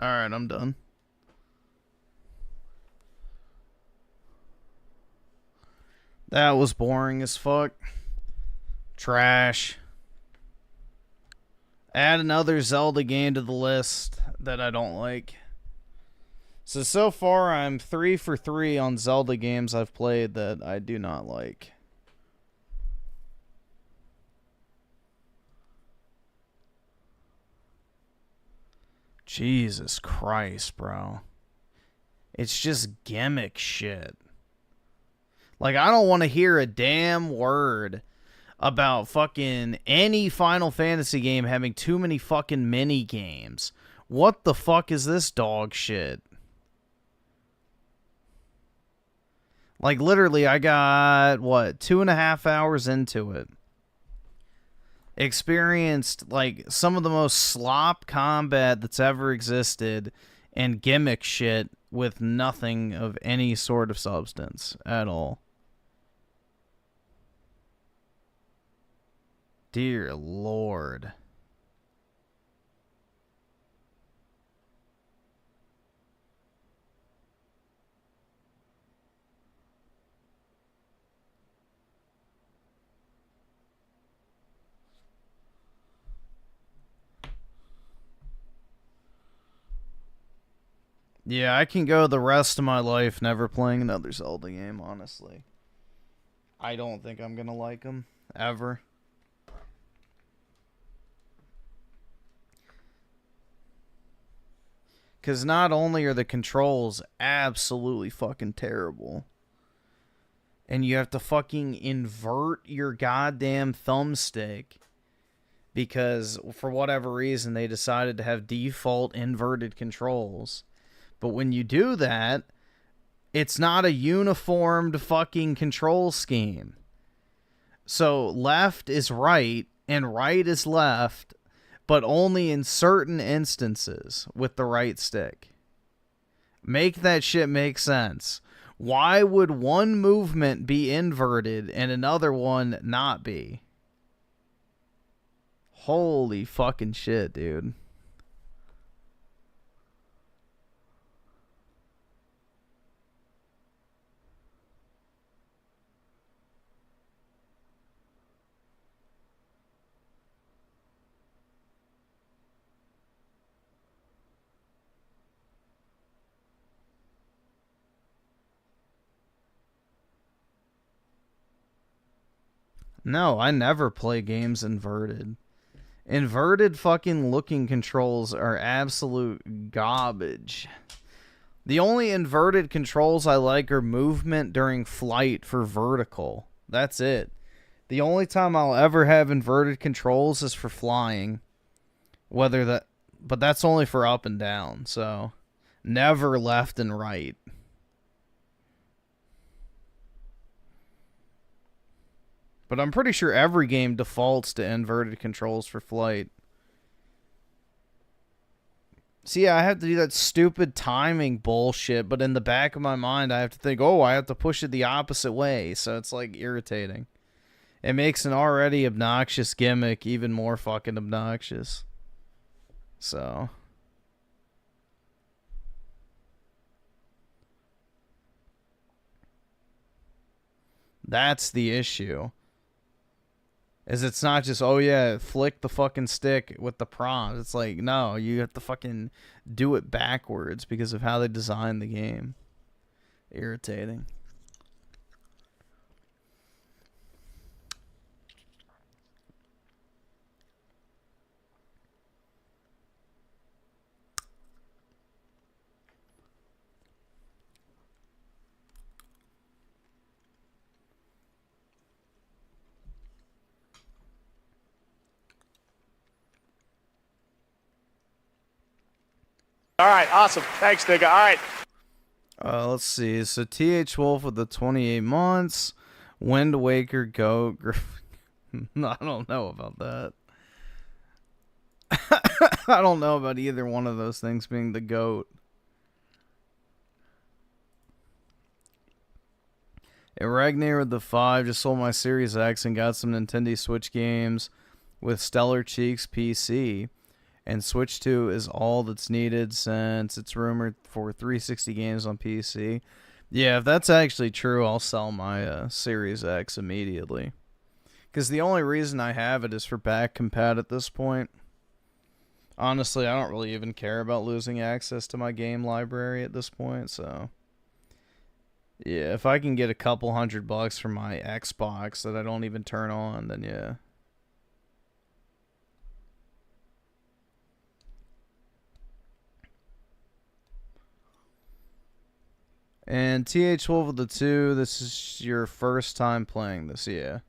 Alright, I'm done. That was boring as fuck. Trash. Add another Zelda game to the list that I don't like. So far I'm 3 for 3 on Zelda games I've played that I do not like. Jesus Christ, bro. It's just gimmick shit. Like, I don't want to hear a damn word about fucking any Final Fantasy game having too many fucking mini games. What the fuck is this dog shit? Like, literally, I got, what, 2.5 hours into it. Experienced, like, some of the most slop combat that's ever existed and gimmick shit with nothing of any sort of substance at all. Dear Lord. Yeah, I can go the rest of my life never playing another Zelda game, honestly. I don't think I'm gonna like them, ever. Because not only are the controls absolutely fucking terrible, and you have to fucking invert your goddamn thumbstick because for whatever reason they decided to have default inverted controls. But when you do that, it's not a uniformed fucking control scheme. So left is right and right is left, but only in certain instances with the right stick. Make that shit make sense. Why would one movement be inverted and another one not be? Holy fucking shit, dude. No, I never play games inverted. Inverted fucking looking controls are absolute garbage. The only inverted controls I like are movement during flight for vertical. That's it. The only time I'll ever have inverted controls is for flying. But that's only for up and down, so never left and right. But I'm pretty sure every game defaults to inverted controls for flight. See, I have to do that stupid timing bullshit, but in the back of my mind, I have to think, oh, I have to push it the opposite way. So it's like irritating. It makes an already obnoxious gimmick even more fucking obnoxious. So that's the issue. Is it's not just, oh yeah, flick the fucking stick with the prompts. It's like, no, you have to fucking do it backwards because of how they designed the game. Irritating. All right, awesome. Thanks, nigga. All right. Let's see. So TH Wolf with the 28 months. Wind Waker, Goat, Griffin. I don't know about that. I don't know about either one of those things being the GOAT. Ragnar with the 5 just sold my Series X and got some Nintendo Switch games with Stellar Cheeks PC. And Switch 2 is all that's needed since it's rumored for 360 games on PC. Yeah, if that's actually true, I'll sell my Series X immediately. Because the only reason I have it is for back compat at this point. Honestly, I don't really even care about losing access to my game library at this point, so... Yeah, if I can get a couple $100 for my Xbox that I don't even turn on, then yeah. And TH12 with the 2, this is your first time playing this, yeah.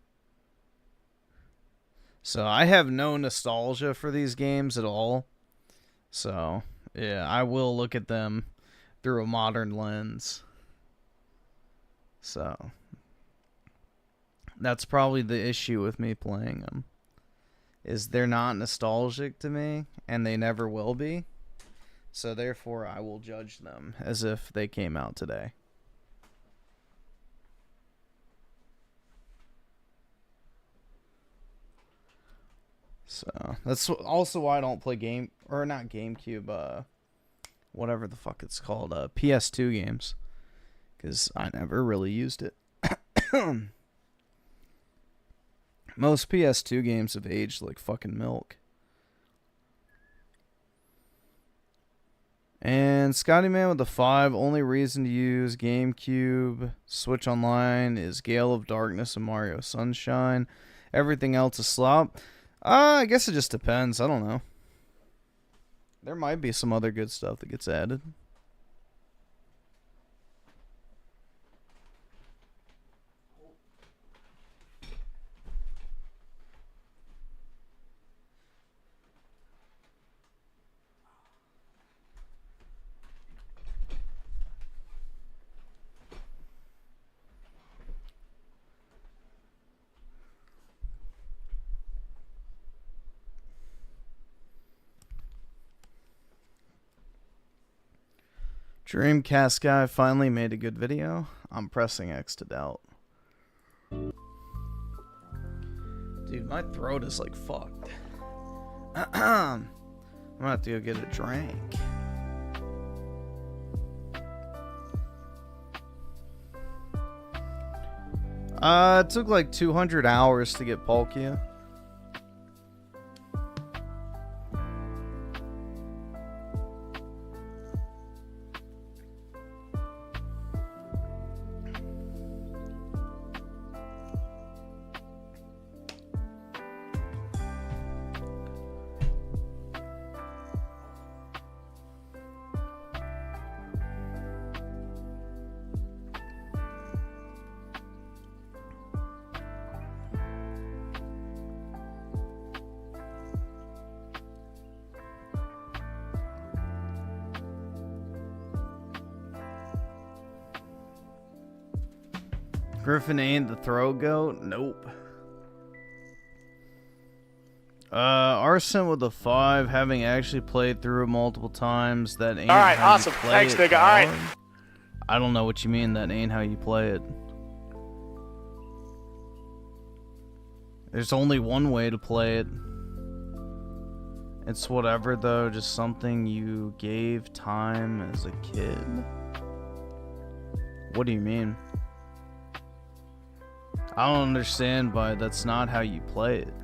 So I have no nostalgia for these games at all. So, yeah, I will look at them through a modern lens. So, that's probably the issue with me playing them. Is they're not nostalgic to me, and they never will be. So therefore, I will judge them as if they came out today. So that's also why I don't play not GameCube, whatever the fuck it's called, PS2 games, because I never really used it. Most PS2 games have aged like fucking milk. And Scotty Man with the 5, only reason to use GameCube Switch Online is Gale of Darkness and Mario Sunshine. Everything else is slop. I guess it just depends. I don't know. There might be some other good stuff that gets added. Dreamcast guy finally made a good video. I'm pressing X to doubt. Dude, my throat is like fucked. I'm gonna have to go get a drink. It took like 200 hours to get Palkia. Griffin ain't the throw goat? Nope. Arson with the 5, having actually played through it multiple times, that ain't Alright, how awesome. you play Thanks, it, nigga. dog. Alright. I don't know what you mean, that ain't how you play it. There's only one way to play it. It's whatever, though, just something you gave time as a kid. What do you mean? I don't understand, but that's not how you play it.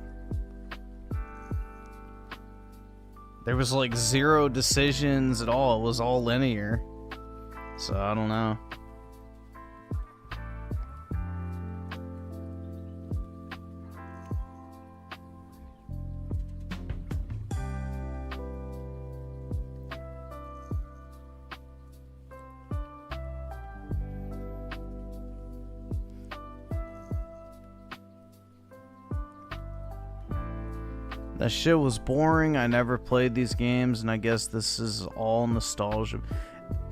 There was like 0 decisions at all. It was all linear. So I don't know. That shit was boring. I never played these games, and I guess this is all nostalgia.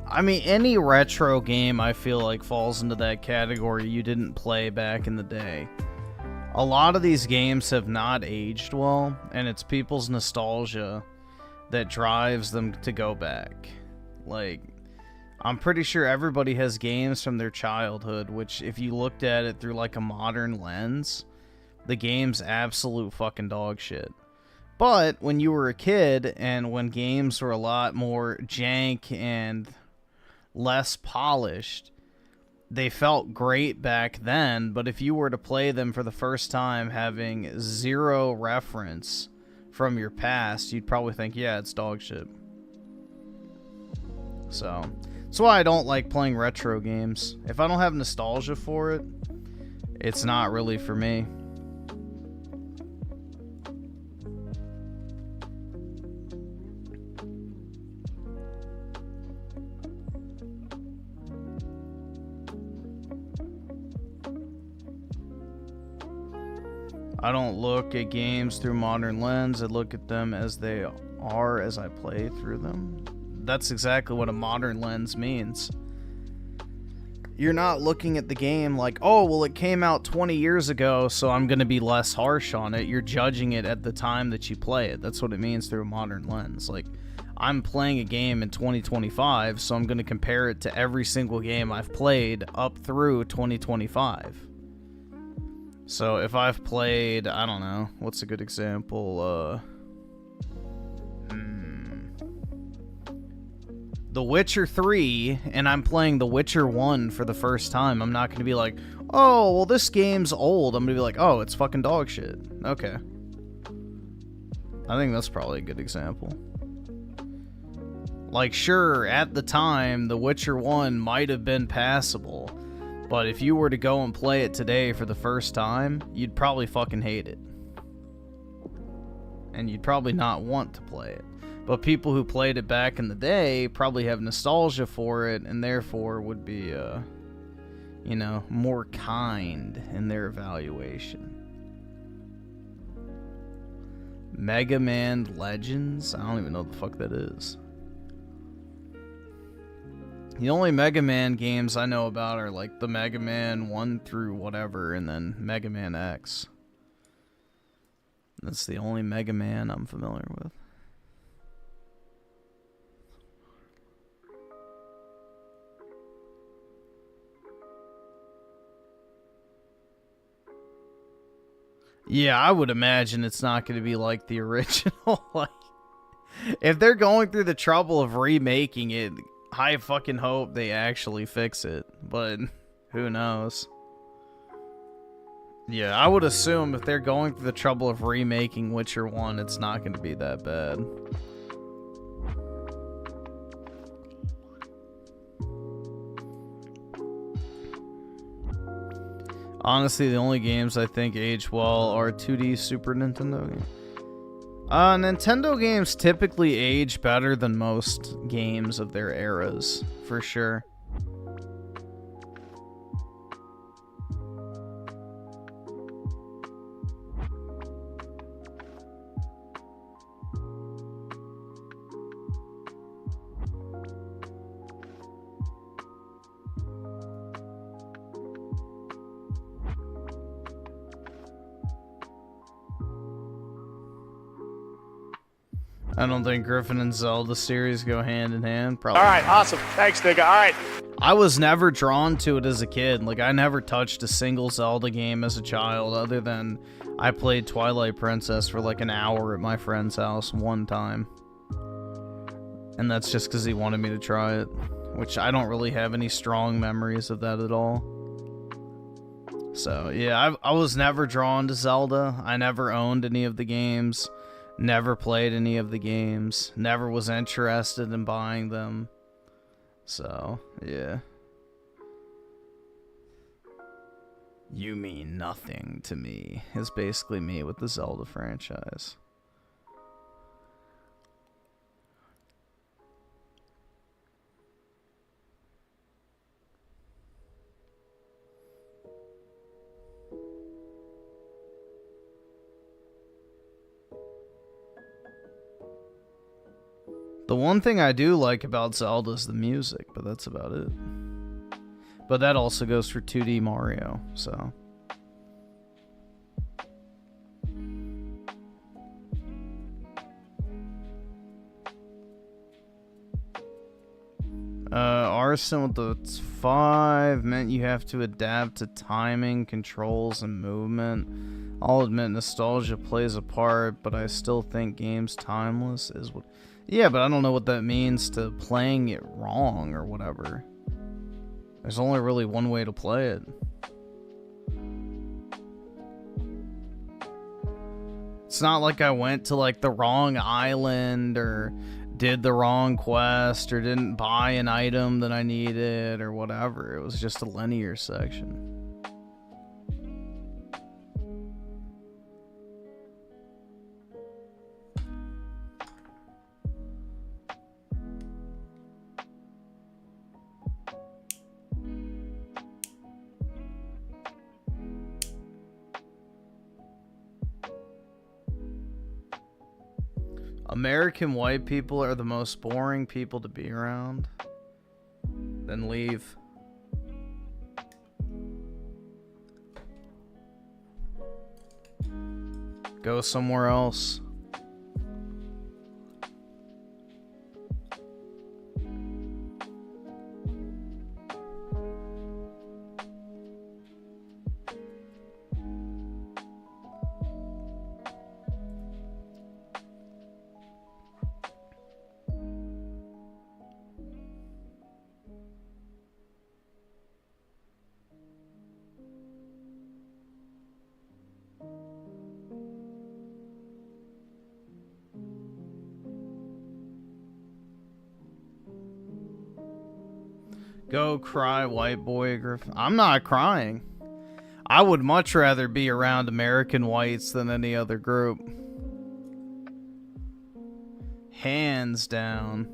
I mean, any retro game I feel like falls into that category you didn't play back in the day. A lot of these games have not aged well, and it's people's nostalgia that drives them to go back. Like, I'm pretty sure everybody has games from their childhood, which if you looked at it through like a modern lens, the game's absolute fucking dog shit. But when you were a kid and when games were a lot more jank and less polished, they felt great back then. But if you were to play them for the first time having zero reference from your past, you'd probably think, yeah, it's dog shit. So that's why I don't like playing retro games. If I don't have nostalgia for it, it's not really for me. I don't look at games through modern lens. I look at them as they are as I play through them. That's exactly what a modern lens means. You're not looking at the game like, oh, well, it came out 20 years ago, so I'm going to be less harsh on it. You're judging it at the time that you play it. That's what it means through a modern lens. Like, I'm playing a game in 2025, so I'm going to compare it to every single game I've played up through 2025. So if I've played, I don't know, what's a good example? The Witcher 3, and I'm playing The Witcher 1 for the first time, I'm not going to be like, oh, well, this game's old. I'm going to be like, oh, it's fucking dog shit. Okay. I think that's probably a good example. Like, sure, at the time, The Witcher 1 might have been passable, but if you were to go and play it today for the first time, you'd probably fucking hate it. And you'd probably not want to play it. But people who played it back in the day probably have nostalgia for it, and therefore would be, you know, more kind in their evaluation. Mega Man Legends? I don't even know what the fuck that is. The only Mega Man games I know about are like the Mega Man 1 through whatever, and then Mega Man X. That's the only Mega Man I'm familiar with. Yeah, I would imagine it's not going to be like the original. Like, if they're going through the trouble of remaking it, I fucking hope they actually fix it, but who knows? Yeah, I would assume if they're going through the trouble of remaking Witcher 1, it's not going to be that bad. Honestly, the only games I think age well are 2D Super Nintendo games. Nintendo games typically age better than most games of their eras, for sure. I don't think Griffin and Zelda series go hand in hand. Probably. All right, awesome. Thanks, nigga. All right. I was never drawn to it as a kid. Like, I never touched a single Zelda game as a child, other than I played Twilight Princess for like an hour at my friend's house one time. And that's just because he wanted me to try it, which I don't really have any strong memories of that at all. So, yeah, I was never drawn to Zelda. I never owned any of the games. Never played any of the games. Never was interested in buying them. So, yeah. You mean nothing to me is basically me with the Zelda franchise. The one thing I do like about Zelda is the music, but that's about it. But that also goes for 2D Mario, so. Arson with the 5 meant you have to adapt to timing, controls, and movement. I'll admit nostalgia plays a part, but I still think games timeless is what... Yeah, but I don't know what that means to playing it wrong or whatever. There's only really one way to play it. It's not like I went to like the wrong island or did the wrong quest or didn't buy an item that I needed or whatever. It was just a linear section. American white people are the most boring people to be around. Then leave. Go somewhere else. Go cry, white boy, Griffin. I'm not crying. I would much rather be around American whites than any other group. Hands down.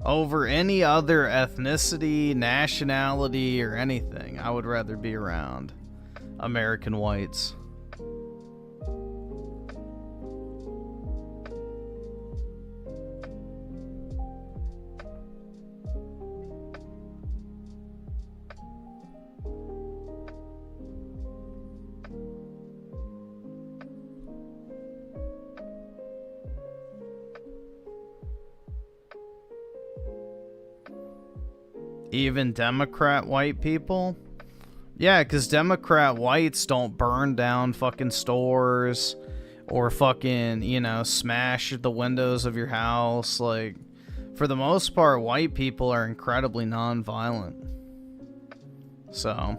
Over any other ethnicity, nationality, or anything, I would rather be around American whites. Even Democrat white people? Yeah, because Democrat whites don't burn down fucking stores or fucking, you know, smash the windows of your house. Like, for the most part, white people are incredibly non-violent. So,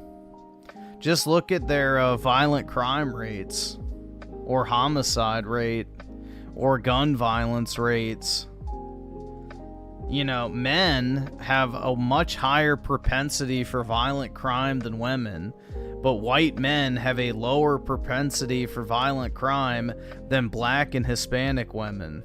just look at their violent crime rates, or homicide rate, or gun violence rates. You know, men have a much higher propensity for violent crime than women, but white men have a lower propensity for violent crime than black and Hispanic women.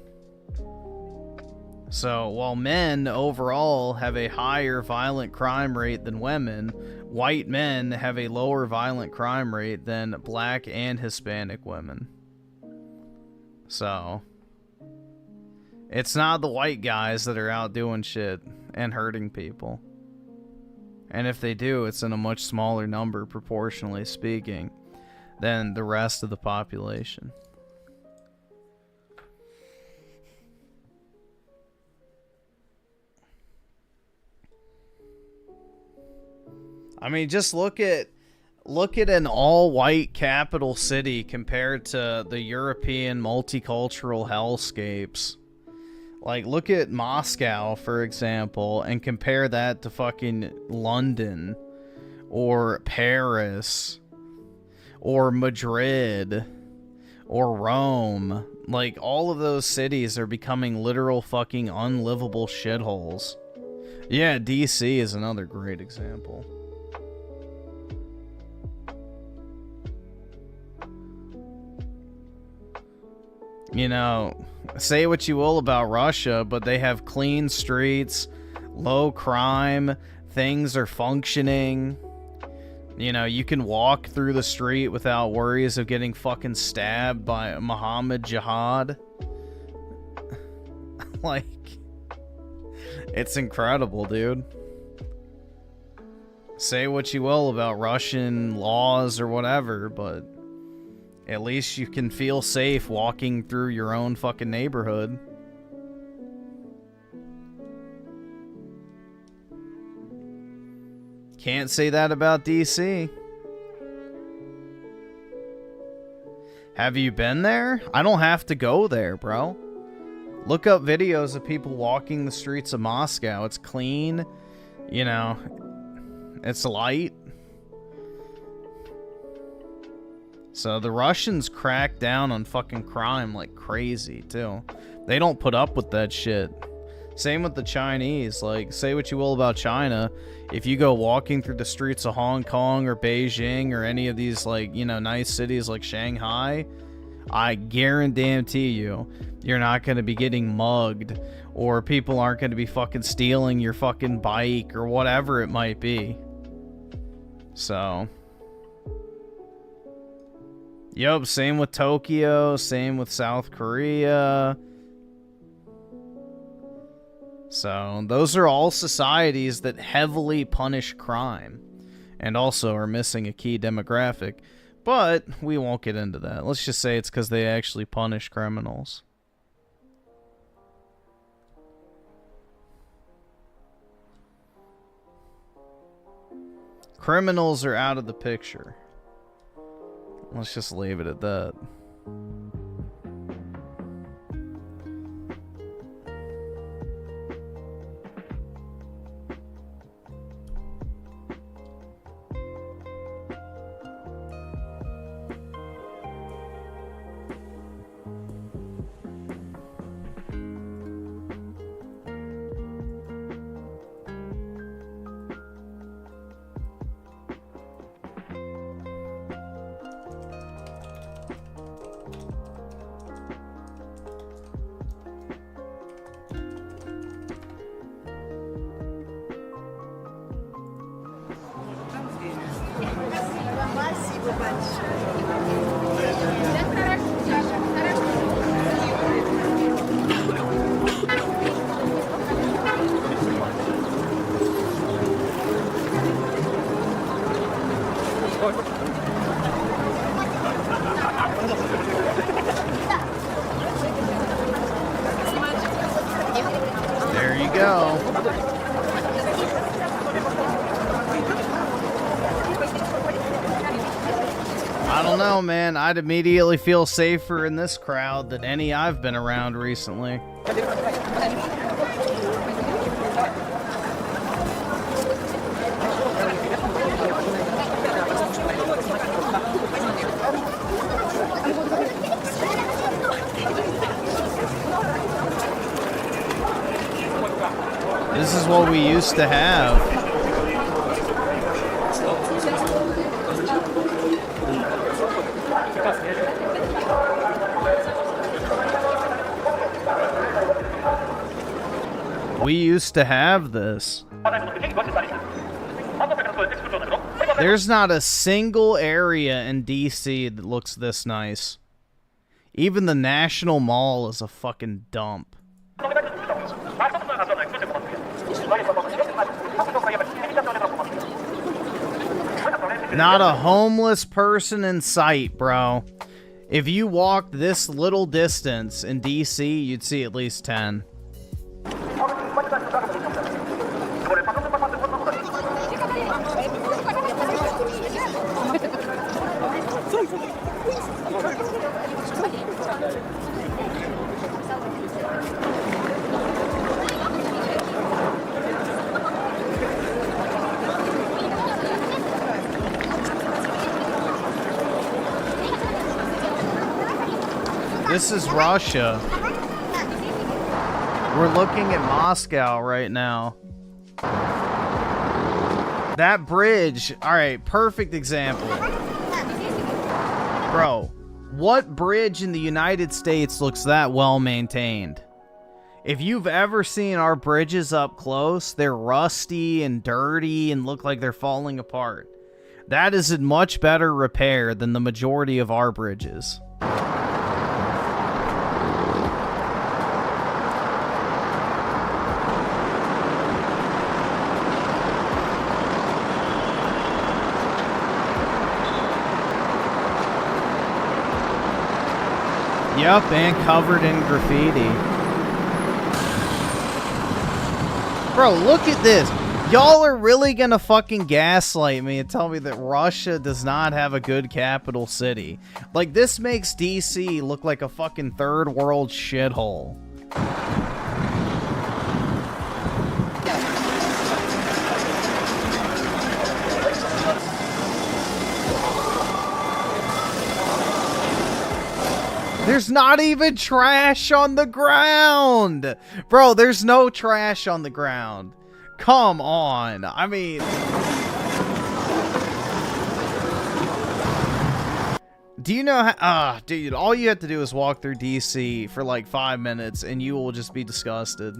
So, while men overall have a higher violent crime rate than women, white men have a lower violent crime rate than black and Hispanic women. So, it's not the white guys that are out doing shit and hurting people. And if they do, it's in a much smaller number, proportionally speaking, than the rest of the population. I mean, just look at an all-white capital city compared to the European multicultural hellscapes. Like, look at Moscow, for example, and compare that to fucking London, or Paris, or Madrid, or Rome. Like, all of those cities are becoming literal fucking unlivable shitholes. Yeah, DC is another great example. You know, say what you will about Russia, but they have clean streets, low crime, things are functioning. You know, you can walk through the street without worries of getting fucking stabbed by Muhammad Jihad. Like, it's incredible, dude. Say what you will about Russian laws or whatever, but At least you can feel safe walking through your own fucking neighborhood. Can't say that about DC. Have you been there? I don't have to go there, bro. Look up videos of people walking the streets of Moscow. It's clean, you know, it's light. So the Russians crack down on fucking crime like crazy, too. They don't put up with that shit. Same with the Chinese. Like, say what you will about China. If you go walking through the streets of Hong Kong or Beijing or any of these, like, you know, nice cities like Shanghai, I guarantee you, you're not going to be getting mugged, or people aren't going to be fucking stealing your fucking bike or whatever it might be. So, yup, same with Tokyo, same with South Korea. So, those are all societies that heavily punish crime and also are missing a key demographic. But we won't get into that. Let's just say it's because they actually punish criminals. Criminals are out of the picture. Let's just leave it at that. There you go. I don't know, man. I'd immediately feel safer in this crowd than any I've been around recently. This is what we used to have. We used to have this. There's not a single area in DC that looks this nice. Even the National Mall is a fucking dump. Not a homeless person in sight, bro. If you walked this little distance in DC, you'd see at least 10. This is Russia. We're looking at Moscow right now. That bridge, alright, perfect example. Bro, what bridge in the United States looks that well maintained? If you've ever seen our bridges up close, they're rusty and dirty and look like they're falling apart. That is in much better repair than the majority of our bridges. Yep, and covered in graffiti. Bro, look at this. Y'all are really gonna fucking gaslight me and tell me that Russia does not have a good capital city. Like, this makes DC look like a fucking third world shithole. There's not even trash on the ground! Bro, there's no trash on the ground. Come on. I mean... Do you know how... dude, all you have to do is walk through DC for like 5 minutes and you will just be disgusted.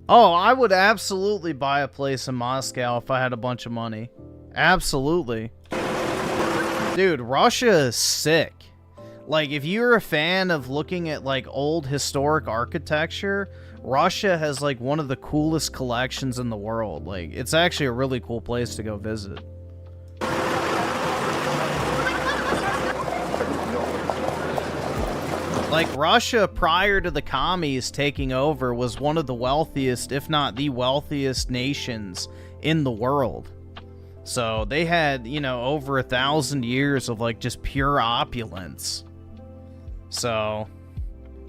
Oh, I would absolutely buy a place in Moscow if I had a bunch of money. Absolutely. Dude, Russia is sick. Like, if you're a fan of looking at, like, old historic architecture, Russia has, like, one of the coolest collections in the world. Like, it's actually a really cool place to go visit. Like, Russia, prior to the commies taking over, was one of the wealthiest, if not the wealthiest nations in the world. So they had, you know, over 1,000 years of, like, just pure opulence. So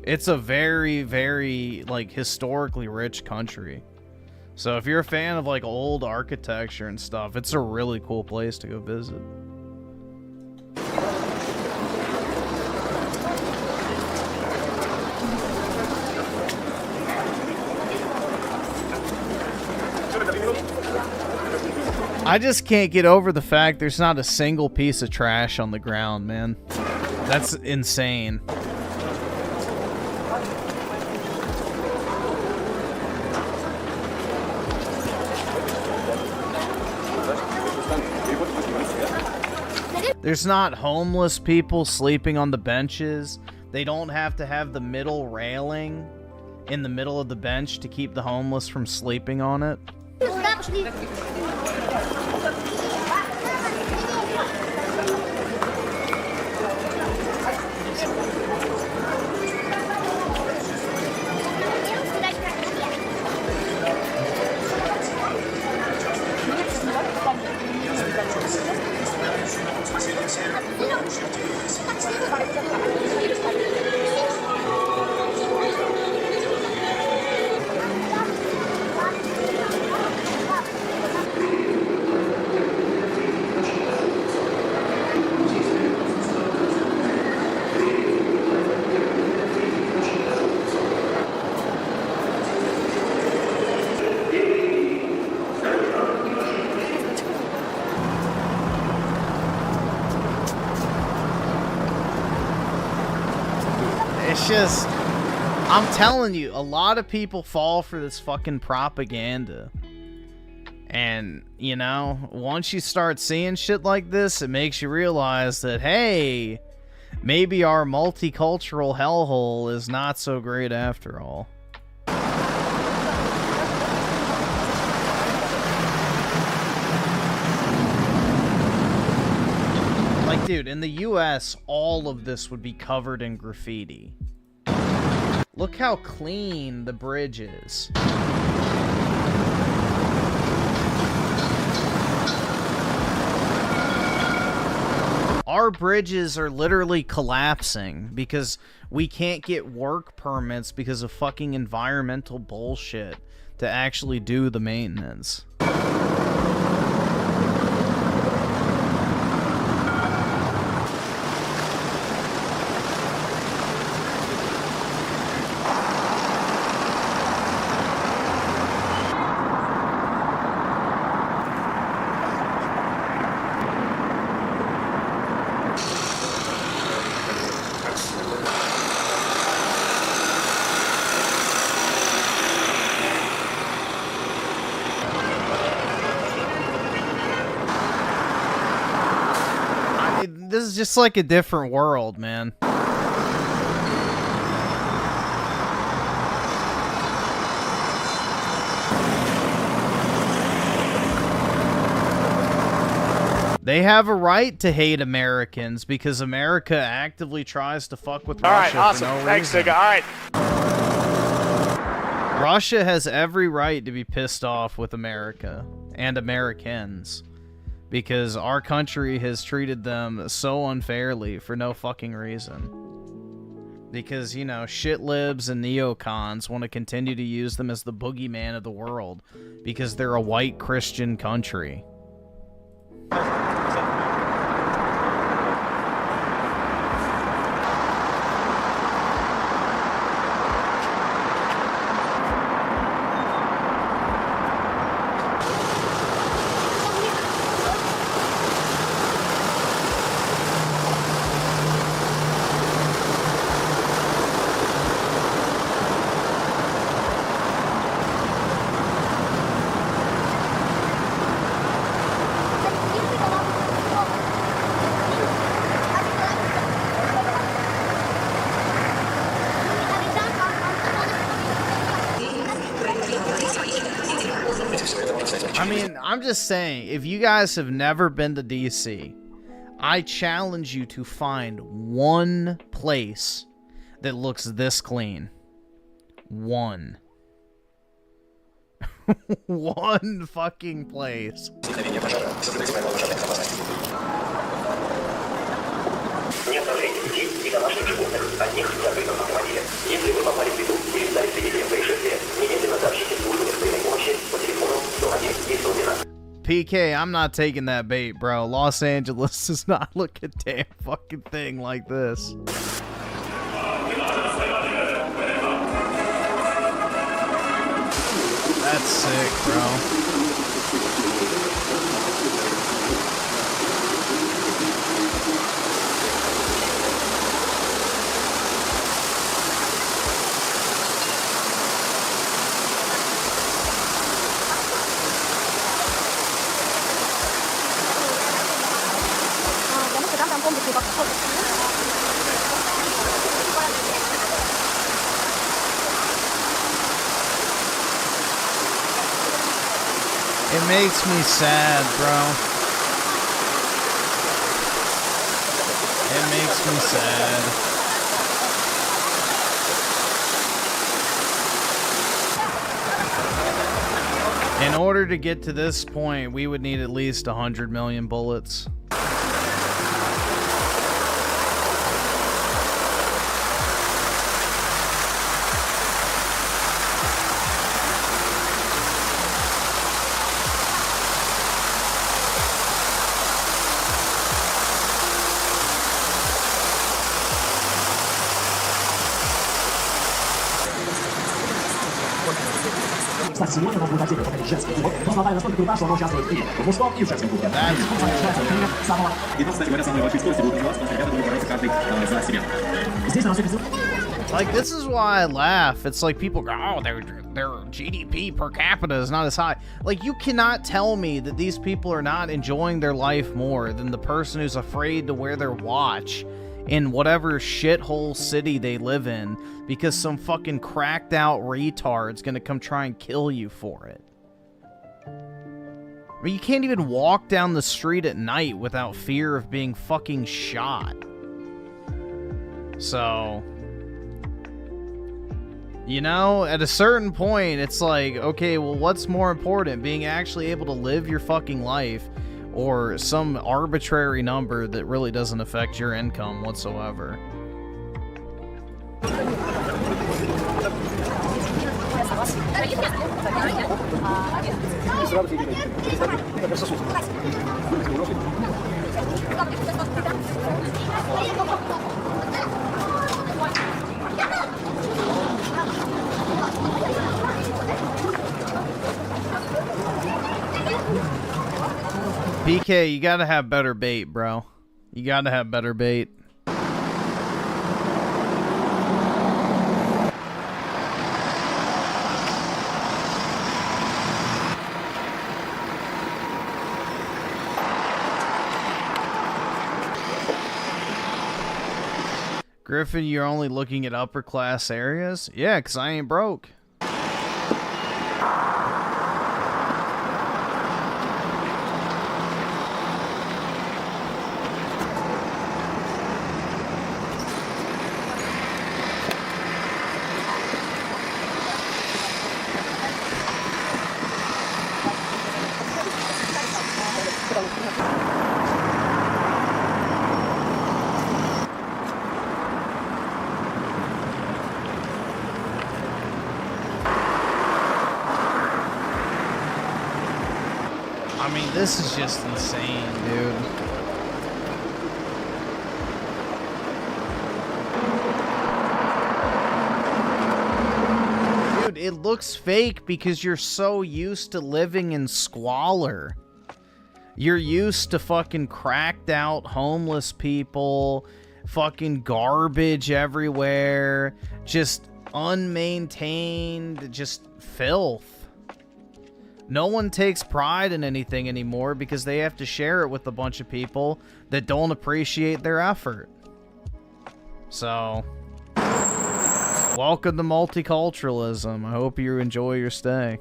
it's a very, very, like, historically rich country. So if you're a fan of, like, old architecture and stuff, it's a really cool place to go visit. I just can't get over the fact there's not a single piece of trash on the ground, man. That's insane. There's not homeless people sleeping on the benches. They don't have to have the middle railing in the middle of the bench to keep the homeless from sleeping on it. Just, I'm telling you, a lot of people fall for this fucking propaganda. And, you know, once you start seeing shit like this, it makes you realize that, hey, maybe our multicultural hellhole is not so great after all. Like, dude, in the US, all of this would be covered in graffiti. Look how clean the bridge is. Our bridges are literally collapsing because we can't get work permits because of fucking environmental bullshit to actually do the maintenance. just like a different world, man. They have a right to hate Americans because America actively tries to fuck with Russia. All right, awesome. For no Thanks, reason. Digga. All right. Russia has every right to be pissed off with America and Americans because our country has treated them so unfairly for no fucking reason. Because, you know, shitlibs and neocons want to continue to use them as the boogeyman of the world because they're a white Christian country. I mean, I'm just saying, if you guys have never been to DC, I challenge you to find one place that looks this clean. One. One fucking place. PK, I'm not taking that bait, bro. Los Angeles does not look a damn fucking thing like this. That's sick, bro. It makes me sad, bro. It makes me sad. In order to get to this point, we would need at least 100 million bullets. Like, this is why I laugh. It's like people go, oh, their GDP per capita is not as high. Like, you cannot tell me that these people are not enjoying their life more than the person who's afraid to wear their watch in whatever shithole city they live in because some fucking cracked out retard's gonna come try and kill you for it. I mean, you can't even walk down the street at night without fear of being fucking shot. So, you know, at a certain point, it's like, okay, well, what's more important? Being actually able to live your fucking life or some arbitrary number that really doesn't affect your income whatsoever? BK, you gotta have better bait, bro. You gotta have better bait. Griffin, you're only looking at upper class areas? Yeah, 'cause I ain't broke. I mean, this is just insane, dude. Dude, it looks fake because you're so used to living in squalor. You're used to fucking cracked out homeless people, fucking garbage everywhere, just unmaintained, just filth. No one takes pride in anything anymore because they have to share it with a bunch of people that don't appreciate their effort. So, welcome to multiculturalism. I hope you enjoy your stay.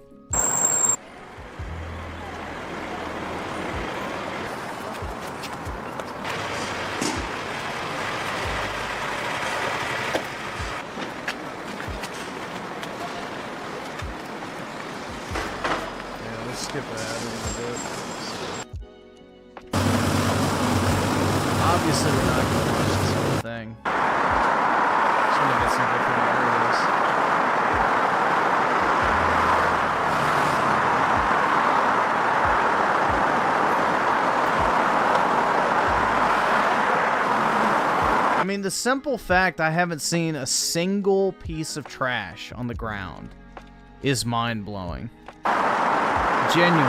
Skip ahead a little bit. Obviously, we're not going to watch this whole thing. Just going to get some different areas. I mean, the simple fact I haven't seen a single piece of trash on the ground is mind-blowing. Genuinely.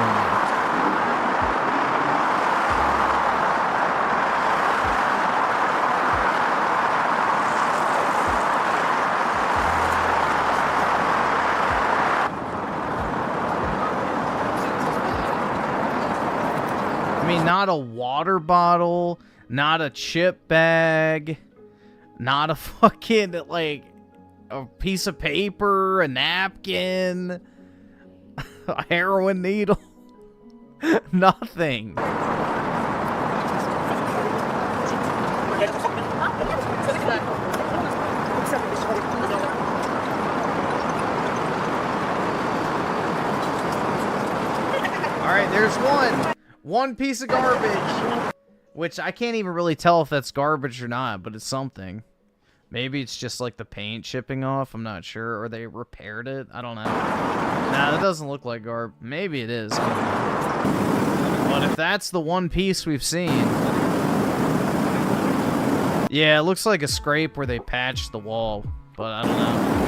I mean, not a water bottle, not a chip bag, not a fucking, like, a piece of paper, a napkin, a heroin needle. Nothing. Alright, there's one. One piece of garbage. Which I can't even really tell if that's garbage or not, but it's something. Maybe it's just like the paint chipping off. I'm not sure. Or they repaired it. I don't know. Nah, that doesn't look like garbage. Maybe it is. But if that's the one piece we've seen... Yeah, it looks like a scrape where they patched the wall. But I don't know.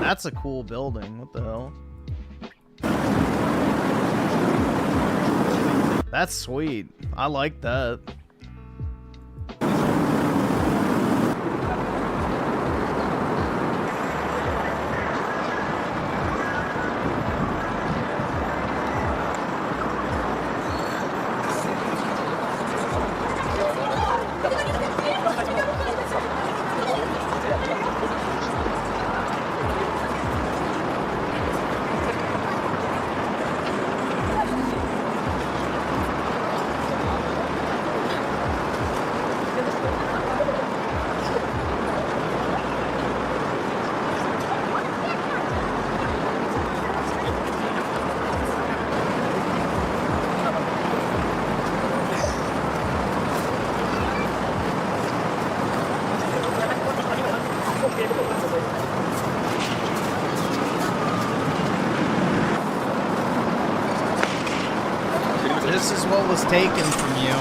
That's a cool building. What the hell? That's sweet. I like that. This is what was taken from you.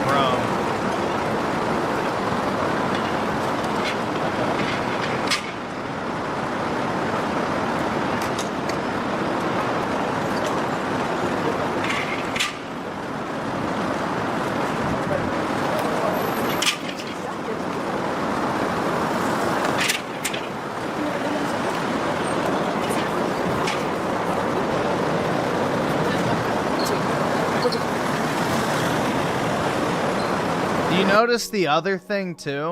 Bro. notice the other thing, too?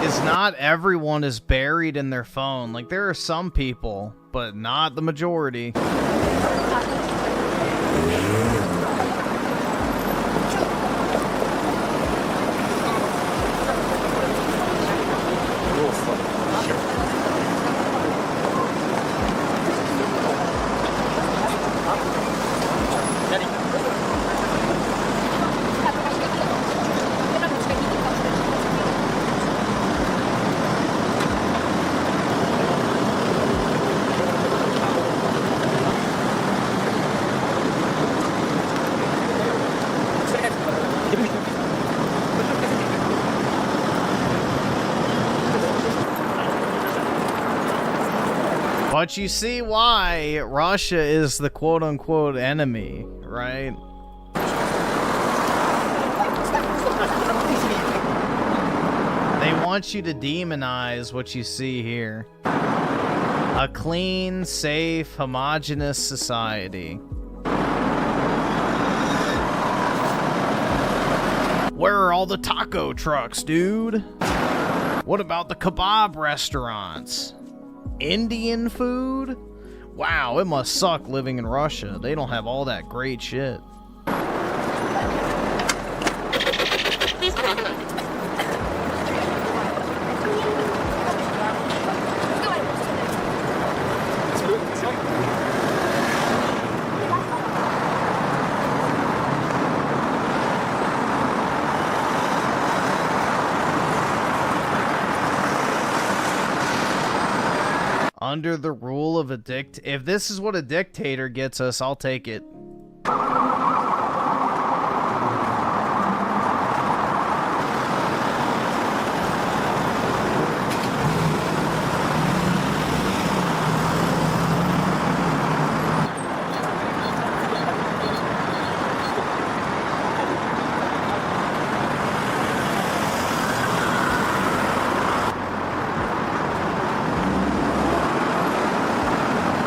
Is not everyone is buried in their phone. Like, there are some people, but not the majority. But you see why Russia is the quote-unquote enemy, right? They want you to demonize what you see here. A clean, safe, homogeneous society. Where are all the taco trucks, dude? What about the kebab restaurants? Indian food? Wow, it must suck living in Russia. They don't have all that great shit. Under the rule of a if this is what a dictator gets us, I'll take it.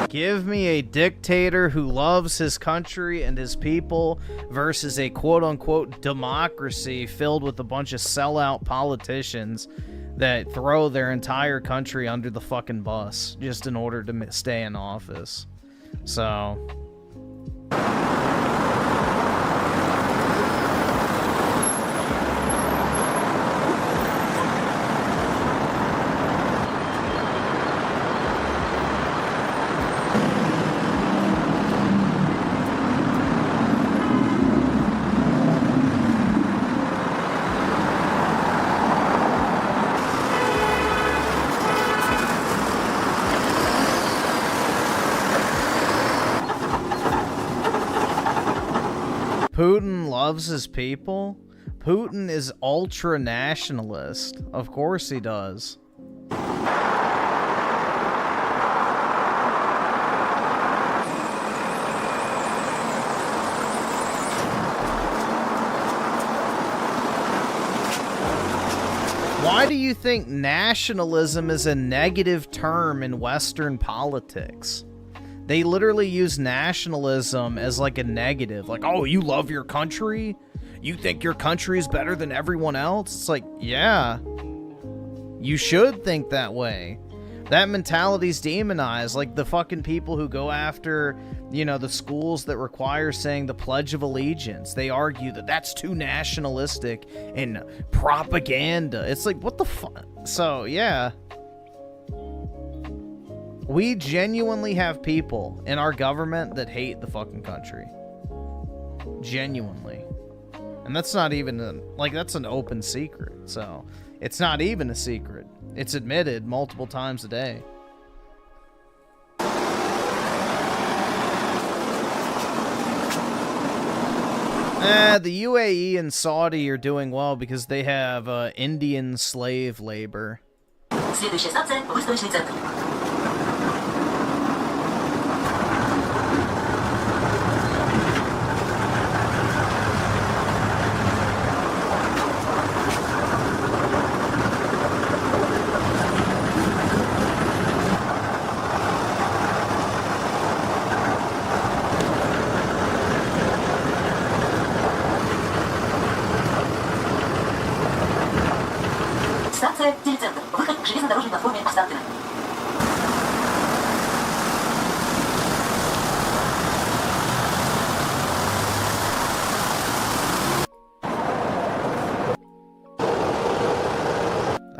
Give me a dictator who loves his country and his people versus a quote-unquote democracy filled with a bunch of sellout politicians that throw their entire country under the fucking bus just in order to stay in office. So... Putin loves his people? Putin is ultra-nationalist. Of course he does. Why do you think nationalism is a negative term in Western politics? They literally use nationalism as like a negative. Like, oh, you love your country? You think your country is better than everyone else? It's like, yeah. You should think that way. That mentality's demonized. Like the fucking people who go after, you know, the schools that require saying the Pledge of Allegiance. They argue that that's too nationalistic and propaganda. It's like, what the fuck? So, yeah. We genuinely have people in our government that hate the fucking country. Genuinely. And that's not even, that's an open secret. So, it's not even a secret. It's admitted multiple times a day. The UAE and Saudi are doing well because they have Indian slave labor. I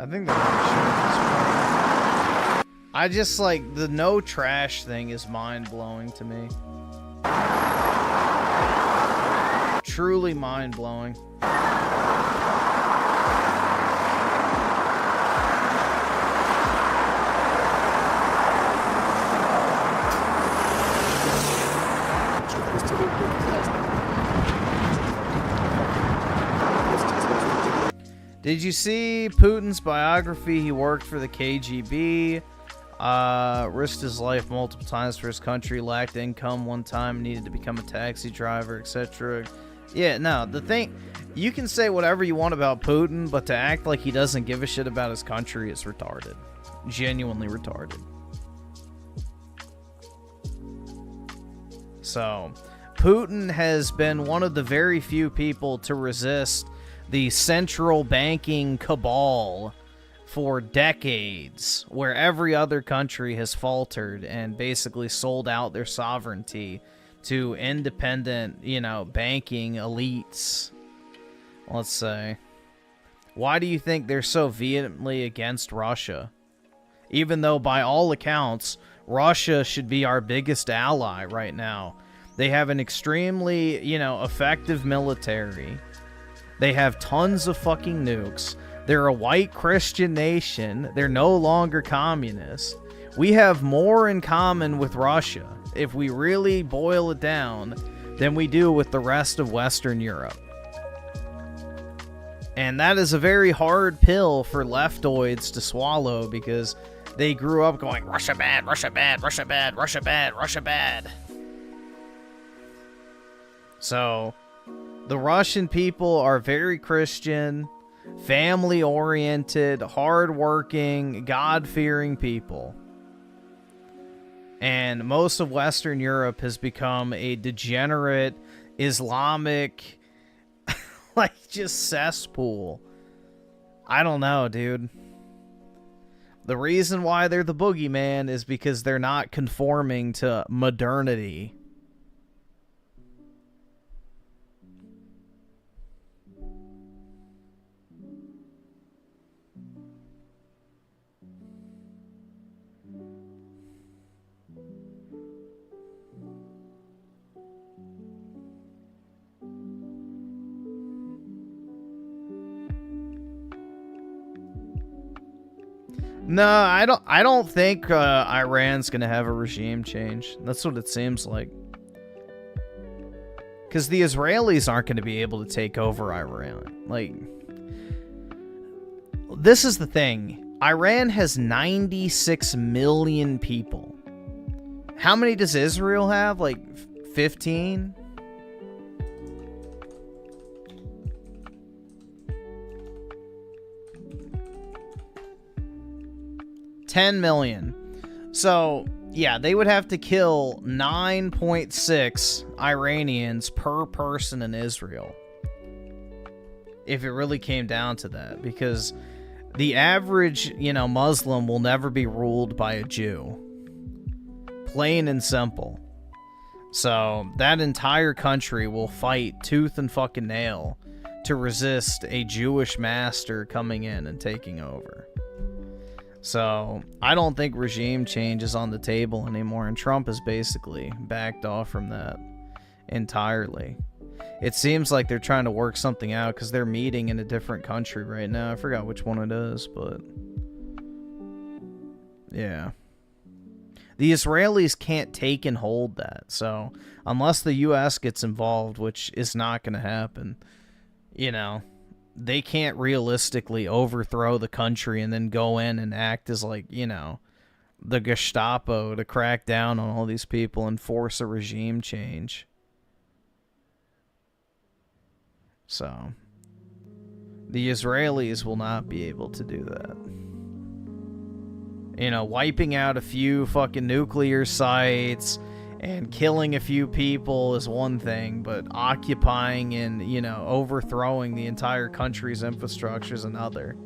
think they're not sure at this point. I just like the no trash thing is mind blowing to me. Truly mind blowing. Did you see Putin's biography? He worked for the KGB, risked his life multiple times for his country, lacked income one time, needed to become a taxi driver, etc. Yeah, no, the thing, you can say whatever you want about Putin, but to act like he doesn't give a shit about his country is retarded. Genuinely retarded. So, Putin has been one of the very few people to resist the central banking cabal for decades, where every other country has faltered and basically sold out their sovereignty to independent, banking elites, let's say. Why do you think they're so vehemently against Russia? Even though, by all accounts, Russia should be our biggest ally right now. They have an extremely, effective military. They have tons of fucking nukes. They're a white Christian nation. They're no longer communist. We have more in common with Russia, if we really boil it down, than we do with the rest of Western Europe. And that is a very hard pill for leftoids to swallow because they grew up going, Russia bad, Russia bad, Russia bad, Russia bad, Russia bad. So, the Russian people are very Christian, family-oriented, hard-working, God-fearing people. And most of Western Europe has become a degenerate, Islamic, just cesspool. I don't know, dude. The reason why they're the boogeyman is because they're not conforming to modernity. No, I don't think Iran's gonna have a regime change. That's what it seems like. Because the Israelis aren't going to be able to take over Iran. This is the thing. Iran has 96 million people. How many does Israel have? 15? $10 million. So, yeah, they would have to kill 9.6 Iranians per person in Israel. If it really came down to that. Because the average, Muslim will never be ruled by a Jew. Plain and simple. So, that entire country will fight tooth and fucking nail to resist a Jewish master coming in and taking over. So, I don't think regime change is on the table anymore, and Trump has basically backed off from that entirely. It seems like they're trying to work something out because they're meeting in a different country right now. I forgot which one it is, but yeah. The Israelis can't take and hold that, so unless the U.S. gets involved, which is not going to happen, they can't realistically overthrow the country and then go in and act as the Gestapo to crack down on all these people and force a regime change. So, the Israelis will not be able to do that. Wiping out a few fucking nuclear sites and killing a few people is one thing, but occupying and, overthrowing the entire country's infrastructure is another.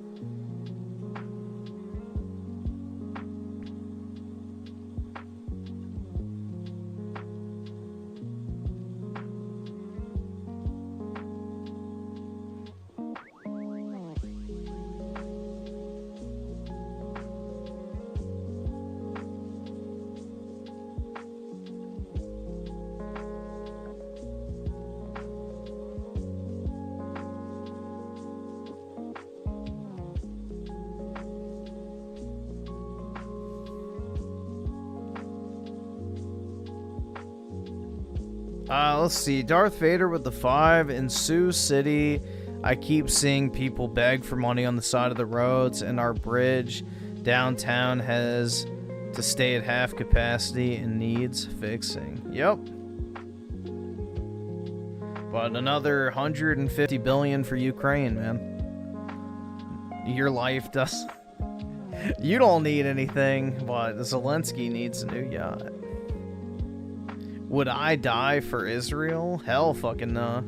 Let's see. Darth Vader with the 5 in Sioux City. I keep seeing people beg for money on the side of the roads, and our bridge downtown has to stay at half capacity and needs fixing. Yep. But another 150 billion for Ukraine, man. Your life does. You don't need anything, but Zelensky needs a new yacht. Would I die for Israel? Hell fucking nah.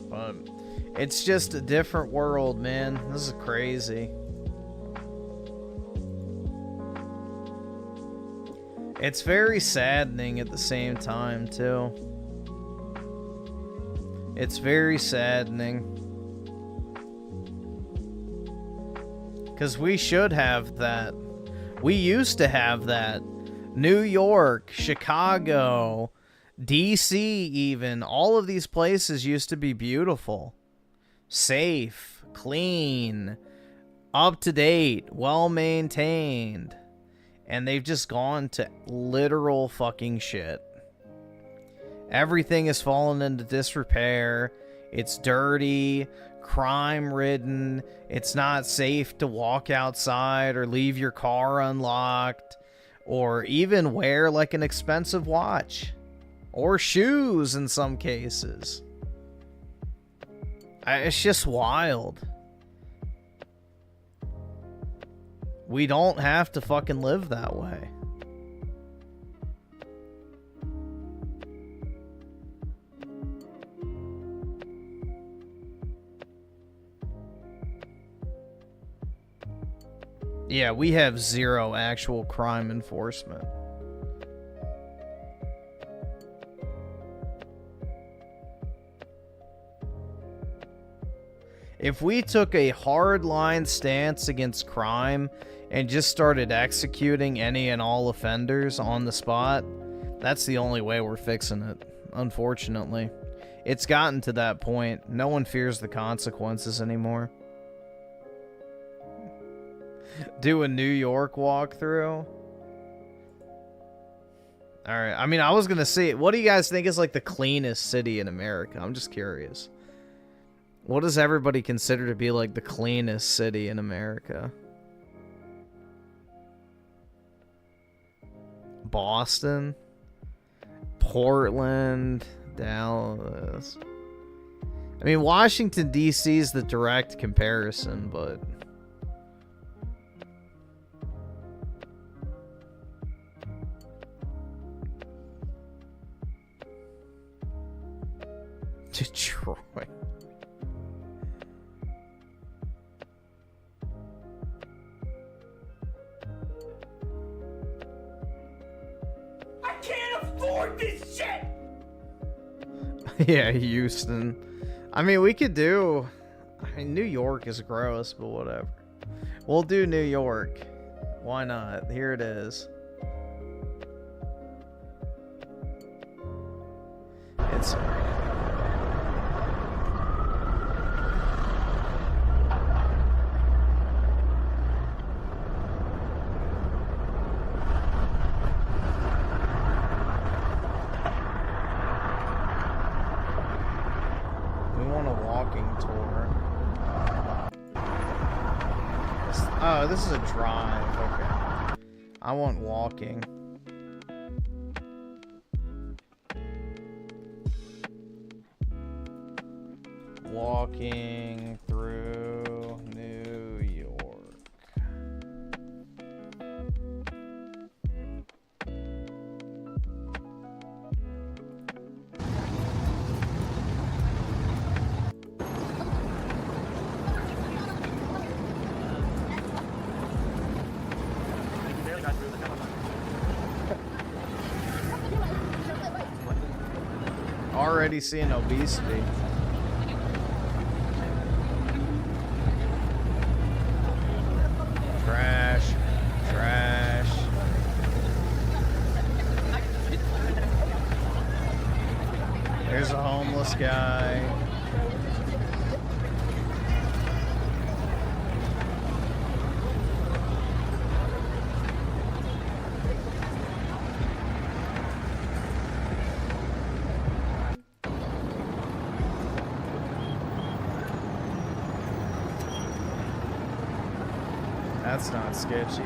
But it's just a different world, man. This is crazy. It's very saddening at the same time, too. It's very saddening. Because we should have that. We used to have that. New York, Chicago, DC even. All of these places used to be beautiful. Safe, clean, up to date, well maintained. And they've just gone to literal fucking shit. Everything has fallen into disrepair. It's dirty, crime-ridden. It's not safe to walk outside or leave your car unlocked or even wear like an expensive watch or shoes in some cases. It's just wild. We don't have to fucking live that way. Yeah, we have zero actual crime enforcement. If we took a hard-line stance against crime and just started executing any and all offenders on the spot, that's the only way we're fixing it, unfortunately. It's gotten to that point. No one fears the consequences anymore. Do a New York walkthrough. Alright, I mean, I was gonna say, what do you guys think is like the cleanest city in America? I'm just curious. What does everybody consider to be like the cleanest city in America? Boston? Portland? Dallas? I mean, Washington, D.C. is the direct comparison, but... Detroit. I can't afford this shit! Yeah, Houston. I mean, we could do... I mean, New York is gross, but whatever. We'll do New York. Why not? Here it is. It's... Oh, this is a drive. Okay. I want walking. Walking through New York. Already seeing obesity. Trash. Trash. There's a homeless guy. That's not sketchy.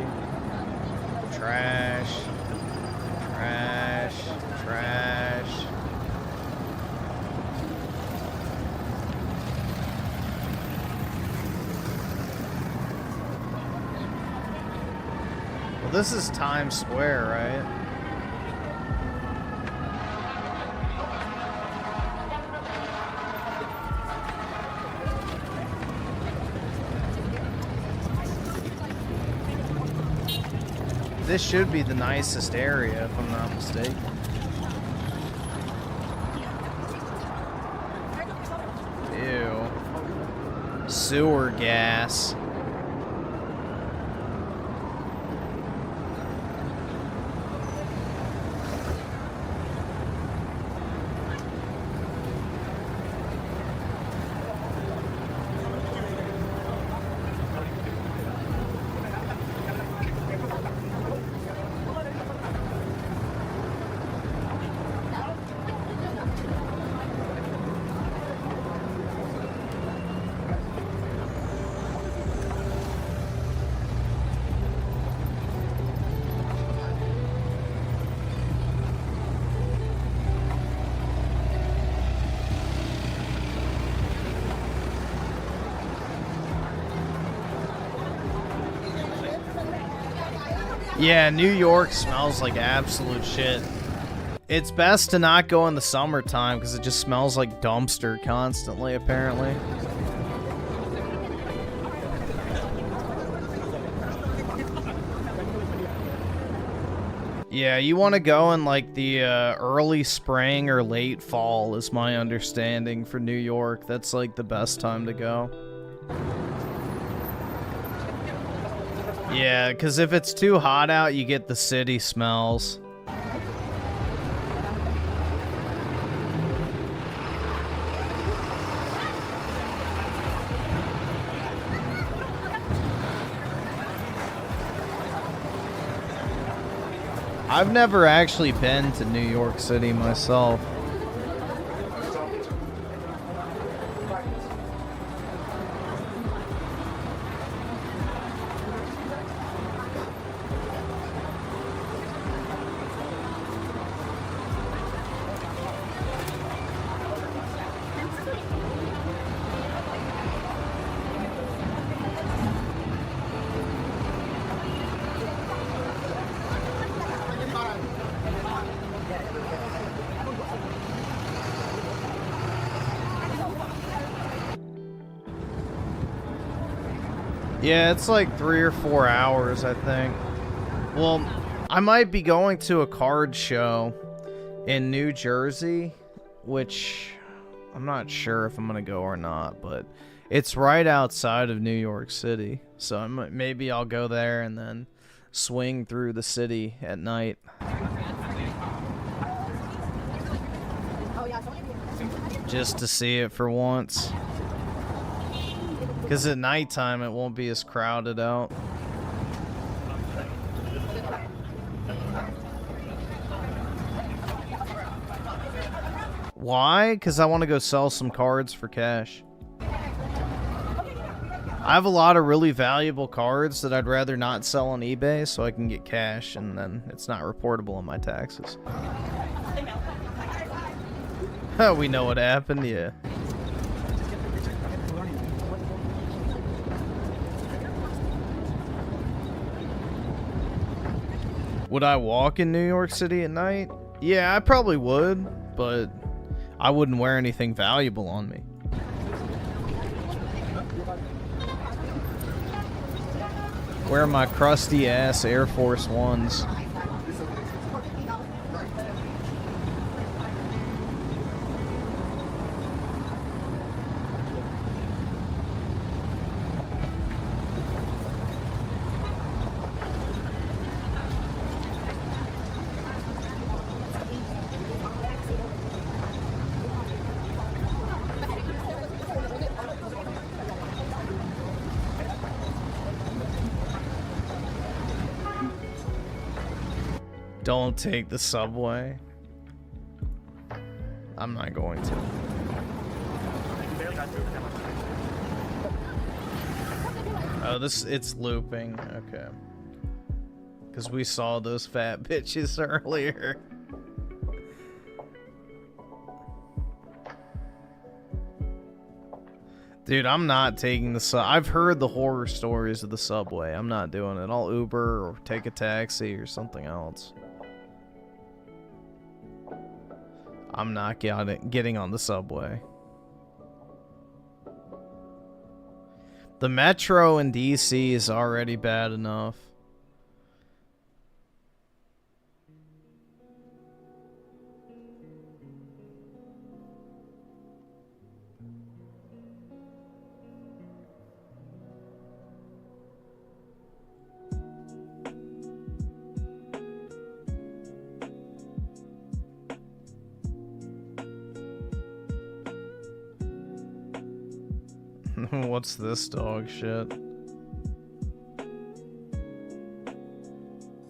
Trash. Trash. Trash. Well, this is Times Square, right? This should be the nicest area, if I'm not mistaken. Ew. Sewer gas. Yeah, New York smells like absolute shit. It's best to not go in the summertime because it just smells like dumpster constantly, apparently. Yeah, you want to go in like the early spring or late fall is my understanding for New York. That's like the best time to go. Yeah, because if it's too hot out, you get the city smells. I've never actually been to New York City myself. Yeah, it's like 3 or 4 hours, I think. Well, I might be going to a card show in New Jersey, which I'm not sure if I'm going to go or not, but it's right outside of New York City. So maybe I'll go there and then swing through the city at night. Just to see it for once. Because at nighttime, it won't be as crowded out. Why? Because I want to go sell some cards for cash. I have a lot of really valuable cards that I'd rather not sell on eBay so I can get cash and then it's not reportable on my taxes. We know what happened, yeah. Would I walk in New York City at night? Yeah, I probably would, but I wouldn't wear anything valuable on me. Wear my crusty ass Air Force Ones. Don't take the subway. I'm not going to. Oh, it's looping. Okay. Because we saw those fat bitches earlier. Dude, I'm not taking the I've heard the horror stories of the subway. I'm not doing it. I'll Uber or take a taxi or something else. I'm not getting on the subway. The metro in DC is already bad enough. What's this dog shit?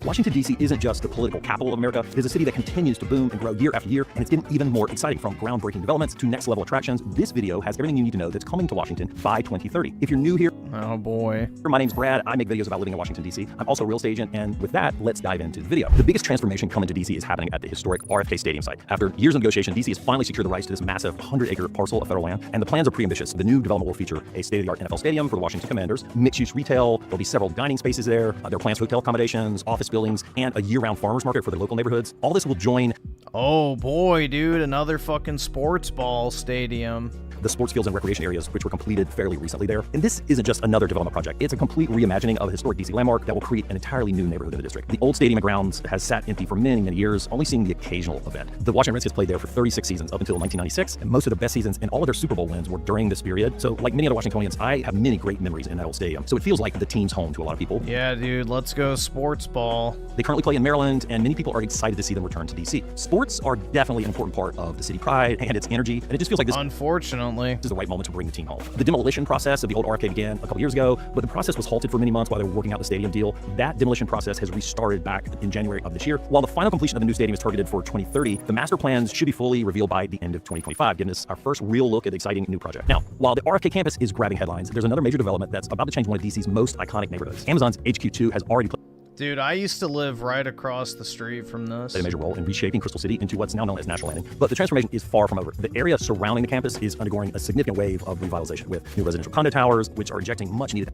Washington, D.C. isn't just the political capital of America. It is a city that continues to boom and grow year after year, and it's getting even more exciting. From groundbreaking developments to next-level attractions, this video has everything you need to know that's coming to Washington by 2030. If you're new here, oh boy. My name's Brad. I make videos about living in Washington, D.C. I'm also a real estate agent, and with that, let's dive into the video. The biggest transformation coming to D.C. is happening at the historic RFK Stadium site. After years of negotiation, D.C. has finally secured the rights to this massive 100-acre parcel of federal land, and the plans are pretty ambitious. The new development will feature a state-of-the-art NFL stadium for the Washington Commanders, mixed-use retail, there'll be several dining spaces there, there are plans for hotel accommodations, office buildings, and a year-round farmers market for the local neighborhoods. All this will join... Oh boy, dude, another fucking sports ball stadium. The sports fields and recreation areas, which were completed fairly recently there. And this isn't just another development project. It's a complete reimagining of a historic DC landmark that will create an entirely new neighborhood in the district. The old stadium and grounds has sat empty for many, many years, only seeing the occasional event. The Washington Redskins played there for 36 seasons up until 1996, and most of the best seasons and all of their Super Bowl wins were during this period. So like many other Washingtonians, I have many great memories in that old stadium. So it feels like the team's home to a lot of people. Yeah, dude, let's go sports ball. They currently play in Maryland, and many people are excited to see them return to DC. Sports are definitely an important part of the city pride and its energy, and it just feels like this, unfortunately, is the right moment to bring the team home. The demolition process of the old RFK began a couple years ago, but the process was halted for many months while they were working out the stadium deal. That demolition process has restarted back in January of this year. While the final completion of the new stadium is targeted for 2030, the master plans should be fully revealed by the end of 2025, giving us our first real look at the exciting new project. Now, while the RFK campus is grabbing headlines, there's another major development that's about to change one of DC's most iconic neighborhoods. Amazon's HQ2 has already played dude, I used to live right across the street from this. A major role in reshaping Crystal City into what's now known as National Landing. But the transformation is far from over. The area surrounding the campus is undergoing a significant wave of revitalization with new residential condo towers, which are injecting much needed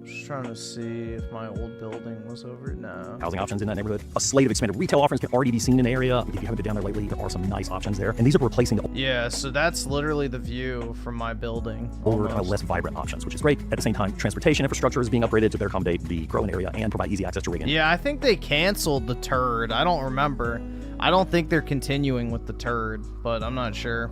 Just trying to see if my old building was over. No. housing options in that neighborhood. A slate of expanded retail offerings can already be seen in the area. If you haven't been down there lately, there are some nice options there. And these are replacing the Yeah, so that's literally the view from my building. older, less vibrant options, which is great. At the same time, transportation infrastructure is being upgraded to better accommodate the growing area and provide easy access to Reagan. Yeah, I think they canceled the turd. I don't remember. I don't think they're continuing with the turd, but I'm not sure.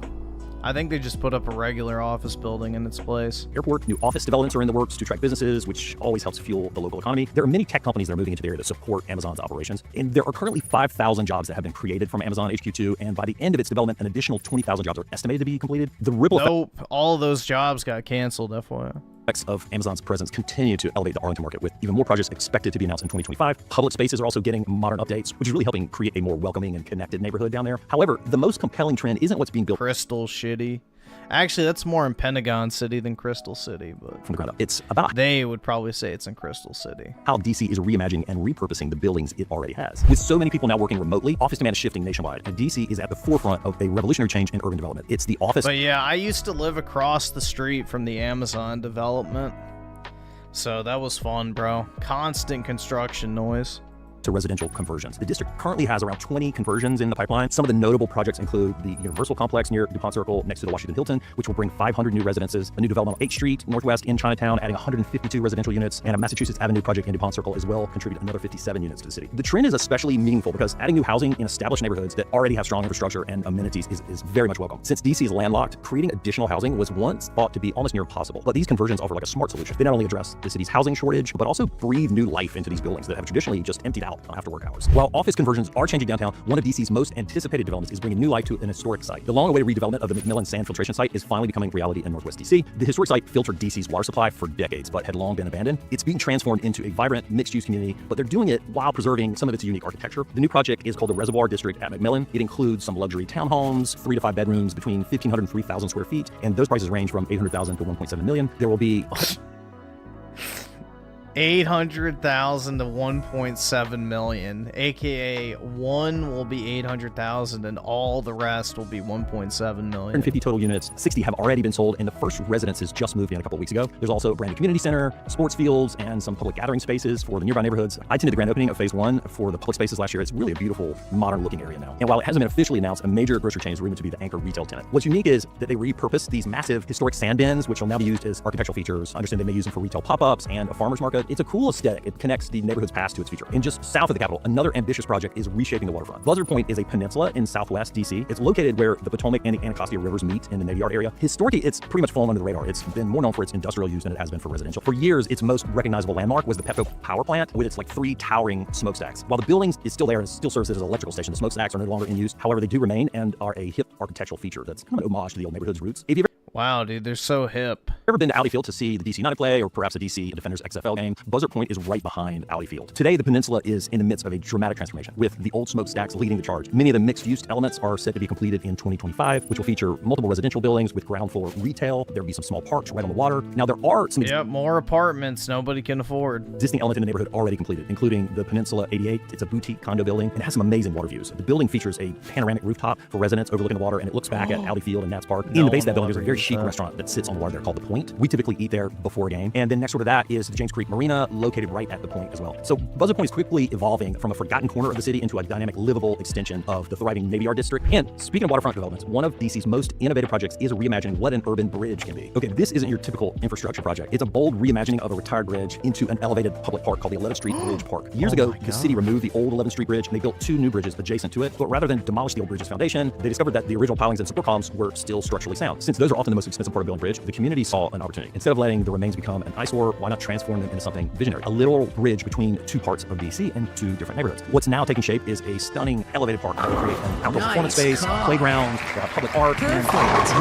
I think they just put up a regular office building in its place. Airport, new office developments are in the works to attract businesses, which always helps fuel the local economy. There are many tech companies that are moving into the area to support Amazon's operations. And there are currently 5,000 jobs that have been created from Amazon HQ2. And by the end of its development, an additional 20,000 jobs are estimated to be completed. The ripple Nope, all of those jobs got canceled, FYI. effects of Amazon's presence continue to elevate the Arlington market, with even more projects expected to be announced in 2025. Public spaces are also getting modern updates, which is really helping create a more welcoming and connected neighborhood down there. However, the most compelling trend isn't what's being built Crystal Shitty. Actually, that's more in Pentagon City than Crystal City, but from the ground up. It's about they would probably say it's in Crystal City. how DC is reimagining and repurposing the buildings it already has. With so many people now working remotely, office demand is shifting nationwide, and DC is at the forefront of a revolutionary change in urban development. It's the office. But yeah, I used to live across the street from the Amazon development, so that was fun, bro. Constant construction noise. To residential conversions. The district currently has around 20 conversions in the pipeline. Some of the notable projects include the Universal Complex near DuPont Circle next to the Washington Hilton, which will bring 500 new residences, a new development on H Street Northwest in Chinatown, adding 152 residential units, and a Massachusetts Avenue project in DuPont Circle as well contribute another 57 units to the city. The trend is especially meaningful because adding new housing in established neighborhoods that already have strong infrastructure and amenities is very much welcome. Since DC is landlocked, creating additional housing was once thought to be almost near impossible, but these conversions offer like a smart solution. They not only address the city's housing shortage, but also breathe new life into these buildings that have traditionally just emptied out after work hours. While office conversions are changing downtown, one of DC's most anticipated developments is bringing new life to an historic site. The long-awaited redevelopment of the McMillan Sand Filtration Site is finally becoming reality in Northwest DC. The historic site filtered DC's water supply for decades, but had long been abandoned. It's being transformed into a vibrant, mixed-use community, but they're doing it while preserving some of its unique architecture. The new project is called the Reservoir District at McMillan. It includes some luxury townhomes, 3 to 5 bedrooms between 1,500 and 3,000 square feet, and those prices range from $800,000 to $1.7 million. There will be 800,000 to 1.7 million, aka one will be 800,000 and all the rest will be 1.7 million. 150 total units, 60 have already been sold, and the first residences just moved in a couple weeks ago. There's also a brand new community center, sports fields, and some public gathering spaces for the nearby neighborhoods. I attended the grand opening of phase 1 for the public spaces last year. It's really a beautiful, modern looking area now. And while it hasn't been officially announced, a major grocery chain is rumored to be the anchor retail tenant. What's unique is that they repurposed these massive historic sand bins, which will now be used as architectural features. I understand they may use them for retail pop-ups and a farmer's market. It's a cool aesthetic. It connects the neighborhood's past to its future. And just south of the capital, another ambitious project is reshaping the waterfront. Buzzard Point is a peninsula in southwest DC. It's located where the Potomac and the Anacostia rivers meet in the Navy Yard area. Historically, it's pretty much fallen under the radar. It's been more known for its industrial use than it has been for residential. For years, its most recognizable landmark was the Pepco power plant with its 3 towering smokestacks. While the building is still there and still serves as an electrical station, the smokestacks are no longer in use. However, they do remain and are a hip architectural feature that's kind of an homage to the old neighborhood's roots. If you've Wow, dude, they're so hip. ever been to Audi Field to see the DC United play or perhaps a DC Defenders XFL game, Buzzard Point is right behind Audi Field. Today, the peninsula is in the midst of a dramatic transformation, with the old smokestacks leading the charge. Many of the mixed-use elements are set to be completed in 2025, which will feature multiple residential buildings with ground floor retail. There'll be some small parks right on the water. Now, there are some Yep, more apartments nobody can afford. existing elements in the neighborhood already completed, including the Peninsula 88. It's a boutique condo building and it has some amazing water views. The building features a panoramic rooftop for residents overlooking the water, and it looks back at Audi Field and Nats Park. In the base of that building, there's a very chic restaurant that sits on the water there called The Point. We typically eat there before a game. And then next door to that is the James Creek Marina, located right at The Point as well. So Buzzard Point is quickly evolving from a forgotten corner of the city into a dynamic, livable extension of the thriving Navy Yard district. And speaking of waterfront developments, one of DC's most innovative projects is reimagining what an urban bridge can be. Okay, this isn't your typical infrastructure project. It's a bold reimagining of a retired bridge into an elevated public park called the 11th Street Bridge Park. Years ago, the city removed the old 11th Street Bridge and they built 2 new bridges adjacent to it. But rather than demolish the old bridge's foundation, they discovered that the original pilings and support columns were still structurally sound. Since those are often the most expensive part of building a bridge, the community saw an opportunity. Instead of letting the remains become an eyesore, why not transform them into something visionary? A literal bridge between 2 parts of DC and 2 different neighborhoods. What's now taking shape is a stunning elevated park that will create an outdoor performance space, playground, public art, and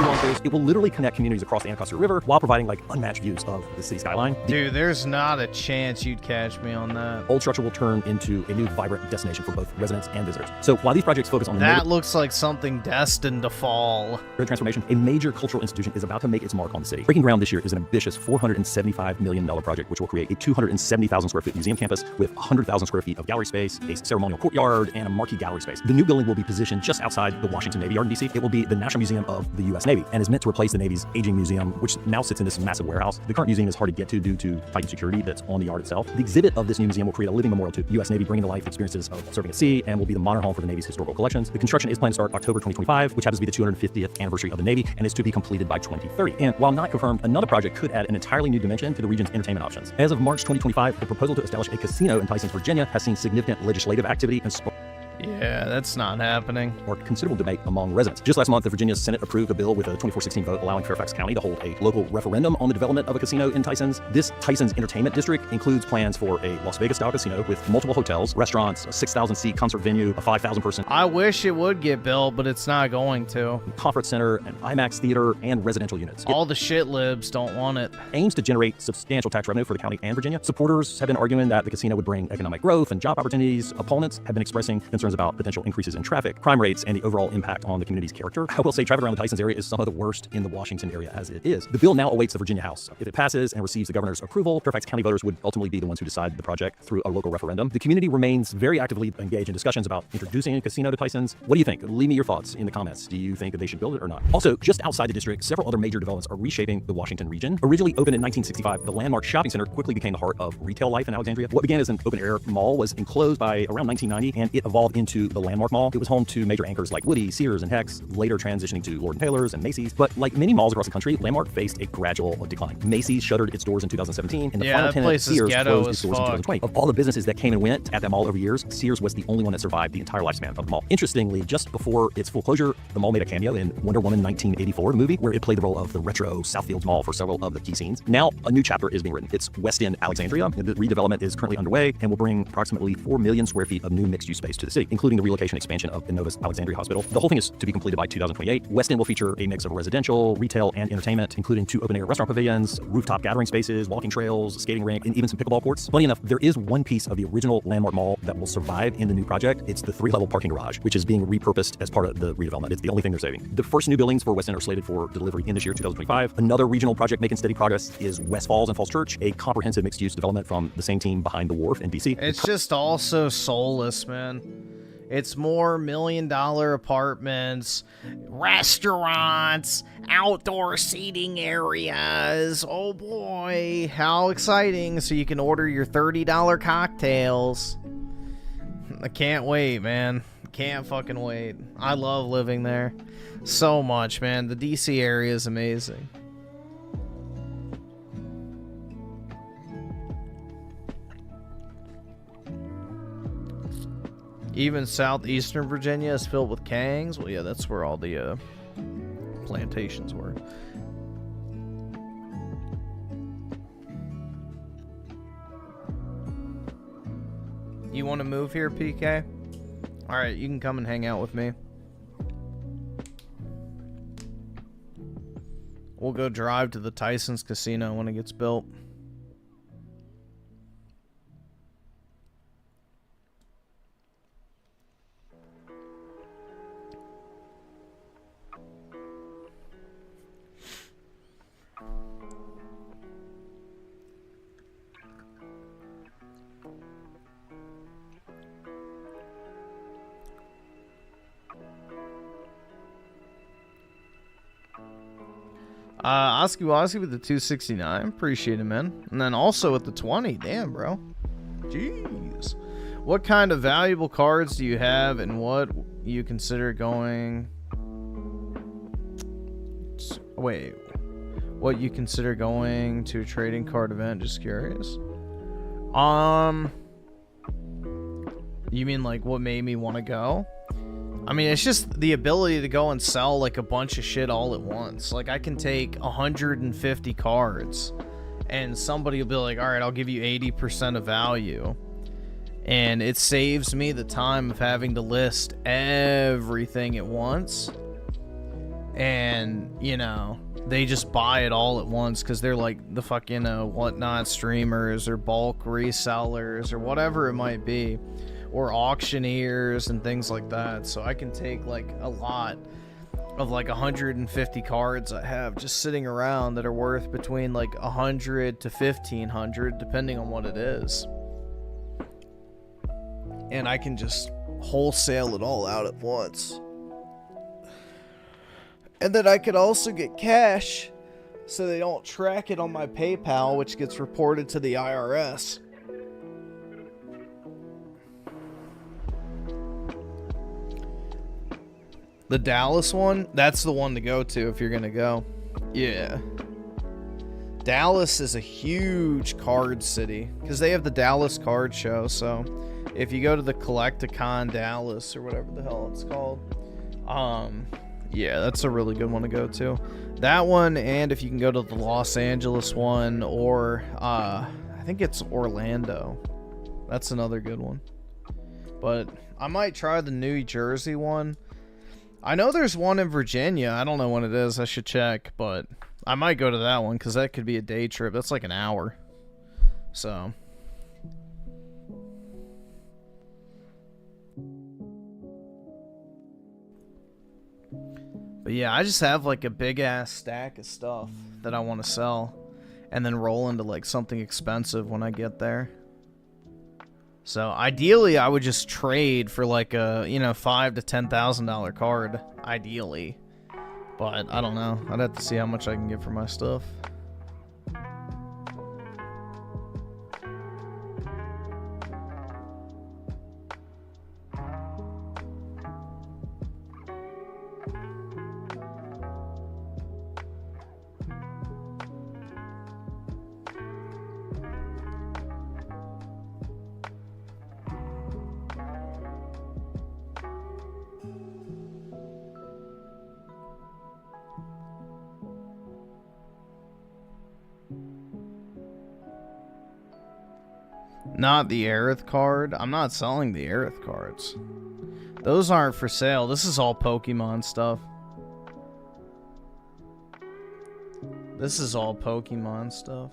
nuances. It will literally connect communities across the Anacostia River while providing unmatched views of the city skyline. Dude, there's not a chance you'd catch me on that. Old structure will turn into a new vibrant destination for both residents and visitors. So while these projects focus on the That looks like something destined to fall. neighborhood transformation, a major cultural institution is about to make its mark on the city. Breaking ground this year is an ambitious $475 million project, which will create a 270,000 square foot museum campus with 100,000 square feet of gallery space, a ceremonial courtyard, and a marquee gallery space. The new building will be positioned just outside the Washington Navy Yard in DC. It will be the National Museum of the U.S. Navy and is meant to replace the Navy's aging museum, which now sits in this massive warehouse. The current museum is hard to get to due to tight security that's on the yard itself. The exhibit of this new museum will create a living memorial to the U.S. Navy, bringing to life experiences of serving at sea, and will be the modern home for the Navy's historical collections. The construction is planned to start October 2025, which happens to be the 250th anniversary of the Navy, and is to be completed by 2030. And while not confirmed, another project could add an entirely new dimension to the region's entertainment options. As of March 2025, the proposal to establish a casino in Tysons, Virginia has seen significant legislative activity and Yeah, that's not happening. or considerable debate among residents. Just last month, the Virginia Senate approved a bill with a 24-16 vote allowing Fairfax County to hold a local referendum on the development of a casino in Tysons. This Tysons Entertainment District includes plans for a Las Vegas-style casino with multiple hotels, restaurants, a 6,000-seat concert venue, a 5,000-person I wish it would get built, but it's not going to. conference center, an IMAX theater, and residential units. It All the shit libs don't want it. aims to generate substantial tax revenue for the county and Virginia. Supporters have been arguing that the casino would bring economic growth and job opportunities. Opponents have been expressing concerns about potential increases in traffic, crime rates, and the overall impact on the community's character. I will say traffic around the Tysons area is some of the worst in the Washington area as it is. The bill now awaits the Virginia House. If it passes and receives the governor's approval, Fairfax County voters would ultimately be the ones who decide the project through a local referendum. The community remains very actively engaged in discussions about introducing a casino to Tysons. What do you think? Leave me your thoughts in the comments. Do you think that they should build it or not? Also, just outside the district, several other major developments are reshaping the Washington region. Originally opened in 1965, the landmark shopping center quickly became the heart of retail life in Alexandria. What began as an open-air mall was enclosed by around 1990, and it evolved into the Landmark Mall. It was home to major anchors like Woody, Sears, and Hex, later transitioning to Lord & Taylor's and Macy's. But like many malls across the country, Landmark faced a gradual decline. Macy's shuttered its doors in 2017, and the final that tenant, place is Sears, ghetto closed its as doors in fuck. 2020. Of all the businesses that came and went at that mall over years, Sears was the only one that survived the entire lifespan of the mall. Interestingly, just before its full closure, the mall made a cameo in Wonder Woman 1984, the movie, where it played the role of the retro Southfields Mall for several of the key scenes. Now, a new chapter is being written. It's West End Alexandria. The redevelopment is currently underway and will bring approximately 4 million square feet of new mixed-use space to the city. city, including the relocation expansion of Innova's Alexandria Hospital. The whole thing is to be completed by 2028. West End will feature a mix of residential, retail, and entertainment, including 2 open-air restaurant pavilions, rooftop gathering spaces, walking trails, skating rink, and even some pickleball courts. Funny enough, there is one piece of the original Landmark Mall that will survive in the new project. It's the 3-level parking garage, which is being repurposed as part of the redevelopment. It's the only thing they're saving. The first new buildings for West End are slated for delivery in this year, 2025. Another regional project making steady progress is West Falls and Falls Church, a comprehensive mixed-use development from the same team behind the Wharf in DC. It's just also soulless, man. It's more $1 million apartments, restaurants, outdoor seating areas. Oh boy, how exciting. So you can order your $30 cocktails. I can't wait, man. Can't fucking wait. I love living there so much, man. The DC area is amazing. Even southeastern Virginia is filled with Kangs. Well, yeah, that's where all the plantations were. You want to move here, PK? Alright, you can come and hang out with me. We'll go drive to the Tyson's Casino when it gets built. Oski with the 269. Appreciate it, man. And then also with the 20. Damn, bro. Jeez. What kind of valuable cards do you have and what you consider going... Wait. What you consider going to a trading card event? Just curious. You mean like what made me want to go? I mean, it's just the ability to go and sell like a bunch of shit all at once. Like I can take 150 cards and somebody will be like, all right, I'll give you 80% of value. And it saves me the time of having to list everything at once. And, you know, they just buy it all at once because they're like the fucking whatnot streamers or bulk resellers or whatever it might be. Or auctioneers and things like that. So I can take like a lot of like 150 cards I have just sitting around that are worth between like 100 to 1500 depending on what it is. And I can just wholesale it all out at once. And then I could also get cash so they don't track it on my PayPal, which gets reported to the IRS. The Dallas one, that's the one to go to if you're going to go. Yeah. Dallas is a huge card city because they have the Dallas Card Show. So if you go to the Collecticon Dallas or whatever the hell it's called, yeah, that's a really good one to go to. That one, and if you can go to the Los Angeles one or I think it's Orlando. That's another good one. But I might try the New Jersey one. I know there's one in Virginia. I don't know when it is. I should check, but I might go to that one because that could be a day trip. That's like an hour. So. But yeah, I just have like a big ass stack of stuff that I want to sell and then roll into like something expensive when I get there. So ideally, I would just trade for like a, you know, $5,000 to $10,000 card, ideally. But I don't know. I'd have to see how much I can get for my stuff. Not the Aerith card. I'm not selling the Aerith cards. Those aren't for sale. This is all Pokemon stuff. This is all Pokemon stuff.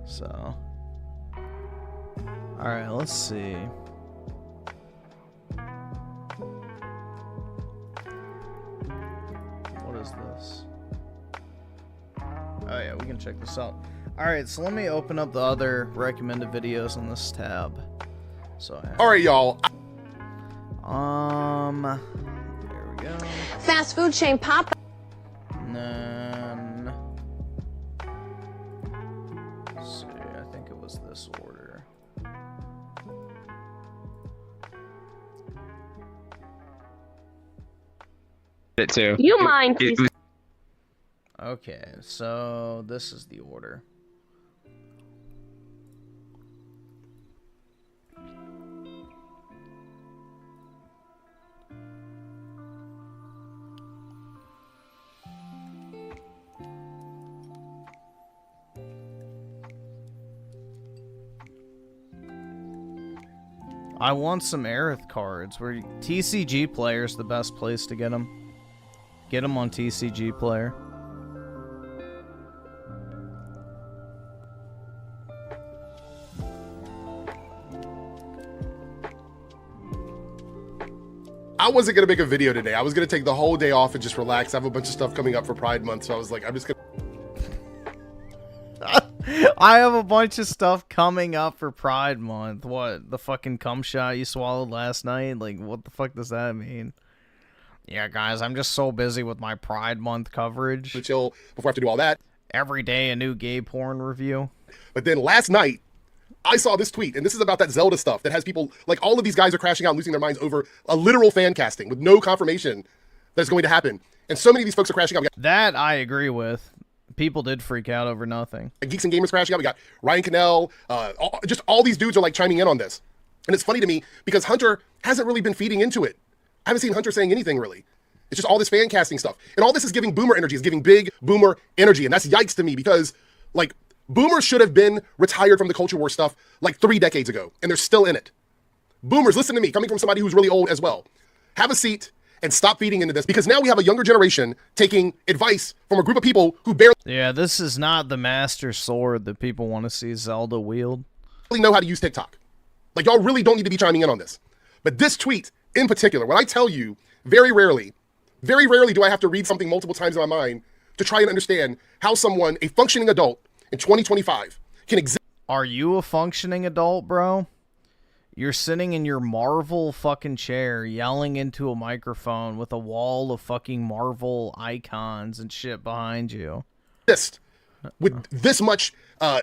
So. Alright, let's see. What is this? Oh yeah, we can check this out. Alright, so let me open up the other recommended videos on this tab. So alright, y'all. There we go. Fast food chain Pop. And then, let's see, I think it was this order. It too. You mind, please? Okay, so this is the order. I want some Aerith cards. Where TCG Player is the best place to get them. Get them on TCG Player. I wasn't going to make a video today. I was going to take the whole day off and just relax. I have a bunch of stuff coming up for Pride Month, so I was like, I'm just going to... I have a bunch of stuff coming up for Pride Month. What? The fucking cum shot you swallowed last night? Like, what the fuck does that mean? Yeah, guys, I'm just so busy with my Pride Month coverage. chill before I have to do all that. Every day a new gay porn review. But then last night, I saw this tweet, and this is about that Zelda stuff that has people, like all of these guys are crashing out and losing their minds over a literal fan casting with no confirmation that's going to happen. And so many of these folks are crashing out. That I agree with. People did freak out over nothing. Geeks and Gamers crashing out. We got Ryan Cannell. Just all these dudes are like chiming in on this. And it's funny to me because Hunter hasn't really been feeding into it. I haven't seen Hunter saying anything really. It's just all this fan casting stuff. And all this is giving boomer energy. It's giving big boomer energy. And that's yikes to me because like boomers should have been retired from the culture war stuff like 3 decades ago. And they're still in it. Boomers, listen to me, coming from somebody who's really old as well. Have a seat and stop feeding into this because now we have a younger generation taking advice from a group of people who barely this is not the master sword that people want to see Zelda wield. know how to use TikTok. Like y'all really don't need to be chiming in on this. But this tweet in particular, when I tell you very rarely do I have to read something multiple times in my mind to try and understand how someone, a functioning adult in 2025 can exist. Are you a functioning adult, bro? You're sitting in your Marvel fucking chair yelling into a microphone with a wall of fucking Marvel icons and shit behind you. With this much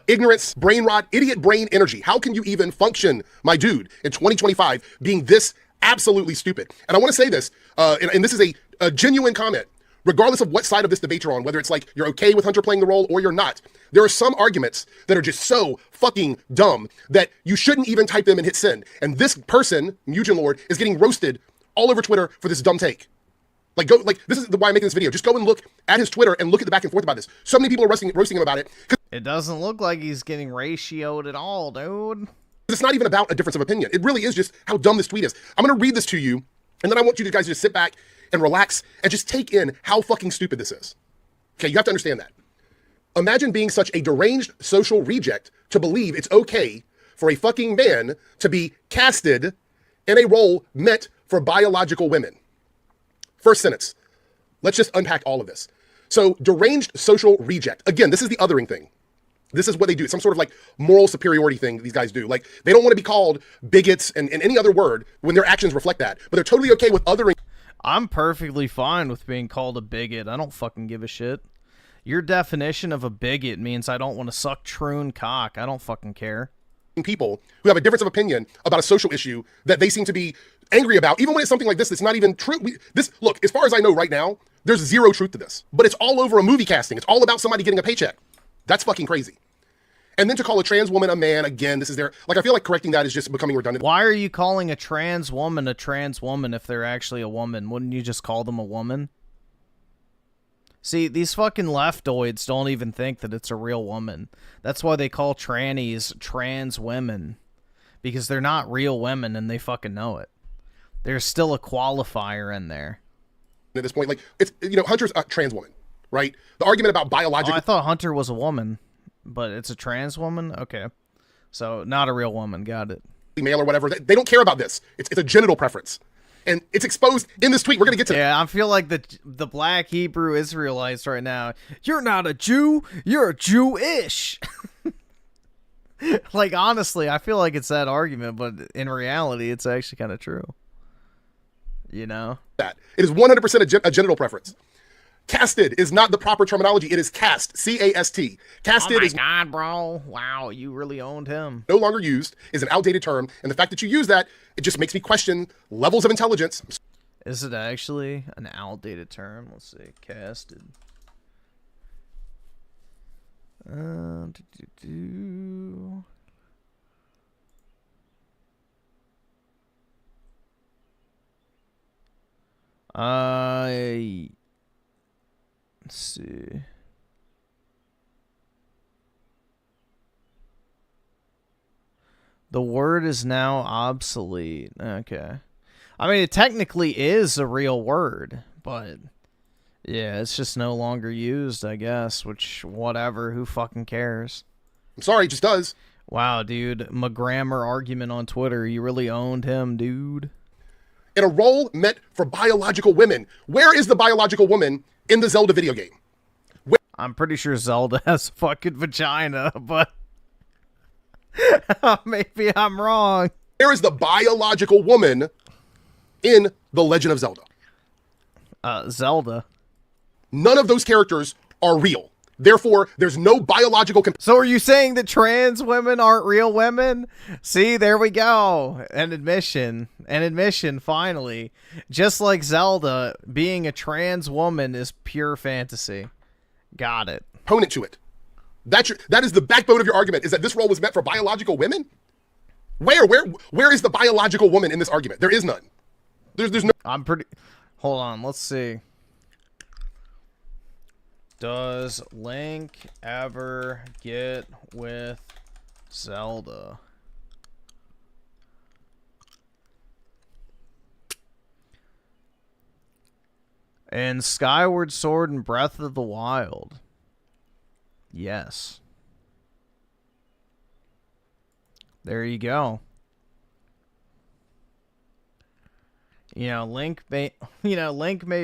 ignorance, brain rot, idiot brain energy. How can you even function, my dude, in 2025 being this absolutely stupid? And I want to say this, and this is a genuine comment. Regardless of what side of this debate you're on, whether it's like you're okay with Hunter playing the role or you're not, there are some arguments that are just so fucking dumb that you shouldn't even type them and hit send. And this person, Mugen Lord, is getting roasted all over Twitter for this dumb take. This is why I'm making this video. Just go and look at his Twitter and look at the back and forth about this. So many people are roasting him about it. It doesn't look like he's getting ratioed at all, dude. It's not even about a difference of opinion. It really is just how dumb this tweet is. I'm going to read this to you, and then I want you guys to just sit back and relax and just take in how fucking stupid this is. Okay, you have to understand that. Imagine being such a deranged social reject to believe it's okay for a fucking man to be casted in a role meant for biological women. First sentence. Let's just unpack all of this. So, deranged social reject. Again, this is the othering thing. This is what they do. It's some sort of like moral superiority thing these guys do. Like, they don't want to be called bigots and any other word when their actions reflect that. But they're totally okay with othering. I'm perfectly fine with being called a bigot. I don't fucking give a shit. Your definition of a bigot means I don't want to suck troon cock. I don't fucking care. People who have a difference of opinion about a social issue that they seem to be angry about, even when it's something like this that's not even true. Look, as far as I know right now, there's zero truth to this. But it's all over a movie casting. It's all about somebody getting a paycheck. That's fucking crazy. And then to call a trans woman a man, again, this is their... Like, I feel like correcting that is just becoming redundant. Why are you calling a trans woman if they're actually a woman? Wouldn't you just call them a woman? See, these fucking leftoids don't even think that it's a real woman. That's why they call trannies trans women. because they're not real women and they fucking know it. There's still a qualifier in there. At this point, like, it's, you know, Hunter's a trans woman, right? The argument about Oh, biological... I thought Hunter was a woman, but it's a trans woman? Okay. So, not a real woman. Got it. male or whatever, they don't care about this. It's a genital preference. And it's exposed in this tweet. We're going to get to Yeah, I feel like the black Hebrew Israelites right now. You're not a Jew. You're Jewish. Like, honestly, I feel like it's that argument, but in reality, it's actually kind of true. You know? that. It is 100% a genital preference. Casted is not the proper terminology. It is cast. C-A-S-T. Casted is God, bro. Wow, you really owned him. no longer used, is an outdated term. And the fact that you use that, it just makes me question levels of intelligence. Is it actually an outdated term? Let's see. Casted. Do-do-do. Let's see. The word is now obsolete. Okay. I mean, it technically is a real word, but yeah, it's just no longer used, I guess, which, whatever, who fucking cares? I'm sorry, it just does. Wow, dude, McGrammer argument on Twitter, you really owned him, dude. In a role meant for biological women. Where is the biological woman in the Zelda video game? I'm pretty sure Zelda has a fucking vagina, but maybe I'm wrong. Where is the biological woman in The Legend of Zelda? Zelda. None of those characters are real. Therefore, there's no biological So are you saying that trans women aren't real women? See, there we go. An admission, finally. Just like Zelda, being a trans woman is pure fantasy. Got it. component to it. That is the backbone of your argument, is that this role was meant for biological women? Where is the biological woman in this argument? There is none. There's no... Hold on, let's see. Does Link ever get with Zelda? In Skyward Sword and Breath of the Wild. Yes. There you go. Link may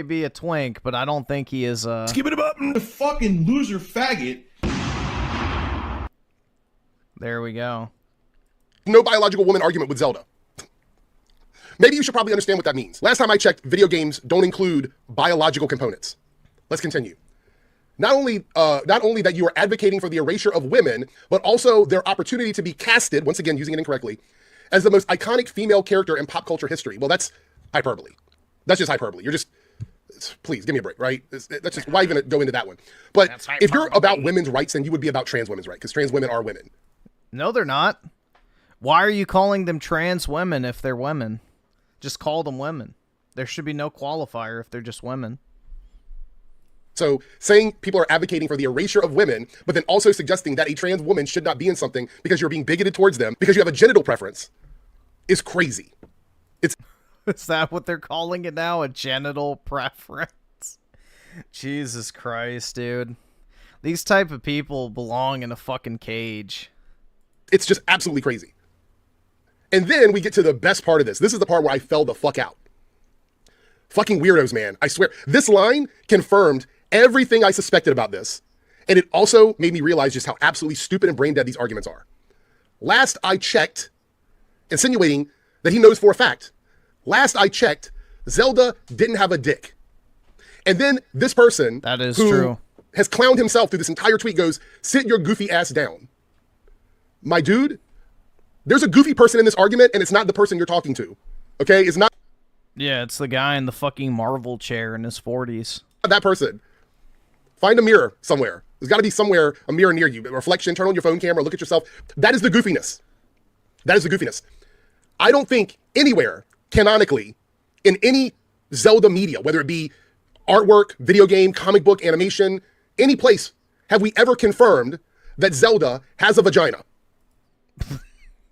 be a twink, but I don't think he is Skip it up, fucking loser faggot. There we go. No biological woman argument with Zelda. Maybe you should probably understand what that means. Last time I checked, video games don't include biological components. Let's continue. Not only that you are advocating for the erasure of women, but also their opportunity to be casted, once again using it incorrectly, as the most iconic female character in pop culture history. Well, that's hyperbole. That's just hyperbole. Please, give me a break, right? That's just, why even go into that one? But if you're about women's rights, then you would be about trans women's rights, because trans women are women. No, they're not. Why are you calling them trans women if they're women? Just call them women. There should be no qualifier if they're just women. So saying people are advocating for the erasure of women, but then also suggesting that a trans woman should not be in something because you're being bigoted towards them, because you have a genital preference, is crazy. Is that what they're calling it now? A genital preference? Jesus Christ, dude. These type of people belong in a fucking cage. It's just absolutely crazy. And then we get to the best part of this. This is the part where I fell the fuck out. Fucking weirdos, man. I swear. This line confirmed everything I suspected about this. And it also made me realize just how absolutely stupid and brain dead these arguments are. Last I checked, insinuating that he knows for a fact. Last I checked, Zelda didn't have a dick. And then this person, that is who true, has clowned himself through this entire tweet goes, sit your goofy ass down. My dude, there's a goofy person in this argument, and it's not the person you're talking to. Okay? It's not. Yeah, it's the guy in the fucking Marvel chair in his 40s. That person. Find a mirror somewhere. There's got to be somewhere a mirror near you. A reflection, turn on your phone camera, look at yourself. That is the goofiness. That is the goofiness. I don't think anywhere, canonically, in any Zelda media, whether it be artwork, video game, comic book, animation, any place, have we ever confirmed that Zelda has a vagina.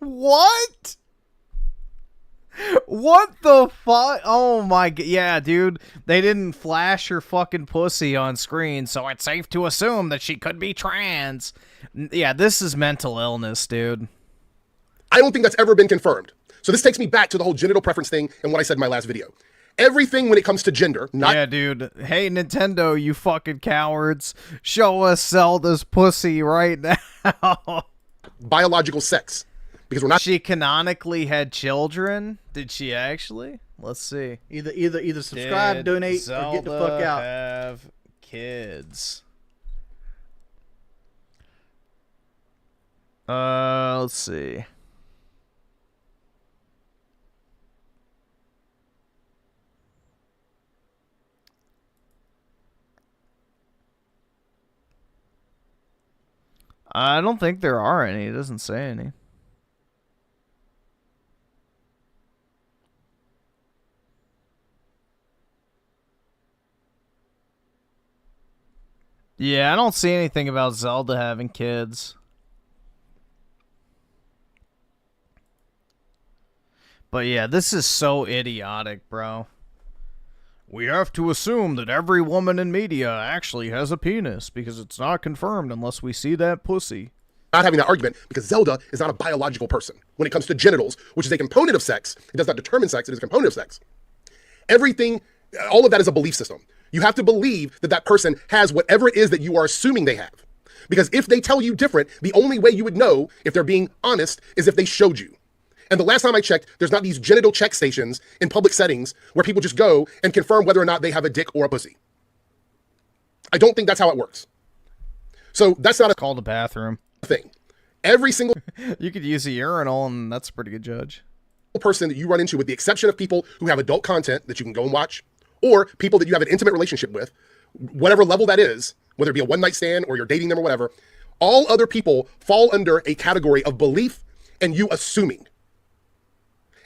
What? What the fuck? Oh my god. Yeah, dude. They didn't flash her fucking pussy on screen, so it's safe to assume that she could be trans. Yeah, this is mental illness, dude. I don't think that's ever been confirmed. So this takes me back to the whole genital preference thing and what I said in my last video. Everything when it comes to gender, not... Yeah, dude. Hey, Nintendo, you fucking cowards. Show us Zelda's pussy right now. biological sex. Because we're not... She canonically had children? Did she actually? Let's see. Either subscribe, Did donate, Zelda or get the fuck out. Have kids? Let's see. I don't think there are any. It doesn't say any. Yeah, I don't see anything about Zelda having kids. But yeah, this is so idiotic, bro. We have to assume that every woman in media actually has a penis because it's not confirmed unless we see that pussy. Not having that argument because Zelda is not a biological person. When it comes to genitals, which is a component of sex, it does not determine sex, it is a component of sex. Everything, all of that is a belief system. You have to believe that that person has whatever it is that you are assuming they have. Because if they tell you different, the only way you would know if they're being honest is if they showed you. And the last time I checked, there's not these genital check stations in public settings where people just go and confirm whether or not they have a dick or a pussy. I don't think that's how it works. So that's not a Called a bathroom. thing. Every single You could use a urinal, and that's a pretty good judge. person that you run into, with the exception of people who have adult content that you can go and watch, or people that you have an intimate relationship with, whatever level that is, whether it be a one-night stand or you're dating them or whatever, all other people fall under a category of belief and you assuming.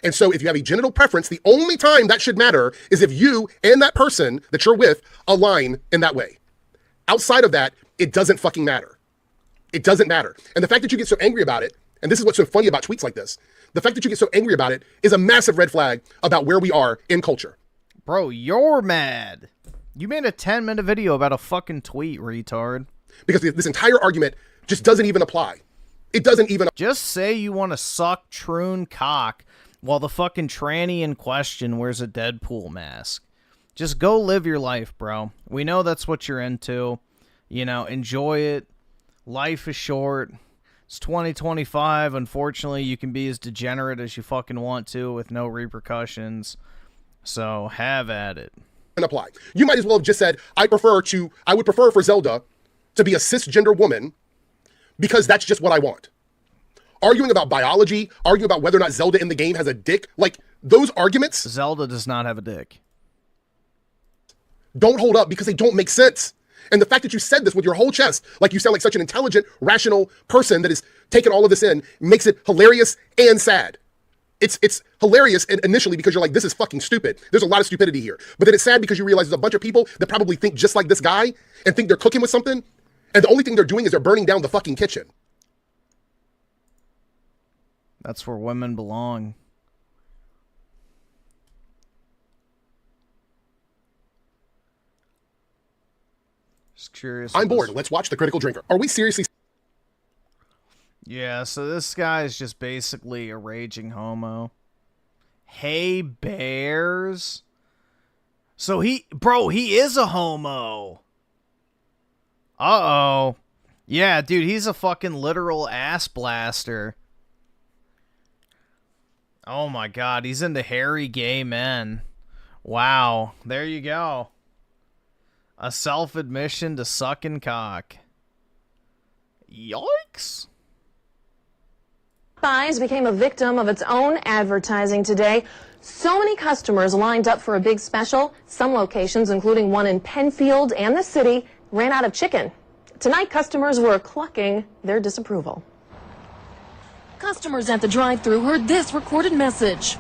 And so if you have a genital preference, the only time that should matter is if you and that person that you're with align in that way. Outside of that, it doesn't fucking matter. It doesn't matter. And the fact that you get so angry about it, and this is what's so funny about tweets like this, the fact that you get so angry about it is a massive red flag about where we are in culture. Bro, you're mad. You made a 10-minute video about a fucking tweet, retard. Because this entire argument just doesn't even apply. It doesn't even... Just say you want to suck troon cock while the fucking tranny in question wears a Deadpool mask. Just go live your life, bro. We know that's what you're into. You know, enjoy it. Life is short. It's 2025. Unfortunately, you can be as degenerate as you fucking want to with no repercussions. So, have at it. Apply. You might as well have just said, I would prefer for Zelda to be a cisgender woman because that's just what I want. Arguing about biology, arguing about whether or not Zelda in the game has a dick, like those arguments Zelda does not have a dick. don't hold up because they don't make sense. And the fact that you said this with your whole chest, like you sound like such an intelligent, rational person that is taking all of this in, makes it hilarious and sad. It's hilarious initially because you're like, this is fucking stupid. There's a lot of stupidity here. But then it's sad because you realize there's a bunch of people that probably think just like this guy and think they're cooking with something. And the only thing they're doing is they're burning down the fucking kitchen. That's where women belong. Just curious. I'm bored. Let's watch The Critical Drinker. Are we seriously... Yeah, so this guy is just basically a raging homo. Hey, bears. So he is a homo. Uh-oh. Yeah, dude, he's a fucking literal ass blaster. Oh my god, he's into hairy gay men. Wow, there you go. A self-admission to sucking cock. Yikes. Popeyes became a victim of its own advertising today. So many customers lined up for a big special. Some locations, including one in Penfield and the city, ran out of chicken. Tonight, customers were clucking their disapproval. Customers at the drive-thru heard this recorded message.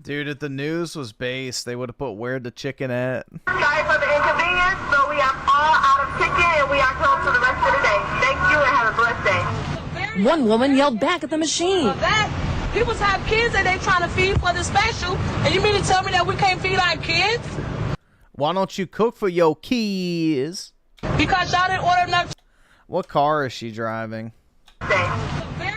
Dude, if the news was based, they would have put where the chicken at. Sorry for the inconvenience, but we are all out of chicken and we are closed for the rest of the day. Thank you and have a blessed day. One woman yelled back at the machine. That people have kids that they trying to feed for the special, and you mean to tell me that we can't feed our kids? Why don't you cook for your kids? Because y'all didn't order enough. What car is she driving?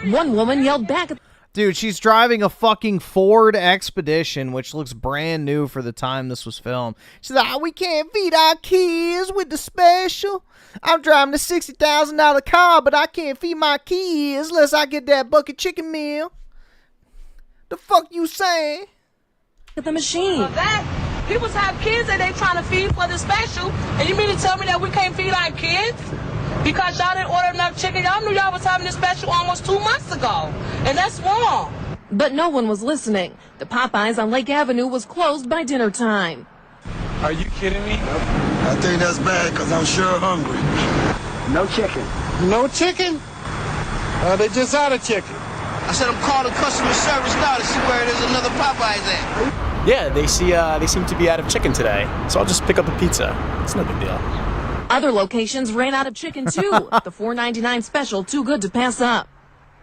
One woman yelled back at Dude, she's driving a fucking Ford Expedition, which looks brand new for the time this was filmed. She's like, we can't feed our kids with the special. I'm driving a $60,000 car, but I can't feed my kids unless I get that bucket chicken meal. The fuck you saying? at the machine. That people have kids that they trying to feed for the special, and you mean to tell me that we can't feed our kids? Because y'all didn't order enough chicken. Y'all knew y'all was having this special almost 2 months ago. And that's wrong. But no one was listening. The Popeyes on Lake Avenue was closed by dinner time. Are you kidding me? I think that's bad because I'm sure hungry. No chicken. No chicken? They just out of chicken. I said I'm calling customer service now to see where there's another Popeyes at. Yeah, they seem to be out of chicken today. So I'll just pick up a pizza. It's no big deal. Other locations ran out of chicken too. The $4.99 special, too good to pass up.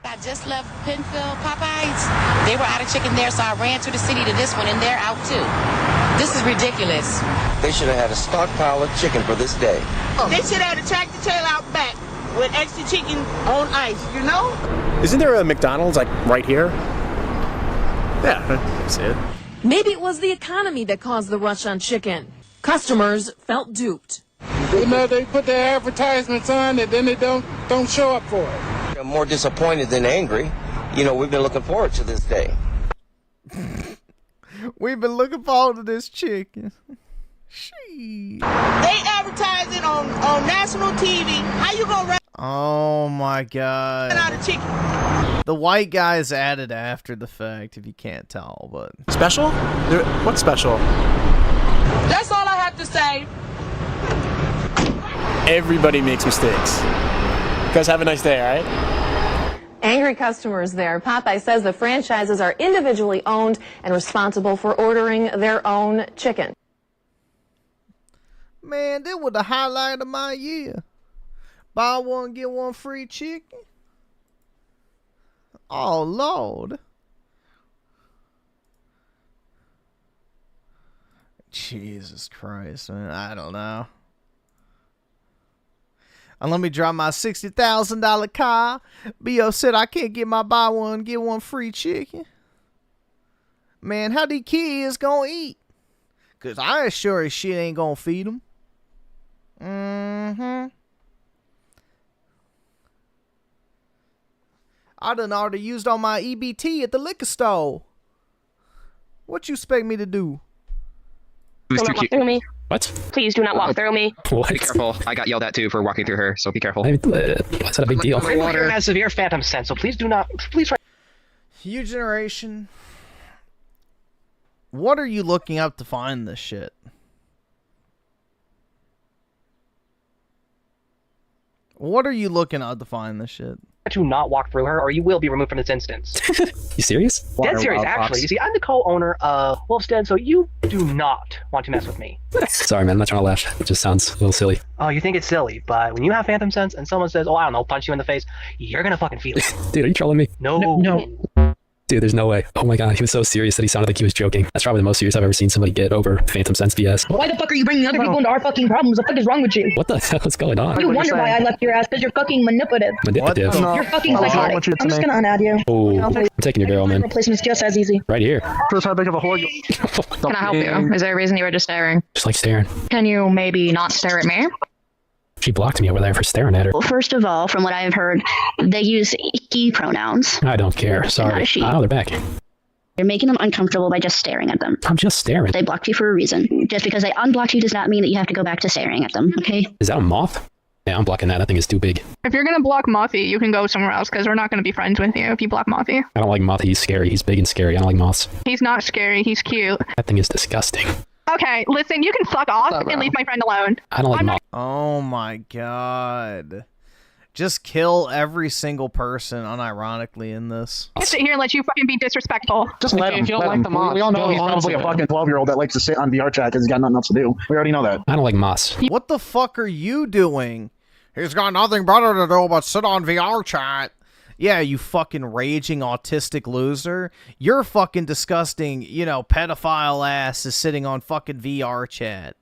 I just left Penfield Popeyes. They were out of chicken there, so I ran to the city to this one, and they're out too. This is ridiculous. They should have had a stockpile of chicken for this day. They should have had a tractor trailer out back with extra chicken on ice, you know? Isn't there a McDonald's, like, right here? Yeah, I see it. Maybe it was the economy that caused the rush on chicken. Customers felt duped. You know, they put their advertisements on and then they don't show up for it. I'm more disappointed than angry. You know, we've been looking forward to this day. We've been looking forward to this chicken. She. They advertise it on national TV. How you gonna run Oh my god. out of chicken? The white guy's added after the fact, if you can't tell, but Special? What special? That's all I have to say. Everybody makes mistakes. You guys have a nice day, all right? Angry customers there. Popeye says the franchises are individually owned and responsible for ordering their own chicken. man, that was the highlight of my year. Buy one, get one free chicken. Oh, Lord. Jesus Christ, man. I don't know. And let me drive my $60,000 car. Be upset I can't get my buy one, get one free chicken. Man, how these kids gonna eat? Because I sure as shit ain't gonna feed them. I done already used all my EBT at the liquor store. What you expect me to do? Do not walk through me. What? Please do not walk through me. What? Be careful. I got yelled at too for walking through her, so be careful. What's that a big deal? Water has severe phantom sense, so please do not. Please try. You generation. What are you looking up to find this shit? What are you looking up to find this shit? To not walk through her, or you will be removed from this instance. You serious? Dead serious, actually. You see, I'm the co-owner of Wolf's Den, so you do not want to mess with me. Sorry, man. I'm not trying to laugh. It just sounds a little silly. Oh, you think it's silly, but when you have phantom sense and someone says, oh, I don't know, punch you in the face, you're gonna fucking feel it. Dude, are you trolling me? No. Dude, there's no way. Oh my god, he was so serious that he sounded like he was joking. That's probably the most serious I've ever seen somebody get over phantom sense BS. Why the fuck are you bringing other people into our fucking problems? What the fuck is wrong with you? What the hell is going on? You wonder why I left your ass, because you're fucking manipulative. Manipulative? You're fucking psychotic. I'm just gonna unadd you. Oh, I'm taking your girl, man. Replacement's just as easy. Right here. That's how big of a whore you... Can I help you? Is there a reason you were just staring? Just like staring. Can you maybe not stare at me? She blocked me over there for staring at her. Well, first of all, from what I've heard, they use he pronouns. I don't care. Sorry. Oh, they're back. You're making them uncomfortable by just staring at them. I'm just staring. They blocked you for a reason. Just because they unblocked you does not mean that you have to go back to staring at them, okay? Is that a moth? Yeah, I'm blocking that. That thing is too big. If you're gonna block Mothy, you can go somewhere else, because we're not gonna be friends with you if you block Mothy. I don't like moth. He's scary. He's big and scary. I don't like moths. He's not scary, he's cute. That thing is disgusting. Okay, listen, you can fuck off and leave my friend alone. I don't like moths. Oh my god. Just kill every single person unironically in this. I sit here and let you fucking be disrespectful. Just let him. If you don't like the moth, we all know he's probably a fucking 12-year-old that likes to sit on VR chat because he's got nothing else to do. We already know that. I don't like moths. What the fuck are you doing? He's got nothing better to do but sit on VR chat. Yeah, you fucking raging autistic loser. Your fucking disgusting, pedophile ass is sitting on fucking VR chat.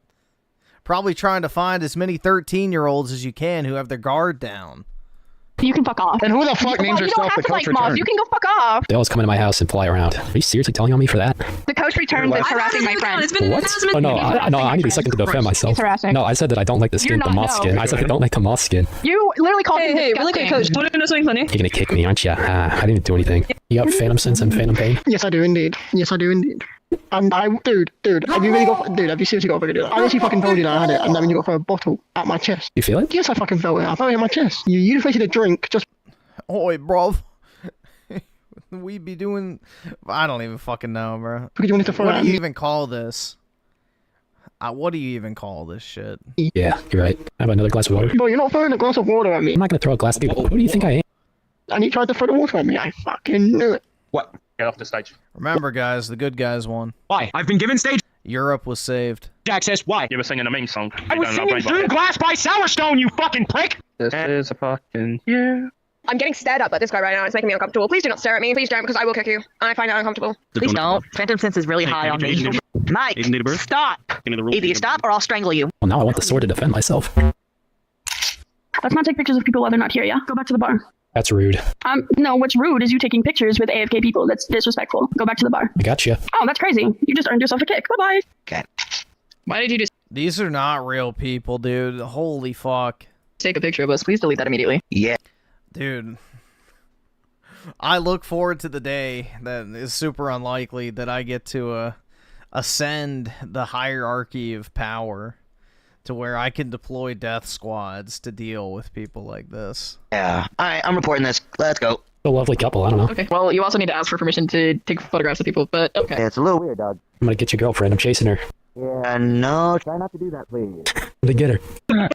Probably trying to find as many 13-year-olds as you can who have their guard down. You can fuck off. And who the fuck names herself the coach return? You can go fuck off. They always come into my house and fly around. Are you seriously telling on me for that? The coach returned is harassing my friend. What? Oh no, I need a second to defend myself. He's harassing. No, I said that I don't like the skin, the moth skin. I said I don't like the moth skin. You literally called him disgusting. Really quick, coach. Want to know something funny? You're gonna kick me, aren't you? I didn't do anything. You got phantom sense and phantom pain? Yes, I do indeed. And dude, have you seriously got to do that? I actually fucking told you that I had it, and then you got to throw a bottle at my chest. You feel it? Yes, I fucking felt it. I felt it in my chest. You just wasted a drink, just... Oi, bro. We be doing... I don't even fucking know, bro. Because you wanted to throw What do you even call this? What do you even call this shit? Yeah, you're right. I have another glass of water. Bro, you're not throwing a glass of water at me. I'm not gonna throw a glass of people. Who do you think I am? And you tried to throw the water at me. I fucking knew it. What? Get off the stage. Remember, guys, the good guys won. Why? I've been given stage Europe was saved. access. Why? You were singing a meme song. I was singing Through Glass by Sourstone, you fucking prick! This is a fucking... Yeah. I'm getting stared at by this guy right now. It's making me uncomfortable. Please do not stare at me. Please don't, because I will kick you. And I find that uncomfortable. Please don't. Phantom sense is really high on me. Mike, stop! Either you stop or I'll strangle you. Well, now I want the sword to defend myself. Let's not take pictures of people while they're not here, yeah? Go back to the bar. That's rude. No, what's rude is you taking pictures with AFK people. That's disrespectful. Go back to the bar. I gotcha. Oh, that's crazy. You just earned yourself a kick. Bye-bye. Okay. Why did you just These are not real people, dude. Holy fuck. take a picture of us? Please delete that immediately. Yeah. Dude. I look forward to the day that is super unlikely that I get to ascend the hierarchy of power to where I can deploy death squads to deal with people like this. Yeah. Alright, I'm reporting this. Let's go. A lovely couple, I don't know. Okay. Well, you also need to ask for permission to take photographs of people, but okay. Yeah, it's a little weird, dog. I'm gonna get your girlfriend. I'm chasing her. Yeah, no, try not to do that, please. They get her. Yeah.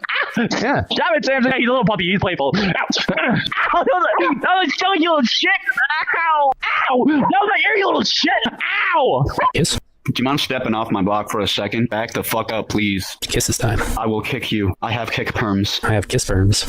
Stop it, Sam. He's a little puppy. He's playful. Ow. Ow. That was so you little shit. Ow. Ow. That was my ear, you little shit. Ow. Kiss? Do you mind stepping off my block for a second? Back the fuck up, please. Kiss this time. I will kick you. I have kick perms. I have kiss perms.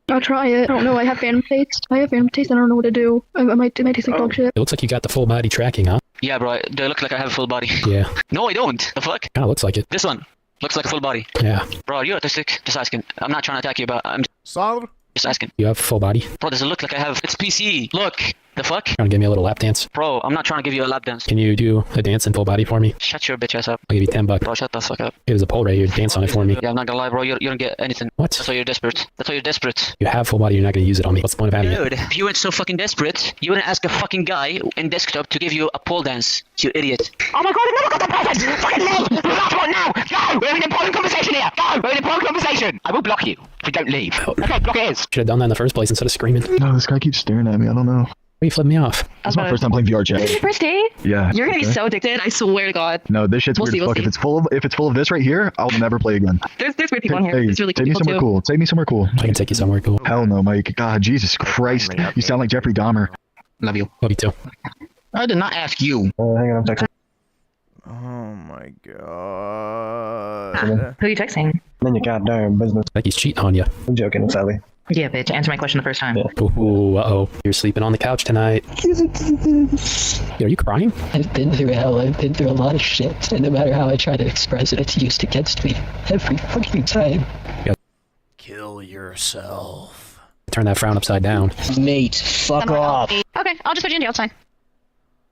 I'll try it. I don't know. I have phantom taste. I don't know what to do. It might taste like dog shit. It looks like you got the full body tracking, huh? Yeah, bro. Do I look like I have a full body? Yeah. No, I don't. The fuck? Kinda looks like it. This one looks like a full body. Yeah. Bro, are you autistic? Just asking. I'm not trying to attack you, but I'm just asking. You have full body? Bro, does it look like I have... It's PC. Look. The fuck? Trying to give me a little lap dance? Bro, I'm not trying to give you a lap dance. Can you do a dance in full body for me? Shut your bitch ass up. I'll give you $10. Bro, shut the fuck up. It was a pole right here. Dance on it for me. Yeah, I'm not gonna lie, bro. You don't get anything. What? That's why you're desperate. That's why you're desperate. You have full body. You're not going to use it on me. What's the point of having it? Dude, if you weren't so fucking desperate, you wouldn't ask a fucking guy in desktop to give you a pole dance. You idiot. Oh my god, I never got the present! Fucking leave! You're not one now! Go! We're having an important conversation here! Go! We're having an important conversation! I will block you if you don't leave. Okay, block it is. Should have done that in the first place instead of screaming. No, this guy keeps staring at me. I don't know. Why you flipping me off? This is my first time playing VR chat. First day? Yeah. You're gonna be so addicted. I swear to God. No, this shit's weird as fuck. If it's full of this right here, I'll never play again. There's weird people in here. Hey, There's really cool take me people somewhere too. cool. Take me somewhere cool. I can take you somewhere cool. Hell no, Mike. God, Jesus Christ. You sound like Jeffrey Dahmer. Love you. Love you too. I did not ask you. Hang on, I'm texting. Oh my god. Who are you texting? Then you goddamn business. Like he's cheating on you. I'm joking, it's Sally. Yeah, bitch. Answer my question the first time. Ooh, uh-oh. You're sleeping on the couch tonight. Are you crying? I've been through hell. I've been through a lot of shit. And no matter how I try to express it, it's used against me every fucking time. Kill yourself. Turn that frown upside down. Mate, fuck off. Okay, I'll just put you in jail. It's fine.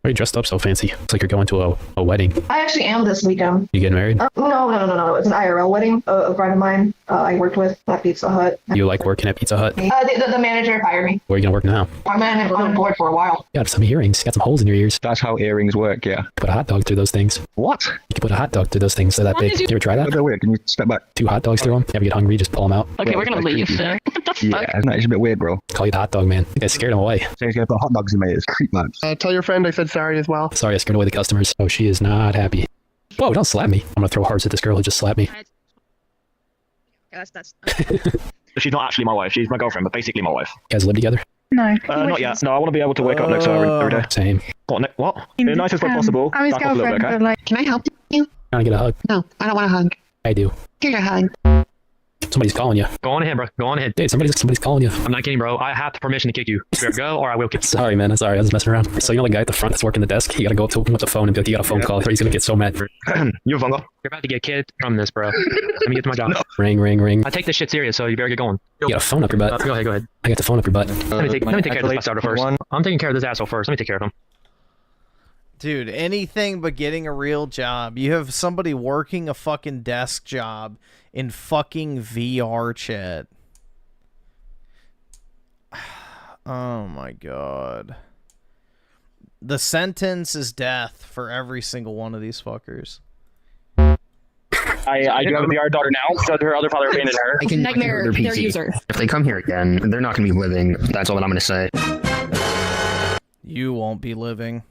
Why are you dressed up so fancy? It's like you're going to a wedding. I actually am this weekend. You getting married? No. It's an IRL wedding. A friend of mine I worked with at Pizza Hut. You like working at Pizza Hut? The manager hired me. Where are you going to work now? I'm unemployed for a while. You got some earrings. Got some holes in your ears. That's how earrings work, yeah. Put a hot dog through those things. What? You can put a hot dog through those things. They're that big. You ever try that? Wait, can you step back? 2 hot dogs through them. You ever get hungry, just pull them out. Okay, we're gonna leave. What the fuck? Yeah, it's a bit weird, bro. Call you the hot dog man. I think I scared him away. So he's gonna put hot dogs in my ears. Creep, man. Tell your friend I said sorry as well. Sorry, I scared away the customers. Oh, she is not happy. Whoa, don't slap me. I'm gonna throw hearts at this girl who just slapped me. That's She's not actually my wife. She's my girlfriend, but basically my wife. You guys live together? No. Not yet. No, I want to be able to wake up next to her every day. Same. What? In the nicest way possible. I'm his Back off a little girlfriend, bit, okay? but like... Can I help you? Trying to get a hug. No, I don't want a hug. I do. Here's your hug. So Somebody's calling you. Go on ahead, bro. Go on ahead. Dude, somebody's calling you. I'm not kidding, bro. I have the permission to kick you. You better go, or I will kick you. Sorry, man. I'm sorry. I was messing around. So you know the guy at the front that's working the desk? You gotta go up to him with the phone and be like, you got a phone call, or he's gonna get so mad. You have a phone call? You're about to get kicked from this, bro. Let me get to my job. No. Ring, ring, ring. I take this shit serious, so you better get going. You got a phone up your butt. Go ahead, go ahead. I got the phone up your butt. Let me take care of this starter first. I'm taking care of this asshole first. Let me take care of him. Dude, anything but getting a real job. You have somebody working a fucking desk job in fucking VR chat. Oh my god. The sentence is death for every single one of these fuckers. I do have a VR daughter now, so her other father abandoned her. I can Nightmare, their their PC. user. If they come here again, they're not going to be living. That's all that I'm going to say. You won't be living.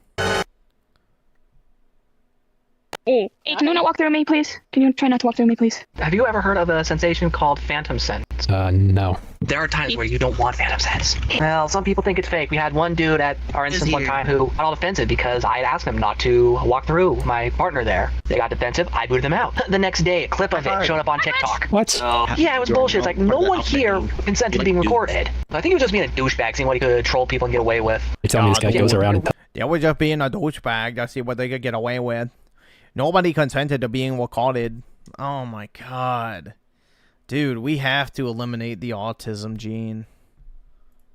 Hey, can you not walk through me, please? Can you try not to walk through me, please? Have you ever heard of a sensation called phantom sense? No. There are times where you don't want phantom sense. Well, some people think it's fake. We had one dude at our instance one time who got all defensive because I had asked him not to walk through my partner there. They got defensive. I booted them out. The next day, a clip of it showed up on TikTok. What? Yeah, it was bullshit. It's like, no one here consented to being recorded. I think he was just being a douchebag, seeing what he could troll people and get away with. You're telling me this guy goes around and... They were just being a douchebag to see what they could get away with. Nobody consented to being recorded. Oh my god. Dude, we have to eliminate the autism gene.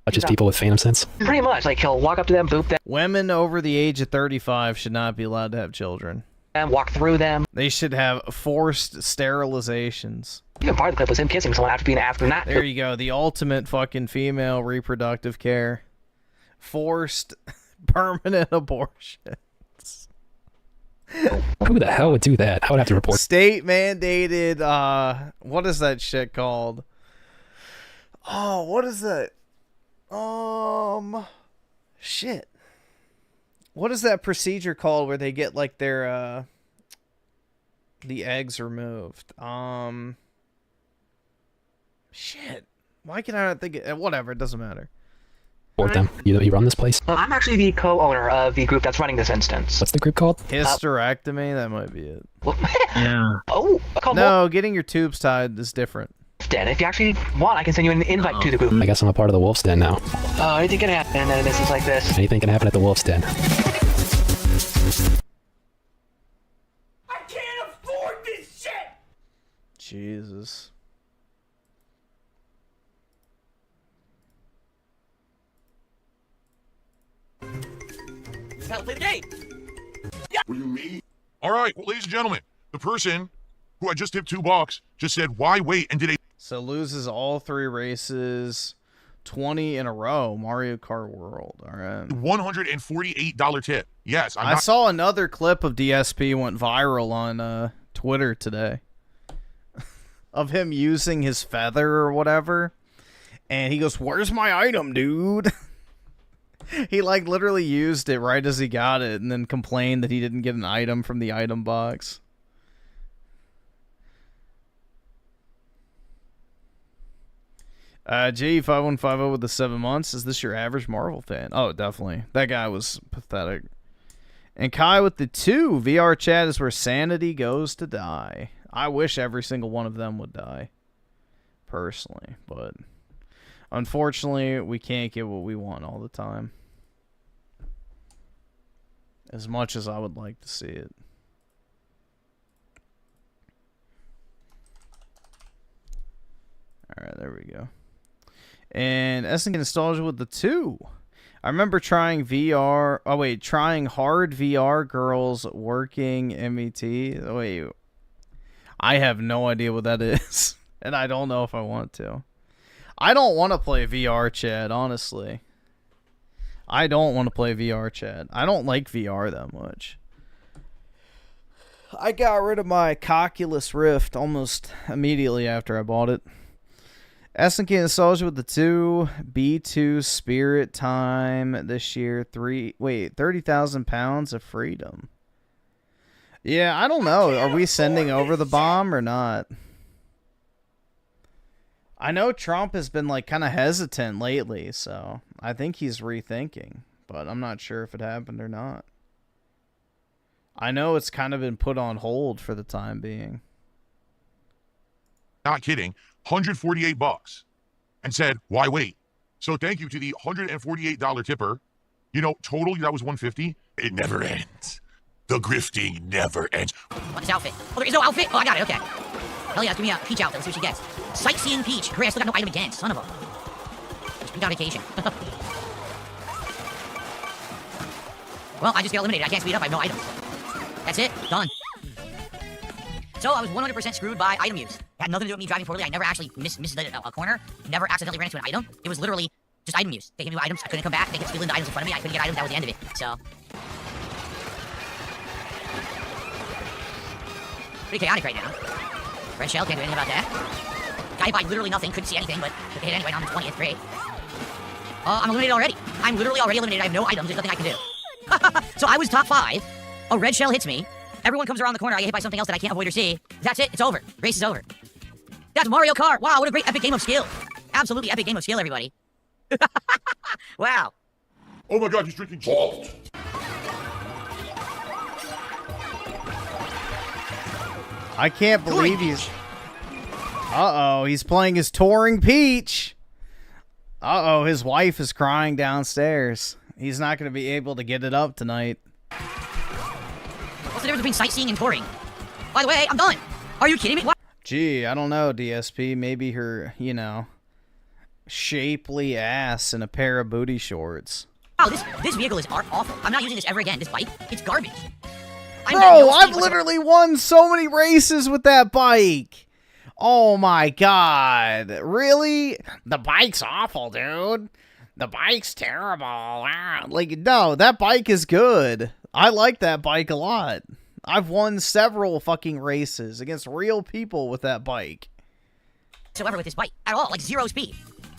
Touches people with phantom sense? Pretty much. Like, he'll walk up to them, boop them. Women over the age of 35 should not be allowed to have children. And walk through them. They should have forced sterilizations. Even part of the clip was him kissing someone after being asked or not. There you go. The ultimate fucking female reproductive care. Forced permanent abortion. Who the hell would do that? I would have to report. State mandated, what is that shit called? Oh, what is that? Shit. What is that procedure called where they get like their, the eggs removed? Shit. Why can I not think it? Whatever, it doesn't matter. Report them. You run this place? I'm actually the co-owner of the group that's running this instance. What's the group called? Hysterectomy? That might be it. Yeah. Oh, no, getting your tubes tied is different. Den. If you actually want, I can send you an invite to the group. I guess I'm a part of the Wolf's Den now. Anything can happen in an instance like this. Anything can happen at the Wolf's Den. I can't afford this shit! Jesus. Gotta play the game! What do you mean? All right, well, ladies and gentlemen, the person who I just tipped $2 just said, why wait, and did a... So loses all 3 races, 20 in a row, Mario Kart World. All right. $148 tip. Yes, I saw another clip of DSP went viral on Twitter today of him using his feather or whatever. And he goes, where's my item, dude? He like literally used it right as he got it and then complained that he didn't get an item from the item box. G5150 with the 7 months. Is this your average Marvel fan? Oh, definitely. That guy was pathetic. And Kai with the 2. VR chat is where sanity goes to die. I wish every single one of them would die. Personally. But unfortunately, we can't get what we want all the time. As much as I would like to see it. Alright, there we go. And SNK Nostalgia with the 2. I remember trying VR. Oh, wait. Trying hard VR girls working MET. Oh, wait. I have no idea what that is. And I don't know if I want to. I don't want to play VR chat, honestly. I don't want to play VR chat. I don't like VR that much. I got rid of my Oculus Rift almost immediately after I bought it. SNK Nostalgia with the 2. B2 Spirit Time this year. 30,000 pounds of freedom. Yeah, I don't know. Are we sending over the bomb or not? I know Trump has been like kind of hesitant lately, so I think he's rethinking, but I'm not sure if it happened or not. I know it's kind of been put on hold for the time being. Not kidding. $148 and said, why wait? So thank you to the $148 tipper. You know, totally that was $150. It never ends. The grifting never ends. What's outfit? Oh, there is no outfit? Oh, I got it, okay. Hell yeah, give me a peach outfit. Let's see what she gets. Sightseeing peach. Great, I still got no item again. Son of a... Just on vacation. Well, I just get eliminated. I can't speed up. I have no items. That's it. Done. So I was 100% screwed by item use. It had nothing to do with me driving poorly. I never actually missed a corner. Never accidentally ran into an item. It was literally just item use. They gave me items. I couldn't come back. They kept stealing the items in front of me. I couldn't get items. That was the end of it. So... pretty chaotic right now. Red shell, can't do anything about that. Got hit by literally nothing. Couldn't see anything, but took a hit anyway. Now I'm in 20th. Great. I'm eliminated already. I'm literally already eliminated. I have no items. There's nothing I can do. So I was top 5. A red shell hits me. Everyone comes around the corner. I get hit by something else that I can't avoid or see. That's it. It's over. Race is over. That's Mario Kart. Wow, what a great epic game of skill. Absolutely epic game of skill, everybody. Wow. Oh my god, he's drinking salt. I can't believe he's... Uh-oh, he's playing his touring peach. Uh-oh, his wife is crying downstairs. He's not going to be able to get it up tonight. What's the difference between sightseeing and touring? By the way, I'm done. Are you kidding me? What? Gee, I don't know, DSP. Maybe her, you know, shapely ass in a pair of booty shorts. Wow, this vehicle is awful. I'm not using this ever again. This bike, it's garbage. Bro, I've literally won so many races with that bike. Oh my god. Really? The bike's awful, dude. The bike's terrible. Ah. Like, no, that bike is good. I like that bike a lot. I've won several fucking races against real people with that bike. Whatsoever with this bike at all, like 0 speed.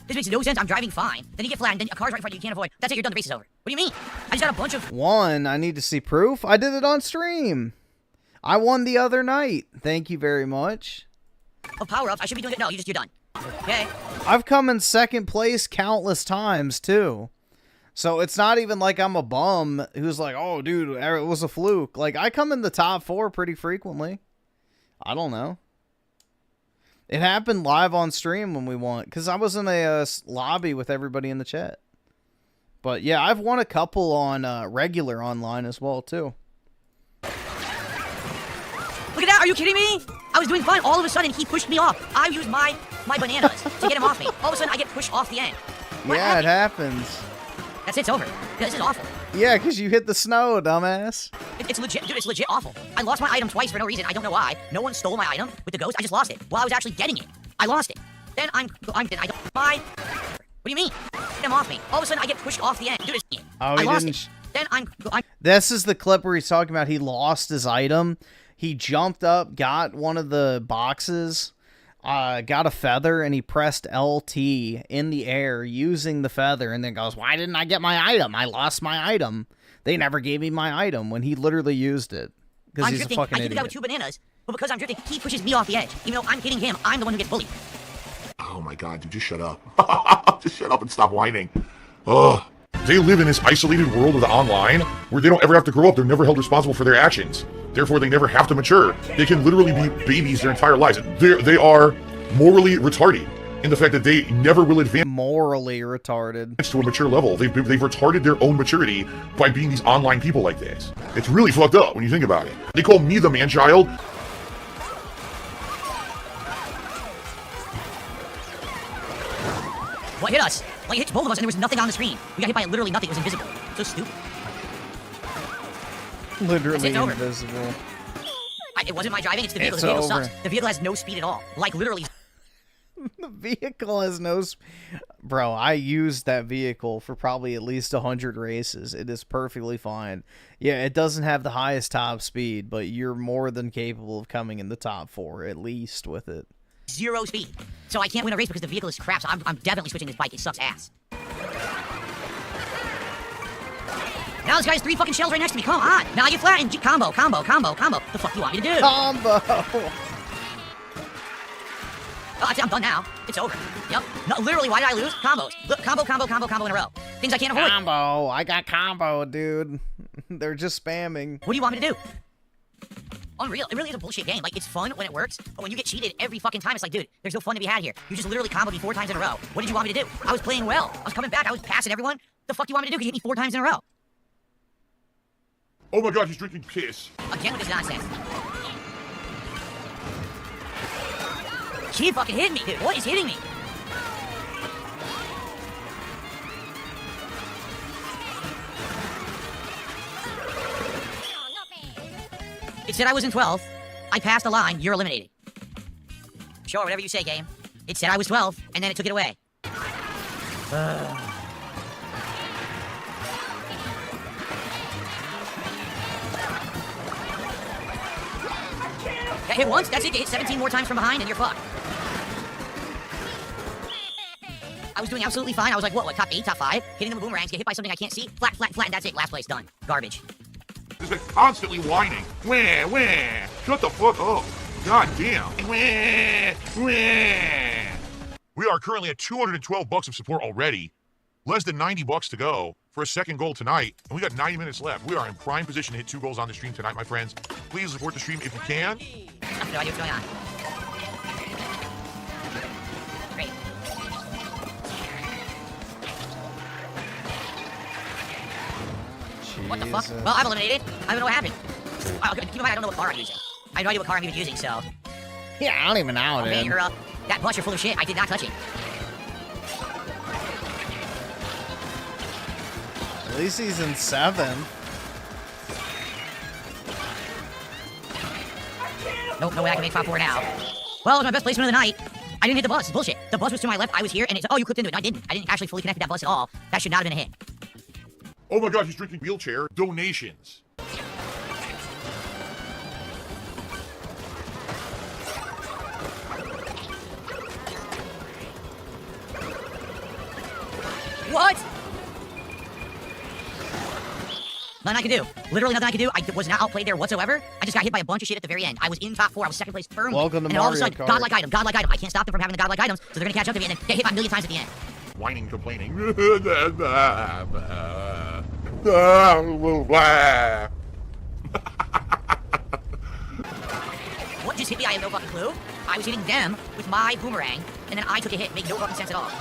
This makes no sense. I'm driving fine. Then you get flat, and then a car's right in front of you. You can't avoid. That's it. You're done. The race is over. What do you mean? I just got a bunch of... One, I need to see proof. I did it on stream. I won the other night. Thank you very much. Oh, power-ups. I should be doing it. No, you're done. Okay. I've come in second place countless times, too. So it's not even like I'm a bum who's like, oh, dude, it was a fluke. Like, I come in the top 4 pretty frequently. I don't know. It happened live on stream when we won, because I was in a lobby with everybody in the chat. But yeah, I've won a couple on regular online as well, too. Look at that, are you kidding me? I was doing fine, all of a sudden he pushed me off. I used my bananas to get him off me. All of a sudden I get pushed off the end. What yeah, happened? It happens. That's it, it's over. This is awful. Yeah, because you hit the snow, dumbass. It's legit, dude, it's legit awful. I lost my item twice for no reason. I don't know why. No one stole my item with the ghost. I just lost it while I was actually getting it. I lost it. Then I don't, my... What do you mean? Get him off me. All of a sudden I get pushed off the end. Dude, it's... Oh, I he lost didn't... it. Then I'm... This is the clip where he's talking about he lost his item. He jumped up, got one of the boxes, got a feather, and he pressed LT in the air using the feather, and then goes, why didn't I get my item? I lost my item. They never gave me my item when he literally used it. Because he's drifting. a fucking I hit the guy idiot. with 2 bananas, but because I'm drifting, he pushes me off the edge. Even though I'm hitting him, I'm the one who gets bullied. Oh my god, dude, just shut up. Just shut up and stop whining. Ugh. They live in this isolated world of the online where they don't ever have to grow up. They're never held responsible for their actions. Therefore, they never have to mature. They can literally be babies their entire lives. They are morally retarded in the fact that they never will advance morally retarded to a mature level. They've retarded their own maturity by being these online people like this. It's really fucked up when you think about it. They call me the man-child. What hit us? Like, it hit both of us, and there was nothing on the screen. We got hit by literally nothing. It was invisible. So stupid. Literally invisible. It wasn't my driving. It's the vehicle. It's The vehicle over. sucks. The vehicle has no speed at all. Like, literally. The vehicle has no... Bro, I used that vehicle for probably at least 100 races. It is perfectly fine. Yeah, it doesn't have the highest top speed, but you're more than capable of coming in the top 4, at least, with it. 0 speed. So I can't win a race because the vehicle is crap. So I'm definitely switching this bike. It sucks ass. Now this guy has 3 fucking shells right next to me. Come on. Now I get flattened. Combo. The fuck do you want me to do? Combo. Oh, I'm done now. It's over. Yep. No, literally, why did I lose? Combos. Look, combo in a row. Things I can't avoid. Combo. I got combo, dude. They're just spamming. What do you want me to do? Unreal. It really is a bullshit game. Like, it's fun when it works, but when you get cheated every fucking time, it's like, dude, there's no fun to be had here. You just literally comboed me 4 times in a row. What did you want me to do? I was playing well. I was coming back. I was passing everyone. The fuck do you want me to do? Because you hit me 4 times in a row. Oh my god, he's drinking piss. Again with this nonsense. She fucking hit me, dude. What is hitting me? It said I was in 12th. I passed the line. You're eliminated. Sure, whatever you say, game. It said I was 12, and then it took it away. Get hit once, that's it. Get hit 17 more times from behind, and you're fucked. I was doing absolutely fine. I was like, what, top 8, top 5? Hitting them with boomerangs, get hit by something I can't see. Flat, flat, flat, and that's it. Last place, done. Garbage. This guy's constantly whining. Wah, wah. Shut the fuck up. God damn. Wah, wah. We are currently at $212 of support already. Less than $90 to go for a second goal tonight. And we got 90 minutes left. We are in prime position to hit 2 goals on the stream tonight, my friends. Please support the stream if you can. I have no idea what's going on. Great. What the fuck? Well, I'm eliminated. I don't know what happened. Keep in mind, I don't know what car I'm using. I have no idea what car I'm even using, so... Yeah, I don't even know, okay, dude. You're up. That bus, you're full of shit. I did not touch it. At least he's in 7. Nope, no way I can make top 4 now. Well, it was my best placement of the night. I didn't hit the bus. It's bullshit. The bus was to my left. I was here, and it's... Oh, you clipped into it. No, I didn't. I didn't actually fully connect with that bus at all. That should not have been a hit. Oh my god, he's drinking wheelchair donations. What? Nothing I can do. Literally nothing I can do. I was not outplayed there whatsoever. I just got hit by a bunch of shit at the very end. I was in top 4. I was second place firmly. Welcome to and all of a Mario sudden, Kart. godlike item, godlike item. I can't stop them from having the godlike items, so they're gonna catch up to me and then get hit by a million times at the end. Whining, complaining. What just hit me? I have no fucking clue. I was hitting them with my boomerang, and then I took a hit. Made no fucking sense at all.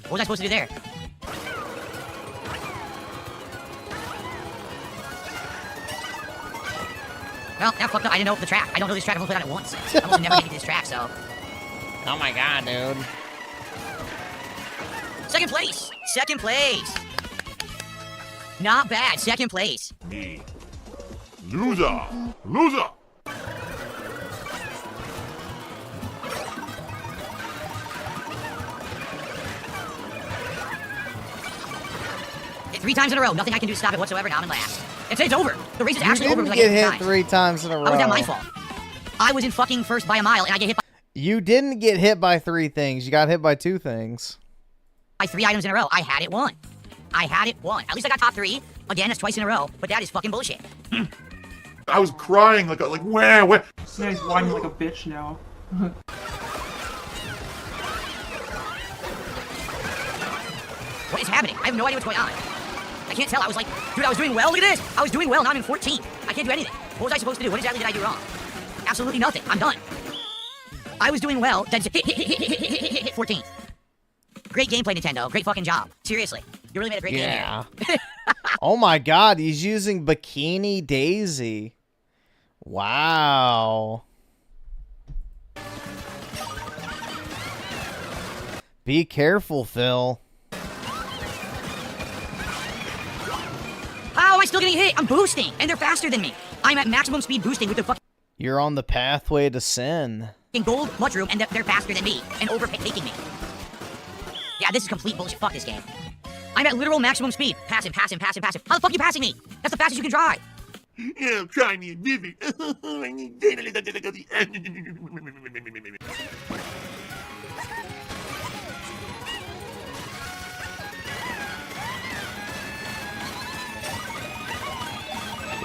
What was I supposed to do there? Well, that fucked up. I didn't know the track. I don't know this track. I've only played on it once. I almost never get to this track, so... Oh my god, dude. Second place! Second place! Not bad. Second place. Me. Loser! Loser! Hit 3 times in a row. Nothing I can do to stop it whatsoever. Now I'm in last. It's over. The race is You actually over didn't because I get hit hit 3 3 times in a row. How was that my fault? I was in fucking first by a mile, and I get hit by... You didn't get hit by 3 things. You got hit by 2 things. By 3 items in a row. I had it won. I had it won. At least I got top 3. Again, that's twice in a row, but that is fucking bullshit. I was crying like where? Yeah, he's whining like a bitch now. What is happening? I have no idea what's going on. I can't tell. I was like, dude, I was doing well. Look at this. I was doing well. Now I'm in 14. I can't do anything. What was I supposed to do? What exactly did I do wrong? Absolutely nothing. I'm done. I was doing well. Then 14. Great gameplay, Nintendo. Great fucking job. Seriously. You really made a great game here. Oh my god, he's using Bikini Daisy. Wow. Be careful, Phil. How am I still getting hit? I'm boosting, and they're faster than me. I'm at maximum speed boosting with the fucking You're on the pathway to sin. gold mushroom, and they're faster than me and overtaking me. Yeah, this is complete bullshit. Fuck this game. I'm at literal maximum speed. Pass him, pass him, pass him, pass him. How the fuck are you passing me? That's the fastest you can drive. Yeah, I'm trying to admit it.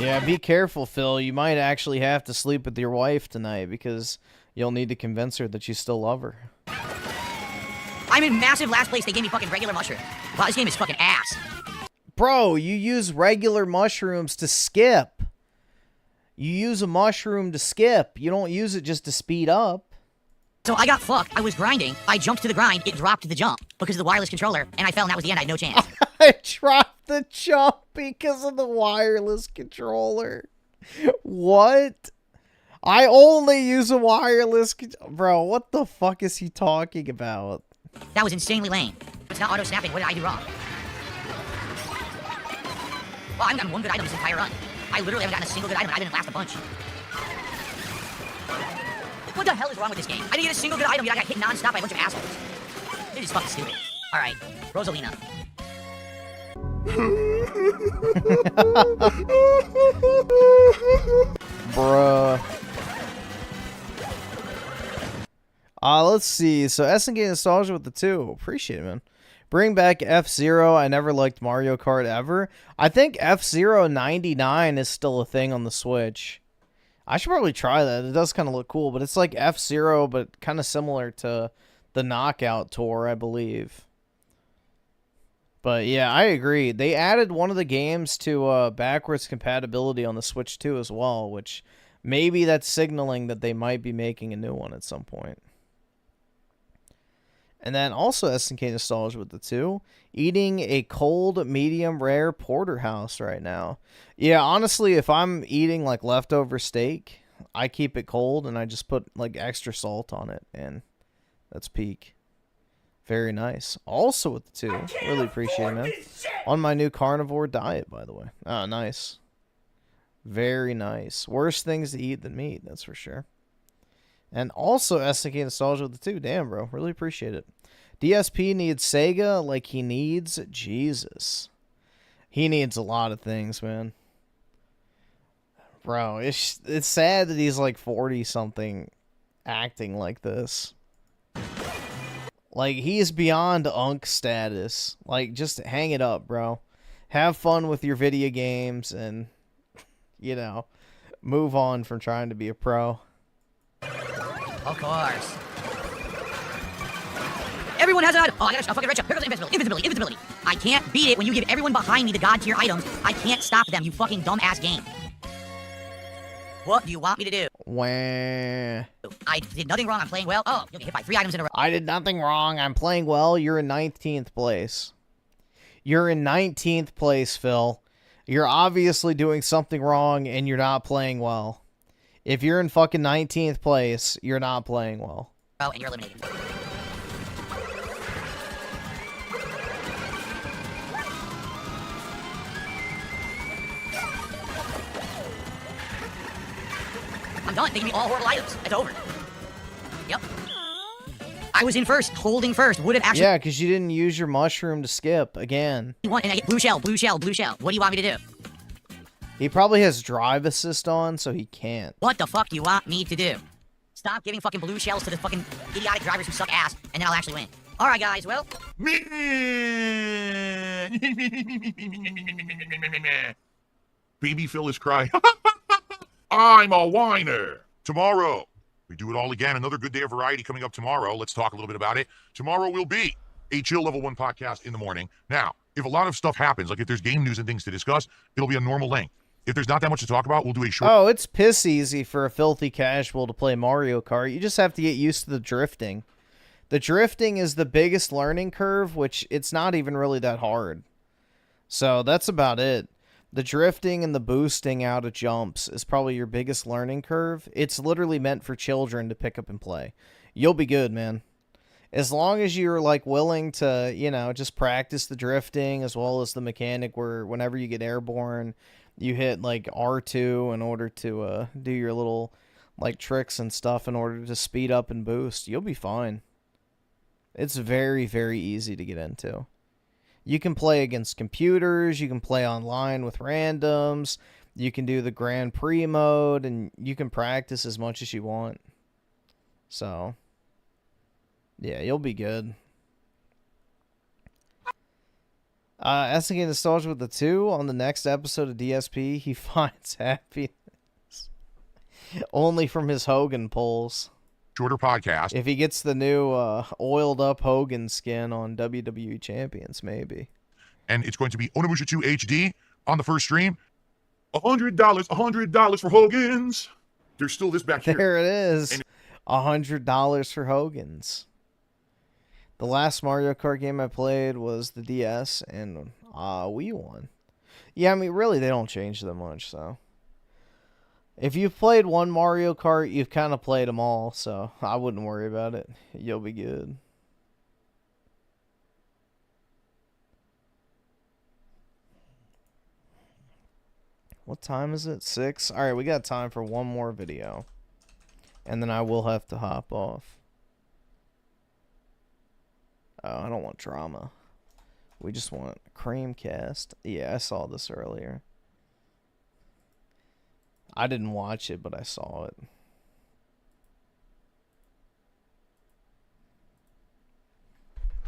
Yeah, be careful, Phil. You might actually have to sleep with your wife tonight because you'll need to convince her that you still love her. I'm in massive last place. They gave me fucking regular mushroom. Wow, this game is fucking ass. Bro, you use regular mushrooms to skip. You use a mushroom to skip. You don't use it just to speed up. So I got fucked. I was grinding. I jumped to the grind. It dropped the jump because of the wireless controller, and I fell, and that was the end. I had no chance. I dropped the jump because of the wireless controller. What? I only use a wireless... Bro, what the fuck is he talking about? That was insanely lame. It's not auto-snapping. What did I do wrong? Well, I haven't gotten one good item this entire run. I literally haven't gotten a single good item, and I didn't last a bunch. What the hell is wrong with this game? I didn't get a single good item, yet I got hit non-stop by a bunch of assholes. This is fucking stupid. Alright, Rosalina. Bruh. Let's see. So SNK Nostalgia with the 2. Appreciate it, man. Bring back F-Zero. I never liked Mario Kart ever. I think F-Zero 99 is still a thing on the Switch. I should probably try that. It does kind of look cool, but it's like F-Zero, but kind of similar to the Knockout Tour, I believe. But yeah, I agree. They added one of the games to backwards compatibility on the Switch 2 as well, which maybe that's signaling that they might be making a new one at some point. And then also SNK Nostalgia with the 2. Eating a cold, medium rare porterhouse right now. Yeah, honestly, if I'm eating like leftover steak, I keep it cold and I just put like extra salt on it. And that's peak. Very nice. Also with the 2. Really appreciate it, man. On my new carnivore diet, by the way. Oh, nice. Very nice. Worse things to eat than meat, that's for sure. And also SNK Nostalgia with the 2. Damn, bro. Really appreciate it. DSP needs Sega like he needs Jesus. He needs a lot of things, man. Bro, it's sad that he's like 40-something acting like this. Like, he's beyond unk status. Like, just hang it up, bro. Have fun with your video games and, you know, move on from trying to be a pro. Of course. Everyone has an item. Oh, I got a fucking red shell. Here goes invisibility. Invisibility. Invisibility. I can't beat it when you give everyone behind me the god tier items. I can't stop them, you fucking dumbass game. What do you want me to do? Wah. I did nothing wrong. I'm playing well. Oh, you'll get hit by 3 items in a row. I did nothing wrong. I'm playing well. You're in 19th place. You're in 19th place, Phil. You're obviously doing something wrong and you're not playing well. If you're in fucking 19th place, you're not playing well. Oh, and you're eliminated. I'm done. They give me all horrible items. It's over. Yep. I was in first, holding first. Would have actually... Yeah, because you didn't use your mushroom to skip again. And I get blue shell, blue shell, blue shell. What do you want me to do? He probably has drive assist on, so he can't. What the fuck do you want me to do? Stop giving fucking blue shells to the fucking idiotic drivers who suck ass, and then I'll actually win. Alright, guys, well... Baby Phil is crying. I'm a whiner. Tomorrow, we do it all again. Another good day of variety coming up tomorrow. Let's talk a little bit about it. Tomorrow will be a Chill Level 1 podcast in the morning. Now, if a lot of stuff happens, like if there's game news and things to discuss, it'll be a normal length. If there's not that much to talk about, we'll do a short... Oh, it's piss easy for a filthy casual to play Mario Kart. You just have to get used to the drifting. The drifting is the biggest learning curve, which it's not even really that hard. So that's about it. The drifting and the boosting out of jumps is probably your biggest learning curve. It's literally meant for children to pick up and play. You'll be good, man. As long as you're, like, willing to, you know, just practice the drifting as well as the mechanic where whenever you get airborne, you hit, like, R2 in order to do your little, like, tricks and stuff in order to speed up and boost. You'll be fine. It's very, very easy to get into. You can play against computers, you can play online with randoms, you can do the Grand Prix mode, and you can practice as much as you want. So, yeah, you'll be good. SNK Nostalgia with the 2 on the next episode of DSP, he finds happiness only from his Hogan pulls. shorter podcast. If he gets the new oiled up Hogan skin on WWE Champions, maybe. And it's going to be Onimusha 2 HD on the first stream. $100 for Hogan's. There's still this back here. There it is. $100 for Hogan's. The last Mario Kart game I played was the DS, and we won. Yeah, I mean, really, they don't change that much, so. If you've played one Mario Kart, you've kind of played them all, so I wouldn't worry about it. You'll be good. What time is it? 6? Alright, we got time for one more video. And then I will have to hop off. Oh, I don't want drama. We just want Creamcast. Yeah, I saw this earlier. I didn't watch it, but I saw it.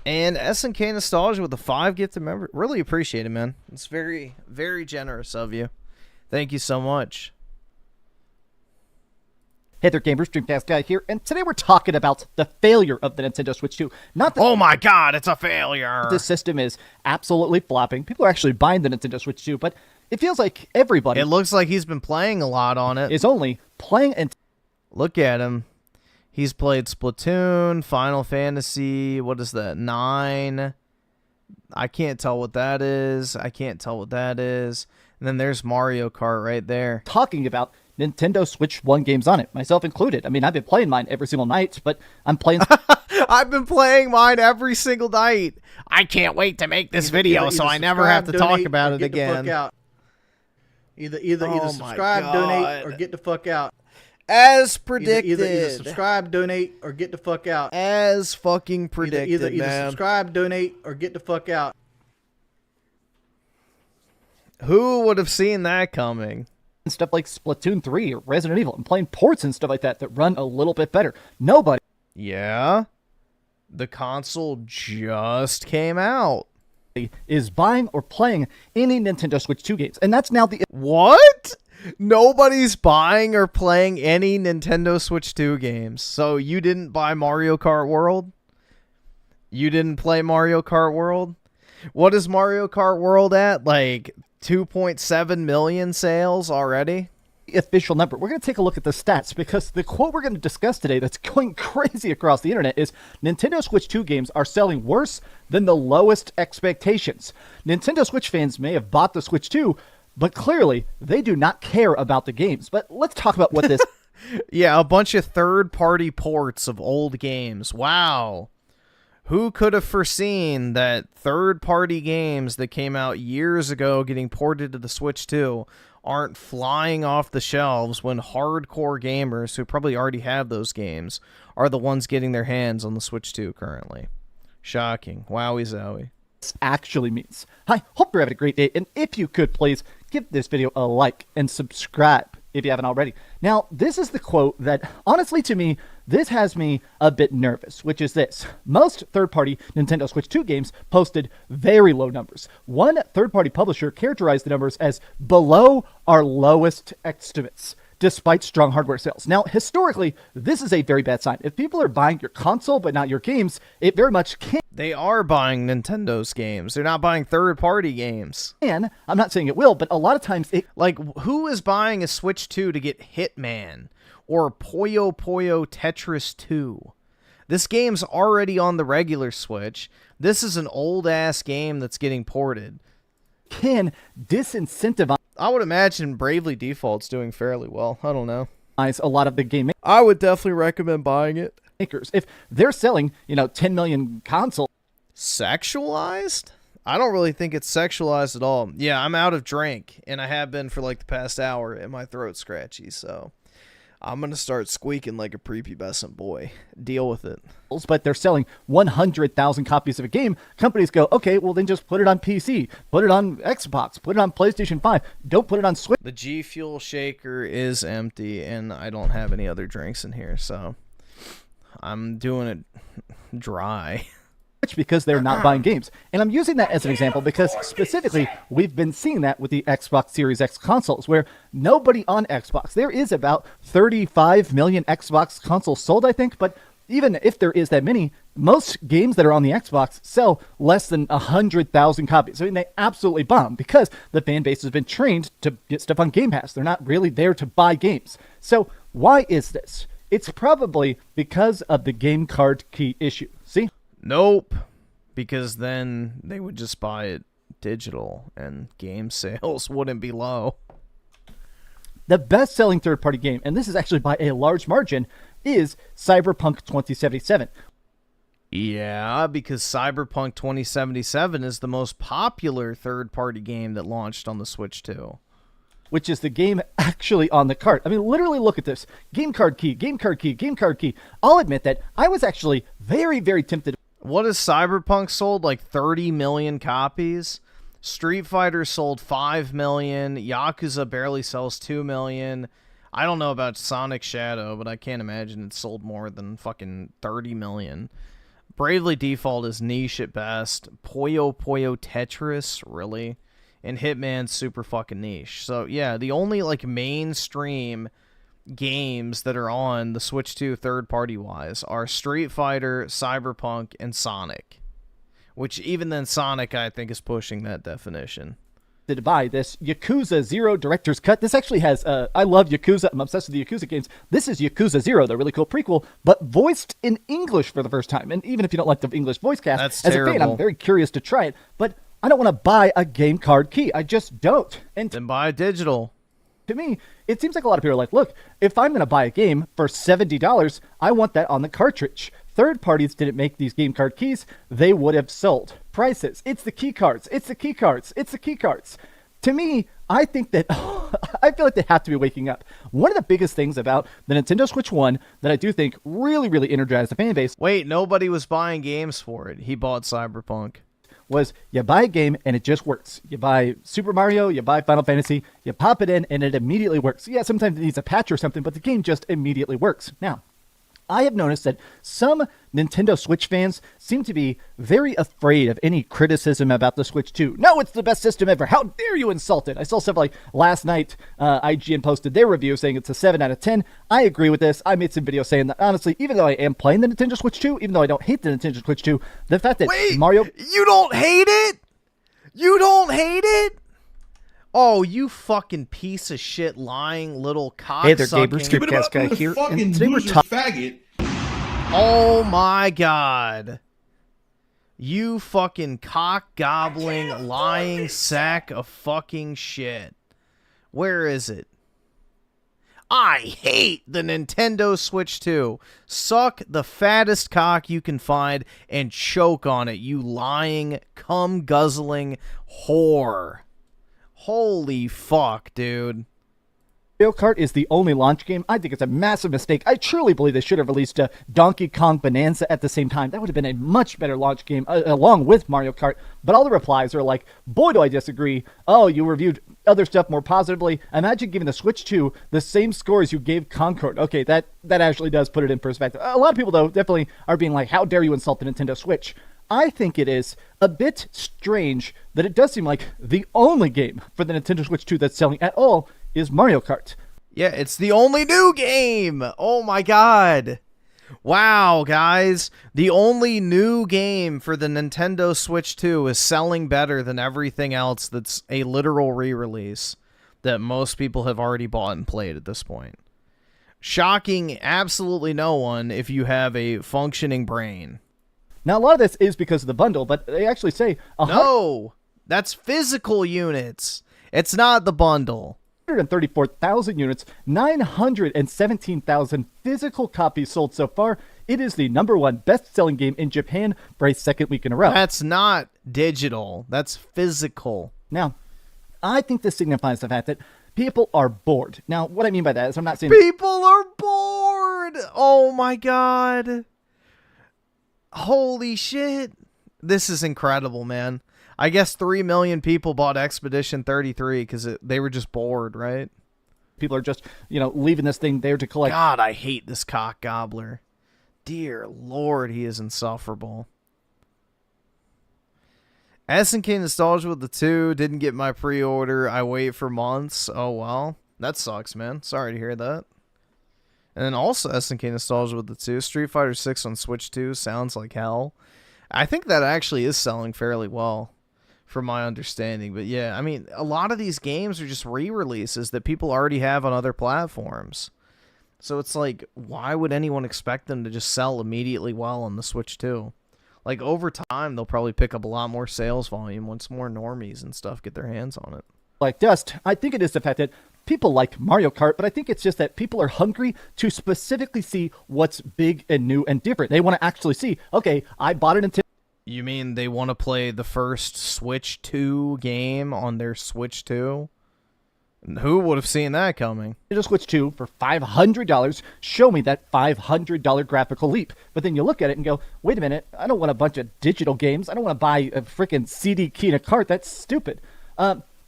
And SNK Nostalgia with the 5 gifted member. Really appreciate it, man. It's very, very generous of you. Thank you so much. Hey there, gamers, Dreamcast Guy here, and today we're talking about the failure of the Nintendo Switch 2. Not that oh my god, it's a failure! The system is absolutely flopping. People are actually buying the Nintendo Switch 2, but it feels like everybody... It looks like he's been playing a lot on it. ...is only playing and... Look at him. He's played Splatoon, Final Fantasy, what is that, 9? I can't tell what that is. I can't tell what that is. And then there's Mario Kart right there. Talking about Nintendo Switch 1 games on it, myself included. I mean, I've been playing mine every single night, but I'm playing... I've been playing mine every single night. I can't wait to make this video so I never have to talk about it again. Either subscribe, donate, or get the fuck out. As predicted. Either subscribe, donate, or get the fuck out. As fucking predicted, either subscribe, donate, or get the fuck out. Who would have seen that coming? Stuff like Splatoon 3 or Resident Evil and playing ports and stuff like that that run a little bit better. Nobody. Yeah. The console just came out. Is buying or playing any Nintendo Switch 2 games. And that's now the... What? Nobody's buying or playing any Nintendo Switch 2 games. So you didn't buy Mario Kart World? You didn't play Mario Kart World? What is Mario Kart World at? Like 2.7 million sales already? Official number. We're going to take a look at the stats because the quote we're going to discuss today that's going crazy across the internet is Nintendo Switch 2 games are selling worse than the lowest expectations. Nintendo Switch fans may have bought the Switch 2, but clearly they do not care about the games. But let's talk about what this... Yeah, a bunch of third-party ports of old games. Wow. Who could have foreseen that third-party games that came out years ago getting ported to the Switch 2 aren't flying off the shelves when hardcore gamers who probably already have those games are the ones getting their hands on the Switch 2 currently? Shocking. Wowie zowie. Actually means. Hi, hope you're having a great day, and if you could please give this video a like and subscribe if you haven't already. Now, this is the quote that, honestly to me, this has me a bit nervous, which is this. Most third-party Nintendo Switch 2 games posted very low numbers. One third-party publisher characterized the numbers as below our lowest estimates, despite strong hardware sales. Now, historically, this is a very bad sign. If people are buying your console but not your games, it very much can. They are buying Nintendo's games. They're not buying third-party games. And I'm not saying it will, but a lot of times it... Like, who is buying a Switch 2 to get Hitman or Puyo Puyo Tetris 2? This game's already on the regular Switch. This is an old-ass game that's getting ported. Can disincentivize... I would imagine Bravely Default's doing fairly well. I don't know. A lot of the game... I would definitely recommend buying it. If they're selling, 10 million consoles. Sexualized? I don't really think it's sexualized at all. Yeah, I'm out of drink, and I have been for like the past hour, and my throat's scratchy, so I'm going to start squeaking like a prepubescent boy. Deal with it. But they're selling 100,000 copies of a game. Companies go, okay, well then just put it on PC, put it on Xbox, put it on PlayStation 5. Don't put it on Switch. The G Fuel shaker is empty, and I don't have any other drinks in here, so I'm doing it dry. because they're not buying games. And I'm using that as an example because specifically we've been seeing that with the Xbox Series X consoles where nobody on Xbox, there is about 35 million Xbox consoles sold, I think, but even if there is that many, most games that are on the Xbox sell less than 100,000 copies. I mean, they absolutely bomb because the fan base has been trained to get stuff on Game Pass. They're not really there to buy games. So why is this? It's probably because of the game card key issue. See? Nope. Because then they would just buy it digital and game sales wouldn't be low. The best-selling third-party game, and this is actually by a large margin, is Cyberpunk 2077. Yeah, because Cyberpunk 2077 is the most popular third-party game that launched on the Switch 2. Which is the game actually on the cart. I mean, literally look at this. Game card key, game card key, game card key. I'll admit that I was actually very, very tempted. What has Cyberpunk sold? Like 30 million copies? Street Fighter sold 5 million. Yakuza barely sells 2 million. I don't know about Sonic Shadow, but I can't imagine it sold more than fucking 30 million. Bravely Default is niche at best. Puyo Puyo Tetris, really? And Hitman's super fucking niche. So yeah, the only like mainstream games that are on the Switch 2 third-party wise are Street Fighter, Cyberpunk, and Sonic. Which even then Sonic, I think, is pushing that definition. To buy this Yakuza 0 Director's Cut. This actually has, I love Yakuza. I'm obsessed with the Yakuza games. This is Yakuza 0, the really cool prequel, but voiced in English for the first time. And even if you don't like the English voice cast, that's as terrible. a fan, I'm very curious to try it. But I don't want to buy a game card key. I just don't. And then buy a digital. To me, it seems like a lot of people are like, look, if I'm going to buy a game for $70, I want that on the cartridge. Third parties didn't make these game card keys. They would have sold. Prices. It's the key cards. It's the key cards. It's the key cards. To me, I think that I feel like they have to be waking up. One of the biggest things about the Nintendo Switch 1 that I do think really, really energized the fan base. Wait, nobody was buying games for it. He bought Cyberpunk. Was you buy a game and it just works. You buy Super Mario, you buy Final Fantasy, you pop it in and it immediately works. Yeah, sometimes it needs a patch or something, but the game just immediately works. Now, I have noticed that some Nintendo Switch fans seem to be very afraid of any criticism about the Switch 2. No, it's the best system ever. How dare you insult it? I saw stuff like last night, IGN posted their review saying it's a 7 out of 10. I agree with this. I made some videos saying that, honestly, even though I am playing the Nintendo Switch 2, even though I don't hate the Nintendo Switch 2, the fact that Mario... You don't hate it? You don't hate it? Oh, you fucking piece of shit, lying little cocksucking. Hey there, Gaber, Scriptcast guy here, and today we're talking... Oh my god. You fucking cock-gobbling, lying sack of fucking shit. Where is it? I hate the Nintendo Switch 2. Suck the fattest cock you can find and choke on it, you lying, cum-guzzling whore. Holy fuck, dude. Mario Kart is the only launch game. I think it's a massive mistake. I truly believe they should have released a Donkey Kong Bonanza at the same time. That would have been a much better launch game along with Mario Kart. But all the replies are like, boy, do I disagree. Oh, you reviewed other stuff more positively. Imagine giving the Switch 2 the same score as you gave Concord. Okay, that actually does put it in perspective. A lot of people, though, definitely are being like, how dare you insult the Nintendo Switch? I think it is a bit strange that it does seem like the only game for the Nintendo Switch 2 that's selling at all is Mario Kart. Yeah, it's the only new game. Oh my god. Wow, guys. The only new game for the Nintendo Switch 2 is selling better than everything else that's a literal re-release that most people have already bought and played at this point. Shocking absolutely no one if you have a functioning brain. Now, a lot of this is because of the bundle, but they actually say... No, that's physical units. It's not the bundle. 134,000 units, 917,000 physical copies sold so far. It is the #1 best-selling game in Japan for a second week in a row. That's not digital. That's physical. Now, I think this signifies the fact that people are bored. Now, what I mean by that is I'm not saying... People are bored! Oh my god. Holy shit. This is incredible, man. I guess 3 million people bought Expedition 33 because they were just bored, right? People are just, leaving this thing there to collect. God, I hate this cock gobbler. Dear Lord, he is insufferable. SNK Nostalgia with the 2 didn't get my pre-order. I wait for months. Oh well, that sucks, man. Sorry to hear that. And then also SNK Nostalgia with the 2. Street Fighter 6 on Switch 2 sounds like hell. I think that actually is selling fairly well, from my understanding. But yeah, I mean, a lot of these games are just re-releases that people already have on other platforms. So it's like, why would anyone expect them to just sell immediately well on the Switch 2? Like, over time, they'll probably pick up a lot more sales volume once more normies and stuff get their hands on it. Like dust, I think it is the fact that people like Mario Kart, but I think it's just that people are hungry to specifically see what's big and new and different. They want to actually see, okay, I bought it Nintendo. You mean they want to play the first Switch 2 game on their Switch 2? Who would have seen that coming? Switch 2 for $500. Show me that $500 graphical leap. But then you look at it and go, wait a minute, I don't want a bunch of digital games. I don't want to buy a freaking CD key in a cart. That's stupid.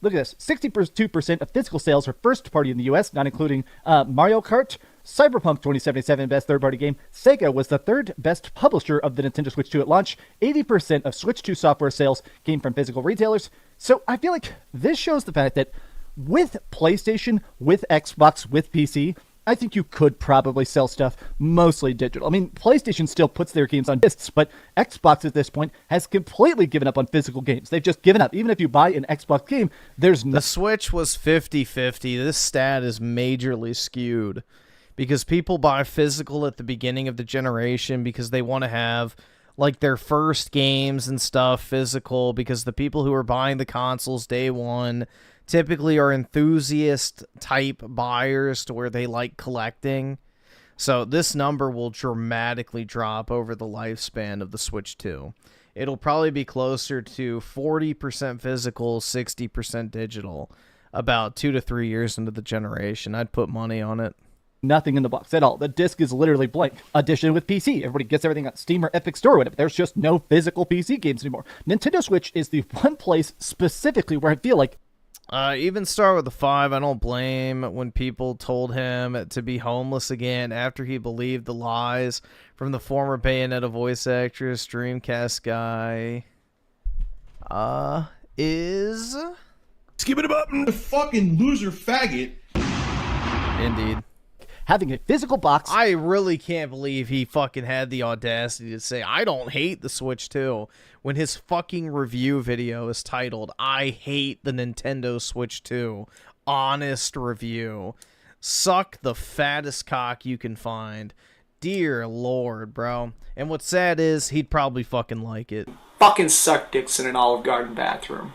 Look at this. 62% of physical sales are first party in the US, not including Mario Kart. Cyberpunk 2077, best third-party game. Sega was the third best publisher of the Nintendo Switch 2 at launch. 80% of Switch 2 software sales came from physical retailers. So I feel like this shows the fact that with PlayStation, with Xbox, with PC, I think you could probably sell stuff mostly digital. I mean, PlayStation still puts their games on discs, but Xbox at this point has completely given up on physical games. They've just given up. Even if you buy an Xbox game, there's no... The Switch was 50-50. This stat is majorly skewed because people buy physical at the beginning of the generation because they want to have like their first games and stuff physical, because the people who are buying the consoles day one typically are enthusiast type buyers to where they like collecting. So this number will dramatically drop over the lifespan of the Switch 2. It'll probably be closer to 40% physical, 60% digital, about 2 to 3 years into the generation. I'd put money on it. Nothing in the box at all. The disc is literally blank. Addition with PC. Everybody gets everything on Steam or Epic Store or whatever. There's just no physical PC games anymore. Nintendo Switch is the one place specifically where I feel like even start with the 5. I don't blame when people told him to be homeless again after he believed the lies from the former Bayonetta voice actress, Dreamcast guy. Skip it up, the fucking loser faggot. Indeed. Having a physical box. I really can't believe he fucking had the audacity to say, I don't hate the Switch 2, when his fucking review video is titled, I hate the Nintendo Switch 2. Honest review. Suck the fattest cock you can find. Dear Lord, bro. And what's sad is, he'd probably fucking like it. Fucking suck dicks in an Olive Garden bathroom.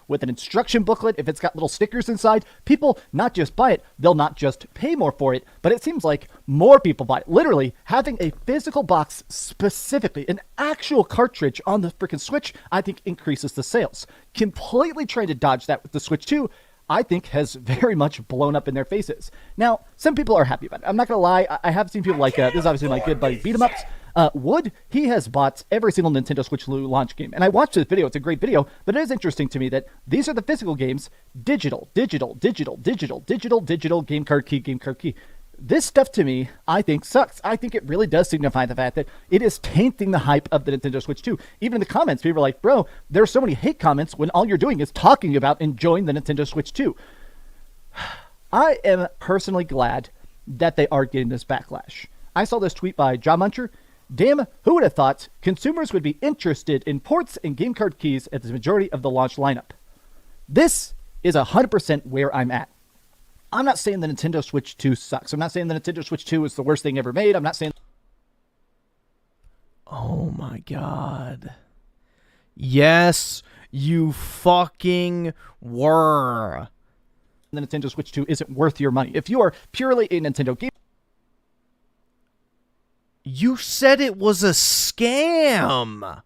With an instruction booklet, if it's got little stickers inside, people not just buy it, they'll not just pay more for it, but it seems like more people buy it. Literally, having a physical box, specifically an actual cartridge on the freaking Switch, I think increases the sales. Completely trying to dodge that with the Switch 2, I think has very much blown up in their faces. Now, some people are happy about it. I'm not going to lie, I have seen people like, this is obviously my good buddy Beat-em-ups. Wood, he has bought every single Nintendo Switch launch game. And I watched this video. It's a great video. But it is interesting to me that these are the physical games. Digital, digital, digital, digital, digital, digital, game card key, game card key. This stuff to me, I think, sucks. I think it really does signify the fact that it is tainting the hype of the Nintendo Switch 2. Even in the comments, people are like, bro, there are so many hate comments when all you're doing is talking about enjoying the Nintendo Switch 2. I am personally glad that they are getting this backlash. I saw this tweet by Jaw Muncher. Damn, who would have thought consumers would be interested in ports and game card keys at the majority of the launch lineup? This is 100% where I'm at. I'm not saying the Nintendo Switch 2 sucks. I'm not saying the Nintendo Switch 2 is the worst thing ever made. I'm not saying... Oh my god. Yes, you fucking were. The Nintendo Switch 2 isn't worth your money. If you are purely a Nintendo game... You said it was a scam.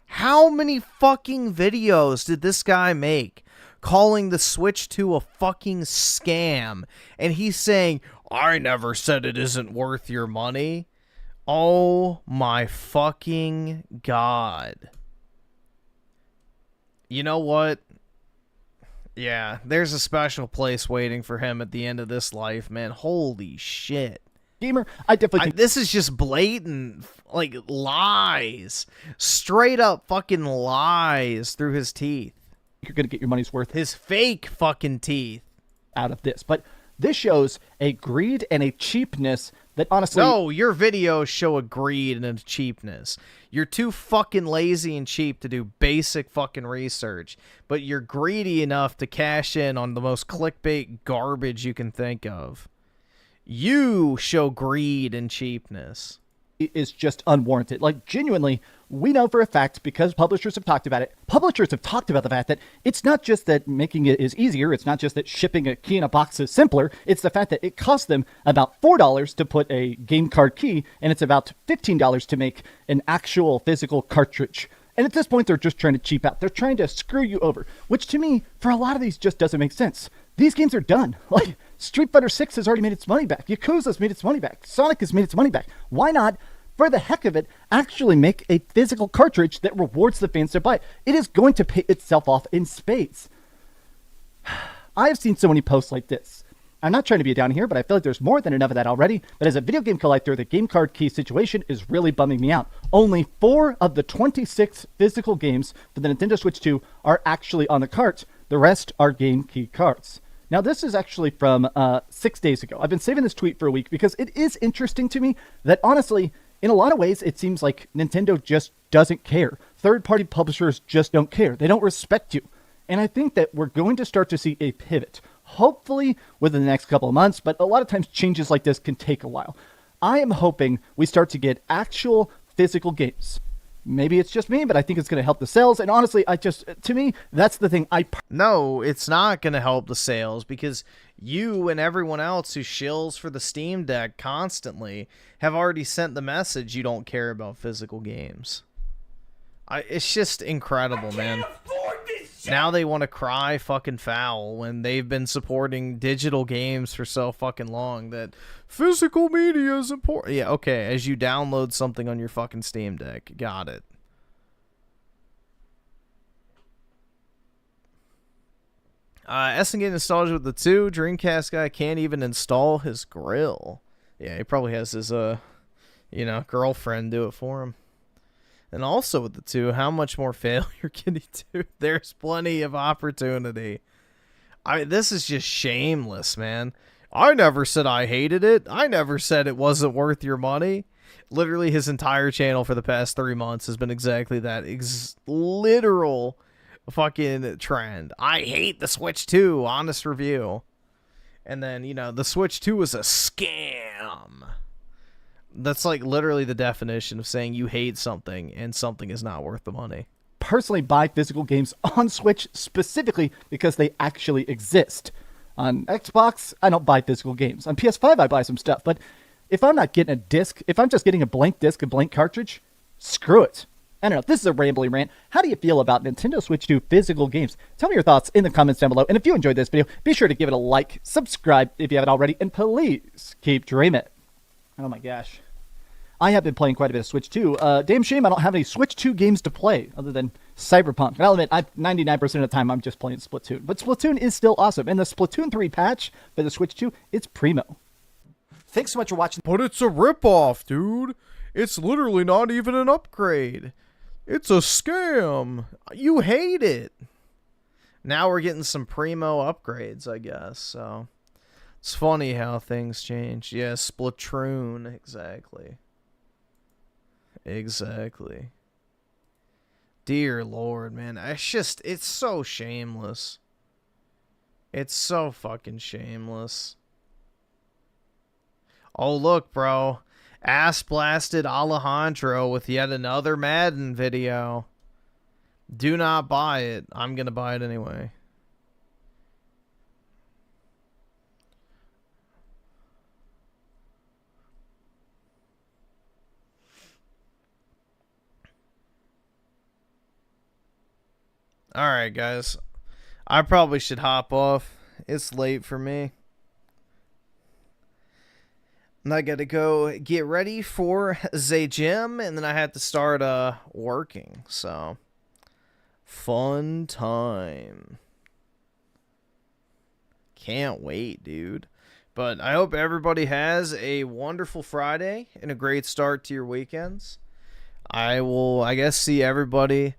How many fucking videos did this guy make calling the Switch 2 a fucking scam? And he's saying, I never said it isn't worth your money. Oh my fucking god. You know what? Yeah, there's a special place waiting for him at the end of this life, man. Holy shit. gamer, I definitely think this is just blatant, like, lies. Straight up fucking lies through his teeth. you're going to get your money's worth His fake fucking teeth. out of this. But this shows a greed and a cheapness that honestly... No, your videos show a greed and a cheapness. You're too fucking lazy and cheap to do basic fucking research, but you're greedy enough to cash in on the most clickbait garbage you can think of. You show greed and cheapness. Is just unwarranted. Like, genuinely, we know for a fact, because publishers have talked about it, publishers have talked about the fact that it's not just that making it is easier, it's not just that shipping a key in a box is simpler, it's the fact that it costs them about $4 to put a game card key, and it's about $15 to make an actual physical cartridge. And at this point, they're just trying to cheap out. They're trying to screw you over, which to me, for a lot of these, just doesn't make sense. These games are done. Like, Street Fighter 6 has already made its money back. Yakuza's made its money back. Sonic has made its money back. Why not, for the heck of it, actually make a physical cartridge that rewards the fans that buy it? It is going to pay itself off in spades. I have seen so many posts like this. I'm not trying to be down here, but I feel like there's more than enough of that already. But as a video game collector, the game card key situation is really bumming me out. Only 4 of the 26 physical games for the Nintendo Switch 2 are actually on the cart. The rest are game key cards. Now, this is actually from 6 days ago. I've been saving this tweet for a week because it is interesting to me that, honestly, in a lot of ways, it seems like Nintendo just doesn't care. Third-party publishers just don't care. They don't respect you. And I think that we're going to start to see a pivot, hopefully within the next couple of months, but a lot of times changes like this can take a while. I am hoping we start to get actual physical games. Maybe it's just me, but I think it's going to help the sales. And honestly, to me, that's the thing. No, it's not going to help the sales because you and everyone else who shills for the Steam Deck constantly have already sent the message you don't care about physical games. It's just incredible, man. Now they want to cry fucking foul when they've been supporting digital games for so fucking long that physical media is important. Yeah, okay, as you download something on your fucking Steam Deck. Got it. Essen getting nostalgia with the 2. Dreamcast guy can't even install his grill. Yeah, he probably has his, girlfriend do it for him. And also with the 2, how much more failure can he do? There's plenty of opportunity. This is just shameless, man. I never said I hated it. I never said it wasn't worth your money. Literally, his entire channel for the past 3 months has been exactly that. Literal fucking trend. I hate the Switch 2. Honest review. And then, the Switch 2 is a scam. That's like literally the definition of saying you hate something and something is not worth the money. Personally buy physical games on Switch specifically because they actually exist. On Xbox, I don't buy physical games. On PS5, I buy some stuff. But if I'm not getting a disc, if I'm just getting a blank disc, a blank cartridge, screw it. I don't know. This is a rambling rant. How do you feel about Nintendo Switch 2 physical games? Tell me your thoughts in the comments down below. And if you enjoyed this video, be sure to give it a like, subscribe if you haven't already, and please keep dreaming. Oh my gosh. I have been playing quite a bit of Switch 2. Damn shame I don't have any Switch 2 games to play other than Cyberpunk. And I'll admit, 99% of the time I'm just playing Splatoon. But Splatoon is still awesome. And the Splatoon 3 patch for the Switch 2, it's primo. Thanks so much for watching. But it's a ripoff, dude. It's literally not even an upgrade. It's a scam. You hate it. Now we're getting some primo upgrades, I guess. So it's funny how things change. Yeah, Splatoon, exactly. Exactly. Dear Lord, man. It's so shameless. It's so fucking shameless. Oh, look, bro. Ass blasted Alejandro with yet another Madden video. Do not buy it. I'm gonna buy it anyway. Alright, guys. I probably should hop off. It's late for me. And I gotta go get ready for the gym, and then I have to start working. So, fun time. Can't wait, dude. But I hope everybody has a wonderful Friday and a great start to your weekends. I will, I guess, see everybody